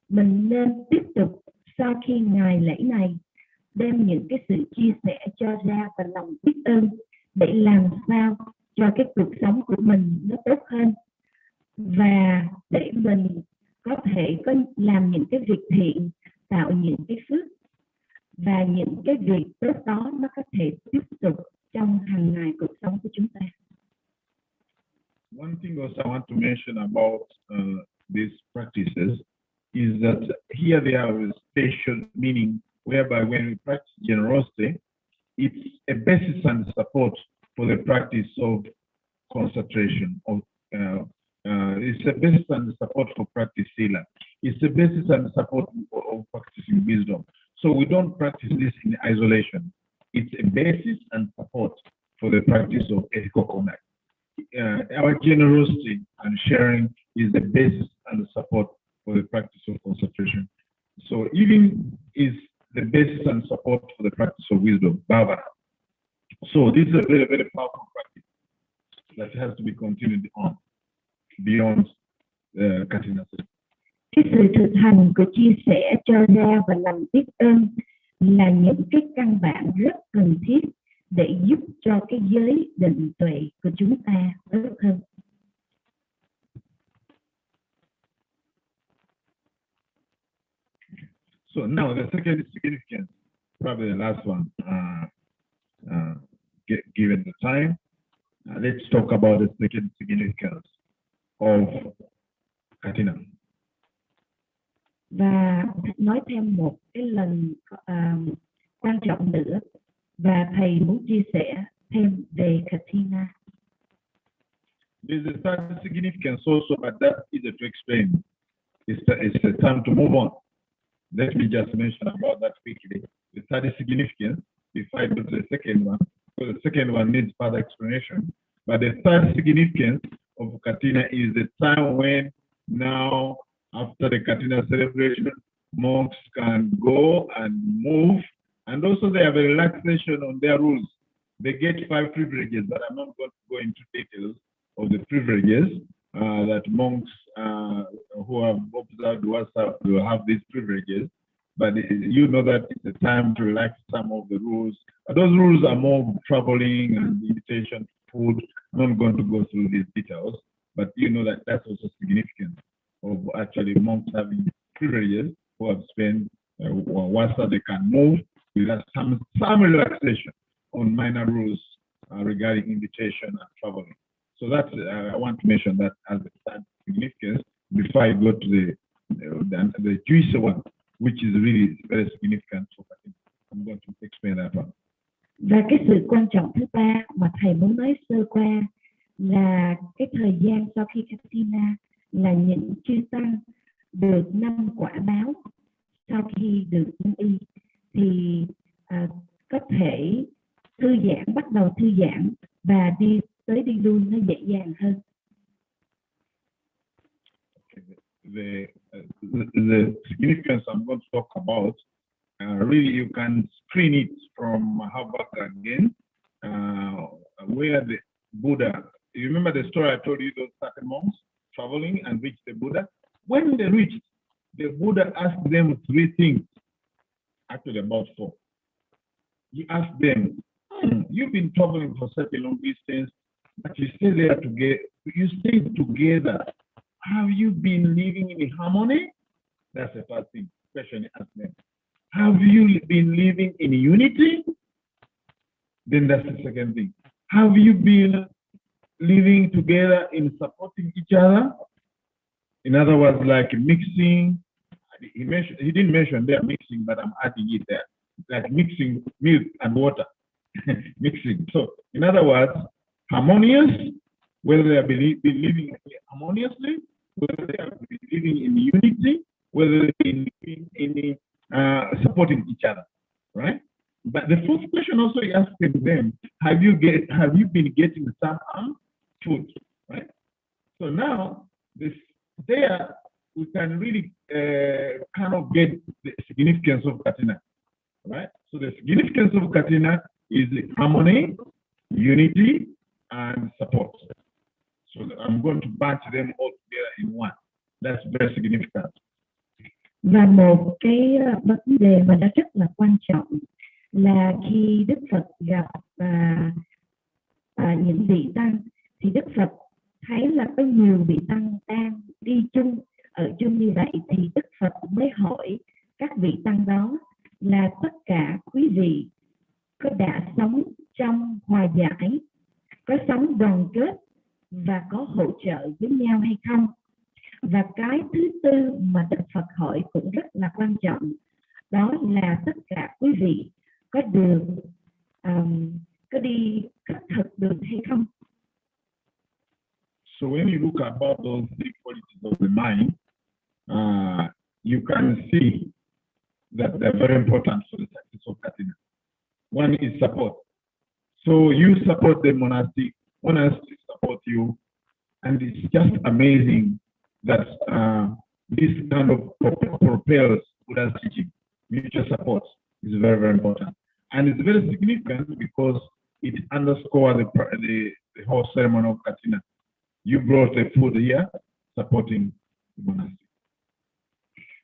Mình nên tiếp tục sau khi ngày lễ này đem những cái sự chia sẻ cho ra và lòng biết ơn để làm sao cho cái cuộc sống của mình nó tốt hơn và để mình có thể làm những cái việc thiện, tạo những cái phước và những cái việc tốt đó nó có thể tiếp tục trong hàng ngày cuộc sống của chúng ta. One thing also I want to mention about these practices is that here they have a special meaning whereby when we practice generosity, it's a basis and support for the practice of concentration. It's a basis and support for practice sila. It's a basis and support of practicing wisdom. So we don't practice this in isolation. It's a basis and support for the practice of ethical conduct. Our generosity and sharing is the basis and the support for the practice of concentration. So even is the basis and support for the practice of wisdom, bhavana. So this is a very, very powerful practice that has to be continued on beyond Katina. Cái sự thực hành của chia sẻ, cho ra và lòng biết ơn là những cái căn bản rất cần thiết để giúp cho cái giới định tuệ của chúng ta tốt hơn. So now the second significance, probably the last one, given the time, let's talk about the second significance of Katina. Và nói thêm một cái lần quan trọng nữa và thầy muốn chia sẻ thêm về Katina. There's a third significance also, but that is to explain. It's a time to move on. Let me just mention about that quickly. The third significance, before I go to the second one, because the second one needs further explanation. But the third significance of Katina is the time when now, after the Katina celebration, monks can go and move, and also they have a relaxation on their rules. They get 5 privileges, but I'm not going to go into details of the privileges that monks who have observed WhatsApp will have these privileges. But you know that it's a time to relax some of the rules. Those rules are more traveling and invitation, food. I'm not going to go through these details, but you know that that's also significant of actually monks having privileges who have spent WhatsApp, they can move with some relaxation on minor rules regarding invitation and traveling. So that's I want to mention that as a third significance before I go to the Jewish one, which is really very significant. So I'm going to explain that one. Và cái sự quan trọng thứ ba mà thầy muốn nói sơ qua là cái thời gian sau khi Katina là những chư tăng được 5 quả báo sau khi được yên y thì có thể thư giãn, bắt đầu thư giãn và đi lui nó dễ dàng hơn. The significance I'm going to talk about, really you can screen it from Harvard again, where the Buddha, you remember the story I told you, those 30 monks traveling and reached the Buddha? When they reached, the Buddha asked them 3 things, actually about 4. He asked them, you've been traveling for such a long distance, but you stay there together, you stay together. Have you been living in harmony? That's the first thing, question he asked them. Have you been living in unity? Then that's the second thing. Have you been living together in supporting each other? In other words, like mixing. He didn't mention there mixing, but I'm adding it there. Like mixing milk and water. Mixing. So, in other words, harmonious, whether they have been living harmoniously, whether they have been living in unity, whether they've been living in supporting each other, right? But the first question also he asked them, have you been getting some food, right? So now there we can really kind of get the significance of Katina, right? So the significance of Katina is harmony, unity, and support. So I'm going to bunch them all together in one. That's very significant. Và một cái vấn đề mà nó rất là quan trọng là khi Đức Phật gặp những vị tăng thì Đức Phật thấy là có nhiều vị tăng đang đi chung, ở chung như vậy thì Đức Phật mới hỏi các vị tăng đó là tất cả quý vị có đã sống trong hòa giải, có sống đoàn kết và có hỗ trợ với nhau hay không? Và cái thứ tư mà Đức Phật hỏi cũng rất là quan trọng, đó là tất cả quý vị có được có đi khất thực được hay không? So when you look about those 3 qualities of the mind, you can see that they're very important for the success of Katina. One is support. So you support the monastic support you, and it's just amazing that this kind of propels Buddha's teaching. Mutual support is very, very important. And it's very significant because it underscores the whole ceremony of Katina. You brought the food here, supporting the monastic.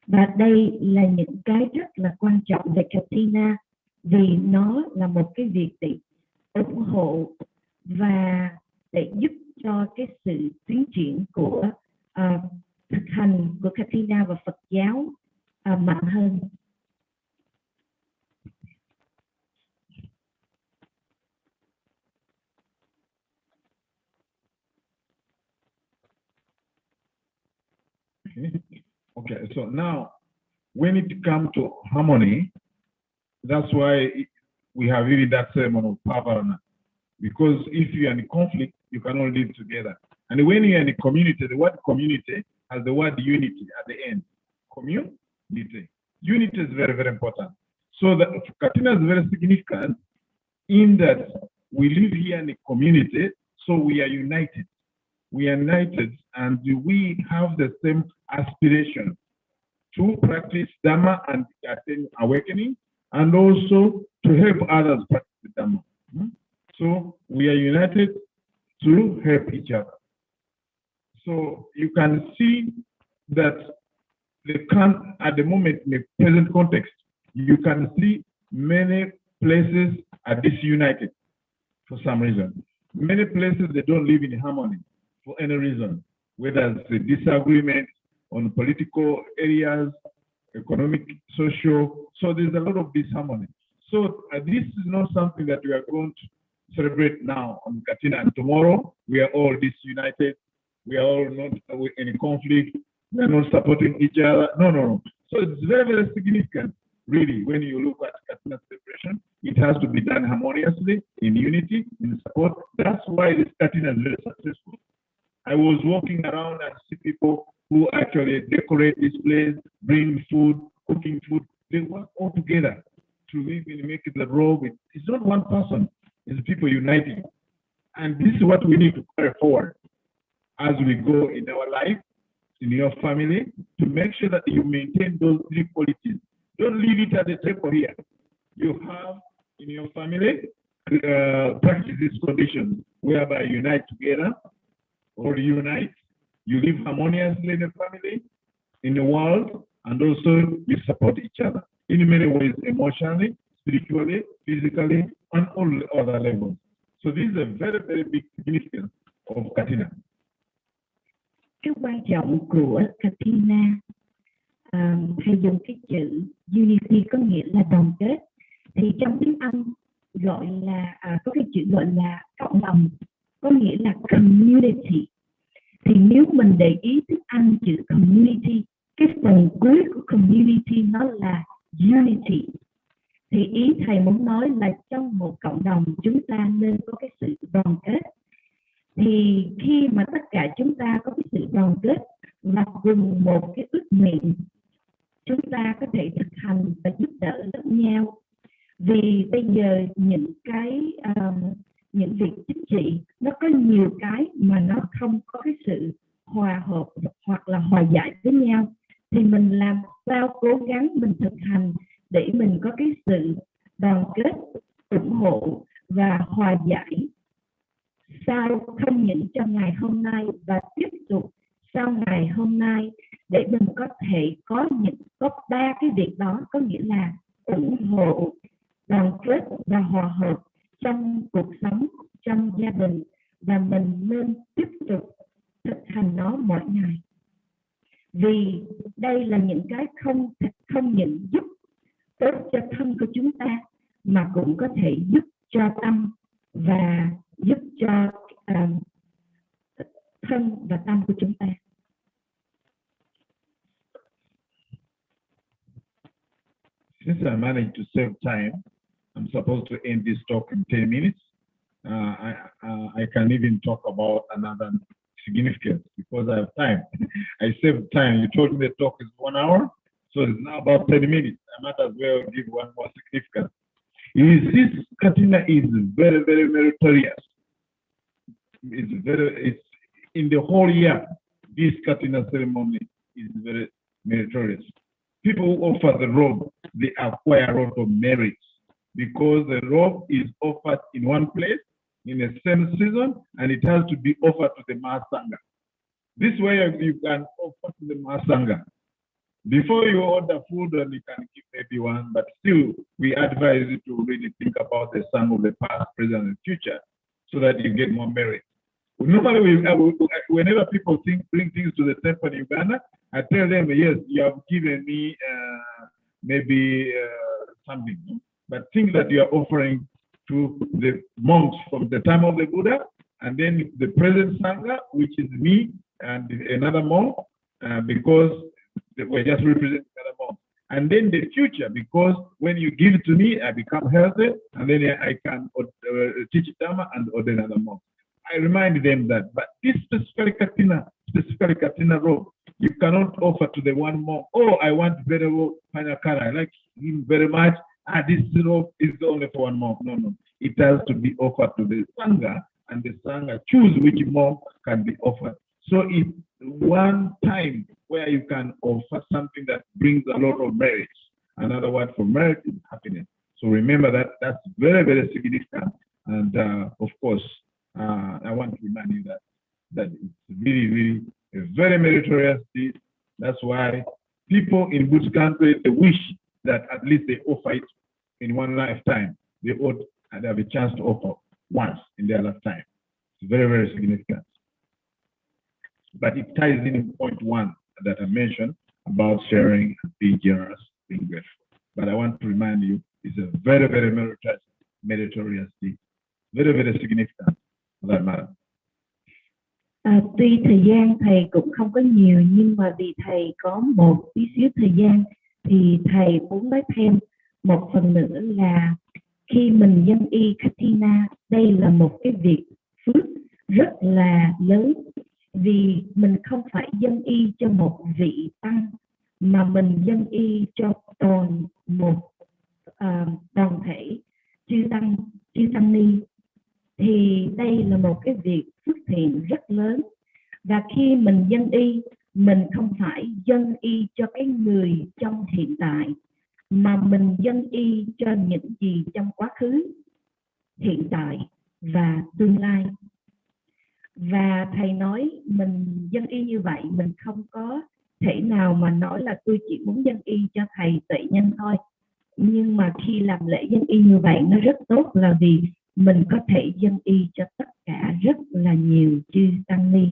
Và đây là những cái rất là quan trọng về Katina, vì nó là một cái việc để ủng hộ và để giúp cho cái sự tiến triển của thực hành của Katina và Phật giáo mạnh hơn. Okay, so now when it comes to harmony, that's why we have really that ceremony of phap, because if you're in conflict, you cannot live together. And when you're in a community, the word community has the word unity at the end. Community. Unity is very, very important. So the Katina is very significant in that we live here in a community, so we are united. We are united and we have the same aspiration to practice Dhamma and attain awakening, and also to help others practice Dhamma. So we are united to help each other. So you can see that at the moment in the present context, you can see many places are disunited for some reason. Many places they don't live in harmony for any reason, whether it's a disagreement on political areas, economic, social. So there's a lot of disharmony. So this is not something that we are going to celebrate now on Katina. And tomorrow we are all disunited. We are all not in conflict. We are not supporting each other. No. So it's very, very significant, really, when you look at Katina celebration. It has to be done harmoniously, in unity, in support. That's why this Katina is very successful. I was walking around and people who actually decorate this place, bring food, cooking food. They work all together to even make it the robe. It's not one person, it's people uniting. And this is what we need to carry forward as we go in our life, in your family, to make sure that you maintain those three qualities. Don't leave it at the table here. You have in your family, practice these conditions whereby you unite together or reunite. You live harmoniously in the family, in the world, and also you support each other in many ways, emotionally, spiritually, physically, on all other levels. So this is a very, very big significance of Katina. Cái quan trọng của Katina hay dùng cái chữ unity có nghĩa là đoàn kết. Thì trong tiếng Anh gọi là có cái chữ gọi là cộng đồng, có nghĩa là community. Thì nếu mình để ý tiếng Anh chữ community, cái phần cuối của community nó là unity. Thì ý thầy muốn nói là trong một cộng đồng chúng ta nên có cái sự đoàn kết. Thì khi mà tất cả chúng ta có cái sự đoàn kết và cùng một cái ước nguyện, chúng ta có thể thực hành và giúp đỡ lẫn nhau. Vì bây giờ những việc chính trị nó có nhiều cái mà nó không có cái sự hòa hợp hoặc là hòa giải với nhau, thì mình làm sao cố gắng mình thực hành để mình có cái sự đoàn kết, ủng hộ và hòa giải sao không những trong ngày hôm nay và tiếp tục sau ngày hôm nay, để mình có thể có ba cái việc đó, có nghĩa là ủng hộ, đoàn kết và hòa hợp trong cuộc sống, trong gia đình, và mình nên tiếp tục thực hành nó mỗi ngày. Vì đây là những cái không những giúp tốt cho thân của chúng ta mà cũng có thể giúp cho tâm và giúp cho thân và tâm của chúng ta. Since I managed to save time, I'm supposed to end this talk in 10 minutes. I can even talk about another significance because I have time. I saved time. You told me the talk is 1 hour, so it's now about 30 minutes. I might as well give one more significance. This Katina is very, very meritorious. It's in the whole year, this Katina ceremony is very meritorious. People who offer the robe, they acquire a lot of merits because the robe is offered in one place in the same season, and it has to be offered to the Mahasangha. This way you can offer to the Mahasangha. Before you order food, and you can give maybe one, but still we advise you to really think about the sum of the past, present, and future, so that you get more merit. Normally, whenever people bring things to the temple in Uganda, I tell them, yes, you have given me maybe something, but things that you are offering to the monks from the time of the Buddha, and then the present Sangha, which is me and another monk, because we're just representing another monk. And then the future, because when you give it to me, I become healthy, and then I can teach Dhamma and order another monk. I remind them that, but this specific Katina robe, you cannot offer to the one monk, oh, I want very well final color, I like him very much, this robe is only for one monk. No. It has to be offered to the Sangha, and the Sangha choose which monk can be offered. So it's one time where you can offer something that brings a lot of merit. Another word for merit is happiness. So remember that that's very, very significant. And of course, I want to remind you that it's really, really a very meritorious deed. That's why people in Buddhist country, they wish that at least they offer it in one lifetime. They ought to have a chance to offer once in their lifetime. It's very, very significant. But it ties in point one that I mentioned about sharing, being generous, being grateful. But I want to remind you, it's a very, very meritorious deed. Very, very significant for that matter. Tuy thời gian thầy cũng không có nhiều, nhưng mà vì thầy có một tí xíu thời gian thì thầy muốn nói thêm một phần nữa là khi mình dâng y Katina, đây là một cái việc phước rất là lớn, vì mình không phải dâng y cho một vị tăng, mà mình dâng y cho toàn một toàn thể chư tăng ni, thì đây là một cái việc phước thiện rất lớn. Và khi mình dâng y, mình không phải dâng y cho cái người trong hiện tại, mà mình dâng y cho những gì trong quá khứ, hiện tại và tương lai. Và thầy nói mình dâng y như vậy, mình không có thể nào mà nói là tôi chỉ muốn dâng y cho thầy Tuệ Nhân thôi. Nhưng mà khi làm lễ dâng y như vậy nó rất tốt, là vì mình có thể dâng y cho tất cả rất là nhiều chư tăng ni.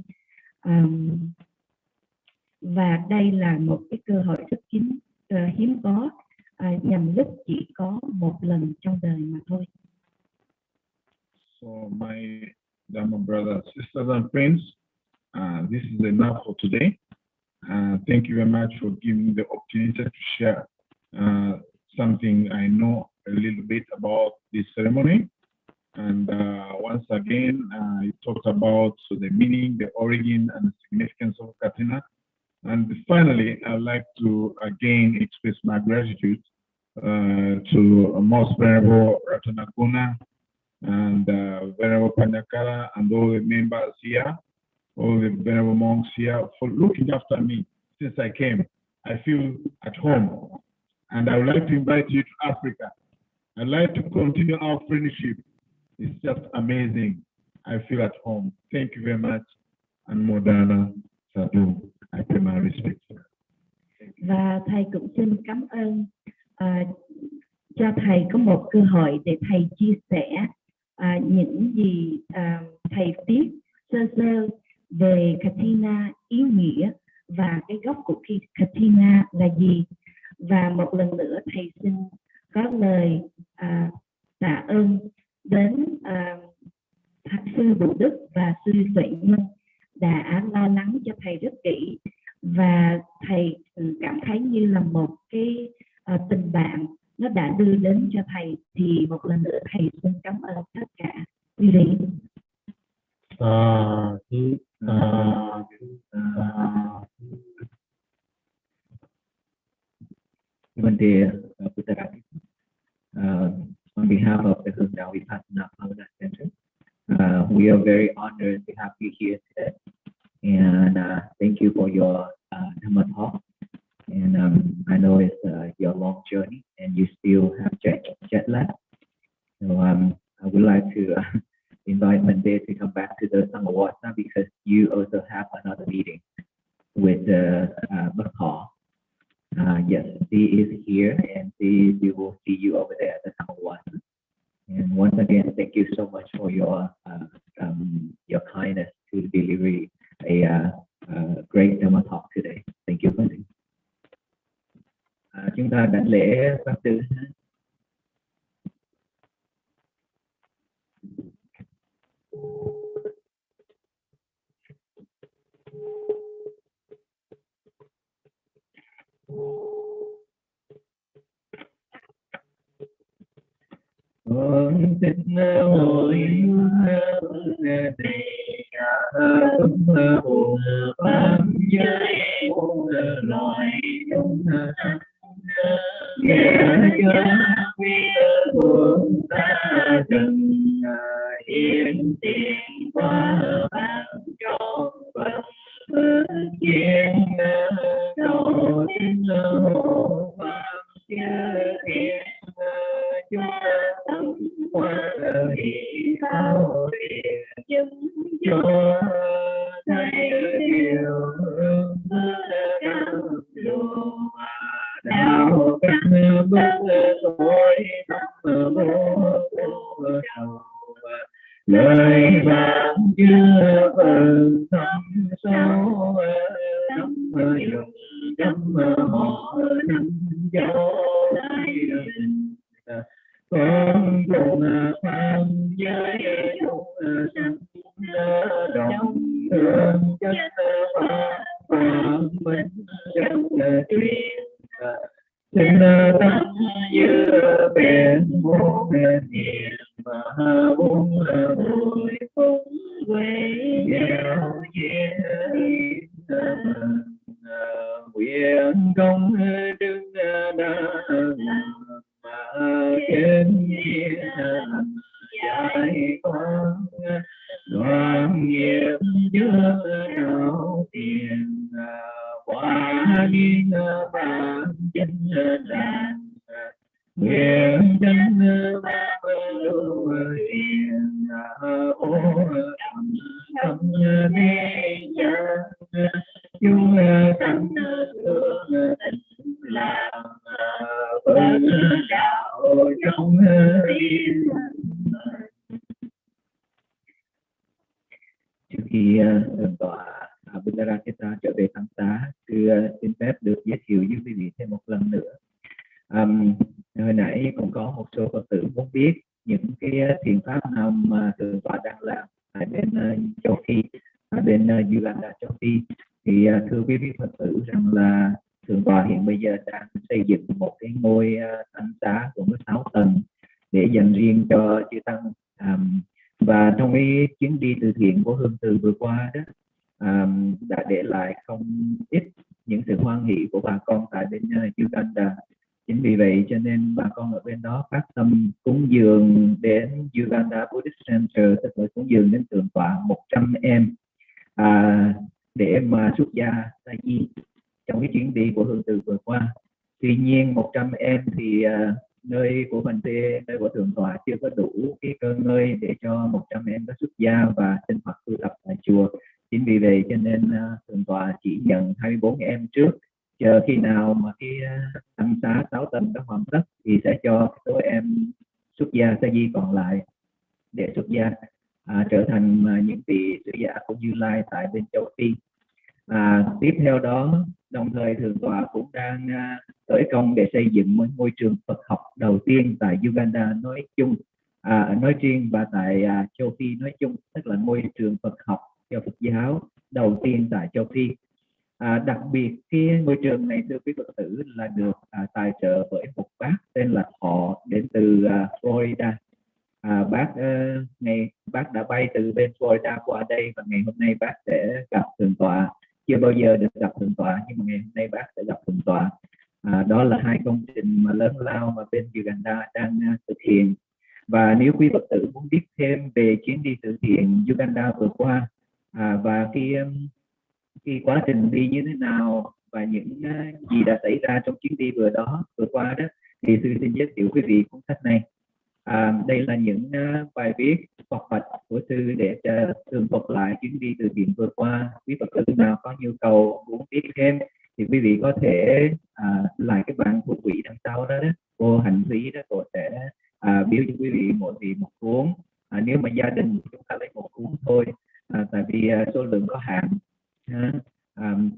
Và đây là một cái cơ hội rất hiếm có, nhằm lúc chỉ có một lần trong đời mà thôi. So my Dharma brothers, sisters and friends, this is enough for today. Thank you very much for giving the opportunity to share something I know a little bit about this ceremony. And once again, you talked about the meaning, the origin, and the significance of Katina. And finally, I'd like to again express my gratitude to Most Venerable Ratanaguna and Venerable Panyakara and all the members here, all the Venerable monks here, for looking after me since I came. I feel at home. And I would like to invite you to Africa. I'd like to continue our friendship. It's just amazing. I feel at home. Thank you very much. And Modana Sadhu, I pay my respect. Và thầy cũng xin cảm ơn cho thầy có một cơ hội để thầy chia sẻ những gì thầy biết sơ sơ về Katina, ý nghĩa và cái gốc của Katina là gì. Và một lần nữa thầy xin có lời tạ ơn đến sư Bồ Đức và sư Tuệ Nhân đã lo lắng cho thầy rất kỹ, và thầy cảm thấy như là một cái tình bạn nó đã đưa đến cho thầy. Thì một lần nữa thầy xin cảm ơn tất cả quý vị. Dear Buddharakkhita, on behalf of the Huong Vipassana Bhavana Center, we are very honored to have you here today, and thank you for your Dhamma talk. And I know it's your long journey, and you still have jet lag. So I would like to invite Monday to come back to the Samawasa, because you also have another meeting with Bác Thọ. Yes, she is here, and we will see you over there at the Samawasa. And once again, thank you so much for your kindness to deliver a great Dhamma talk today. Thank you. Chúng ta đảnh lễ Pháp Sư. Thích hội pháp giới loài nghĩa cho quý hương ta trần yên tiếng qua ban cho pháp kiến cầu tin hộ pháp chư thiên chúng tâm qua hỷ thao địa chứng cho thấy điều hương cao lưu đạo các bất tội tâm vô đầu lời bạn chưa vần thâm sâu tâm dùng tâm họ tâm dấu con cùng pháp giới chung sanh đồng thương chất pháp minh chất tuyên xin tâm như biển vô niệm mà buông vui phúc quê gieo duyên con đoàn nghiệp giữa đạo tiền qua điên ban chân đàn nguyện chân ba lưu tiền ô tâm đế nhân chung tâm thương làm vâng đạo trong yên. Trước khi thượng tọa Buddharakkhita trở về tăng xá, xin phép được giới thiệu với quý vị thêm một lần nữa. Hồi nãy cũng có một số Phật tử muốn biết những cái thiện pháp nào mà thượng tọa đang làm tại bên châu Phi, ở bên Uganda châu Phi. Thì thưa quý vị Phật tử rằng là thượng tọa hiện bây giờ đang xây dựng một cái ngôi tăng xá cũng có 6 tầng để dành riêng cho chư tăng. Và trong cái chuyến đi từ thiện của Hương Từ vừa qua đó, đã để lại không ít những sự hoan hỷ của bà con tại bên Uganda. Chính vì vậy cho nên bà con ở bên đó phát tâm cúng dường đến Uganda Buddhist Center, tức là cúng dường đến thượng tọa 100 em để mà xuất gia sa di trong cái chuyến đi của Hương Từ vừa qua. Tuy nhiên 100 em thì nơi của mình thì nơi của thượng tọa chưa có đủ cái cơ ngơi để cho 100 em có xuất gia và sinh hoạt tu tập tại chùa. Chính vì vậy cho nên thượng tọa chỉ nhận 24 em trước, chờ khi nào mà cái tăng xá 6 tầng đã hoàn tất thì sẽ cho số em xuất gia sa di còn lại để xuất gia trở thành những vị sử giả của Như Lai tại bên châu Phi. Tiếp theo đó, đồng thời thượng tọa cũng đang khởi công để xây dựng một ngôi trường Phật học đầu tiên tại Uganda nói chung, nói riêng, và tại châu Phi nói chung, tức là ngôi trường Phật học cho Phật giáo đầu tiên tại châu Phi. Đặc biệt cái ngôi trường này thưa quý Phật tử là được tài trợ bởi một bác tên là Thọ đến từ Florida. Bác đã bay từ bên Florida qua đây và ngày hôm nay bác sẽ gặp thượng tọa. Chưa bao giờ được gặp thượng tọa nhưng mà ngày hôm nay bác sẽ gặp thượng tọa. Đó là hai công trình mà lớn lao mà bên Uganda đang thực hiện. Và nếu quý Phật tử muốn biết thêm về chuyến đi từ thiện Uganda vừa qua và cái quá trình đi như thế nào và những gì đã xảy ra trong chuyến đi vừa qua đó, thì sư xin giới thiệu quý vị cuốn sách này. Đây là những bài viết bộc bạch của sư để tường thuật lại chuyến đi từ thiện vừa qua. Quý Phật tử nào có nhu cầu muốn biết thêm thì quý vị có thể lại cái bảng thủ quỹ đằng sau đó, cô hành phí đó, cô sẽ biếu cho quý vị mỗi vị một cuốn. Nếu mà gia đình chúng ta lấy một cuốn thôi, tại vì số lượng có hạn.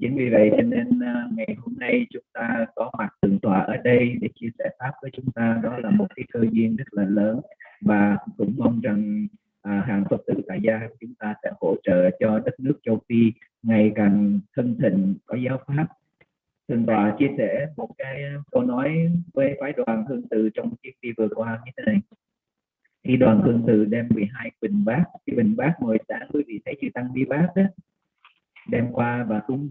Chính vì vậy cho nên ngày hôm nay chúng ta có mặt thượng tọa ở đây để chia sẻ pháp với chúng ta, đó là một cái cơ duyên rất là lớn, và cũng mong rằng hàng Phật tử tại gia của chúng ta sẽ hỗ trợ cho đất nước châu Phi ngày càng hưng thịnh có giáo pháp. Thượng tọa chia sẻ một cái câu nói với phái đoàn Hương Từ trong chuyến đi vừa qua như thế này. Khi đoàn Hương Từ đem 12 bình bát, cái bình bát mời sáng quý vị thấy chư tăng đi bát đó, đem qua và cúng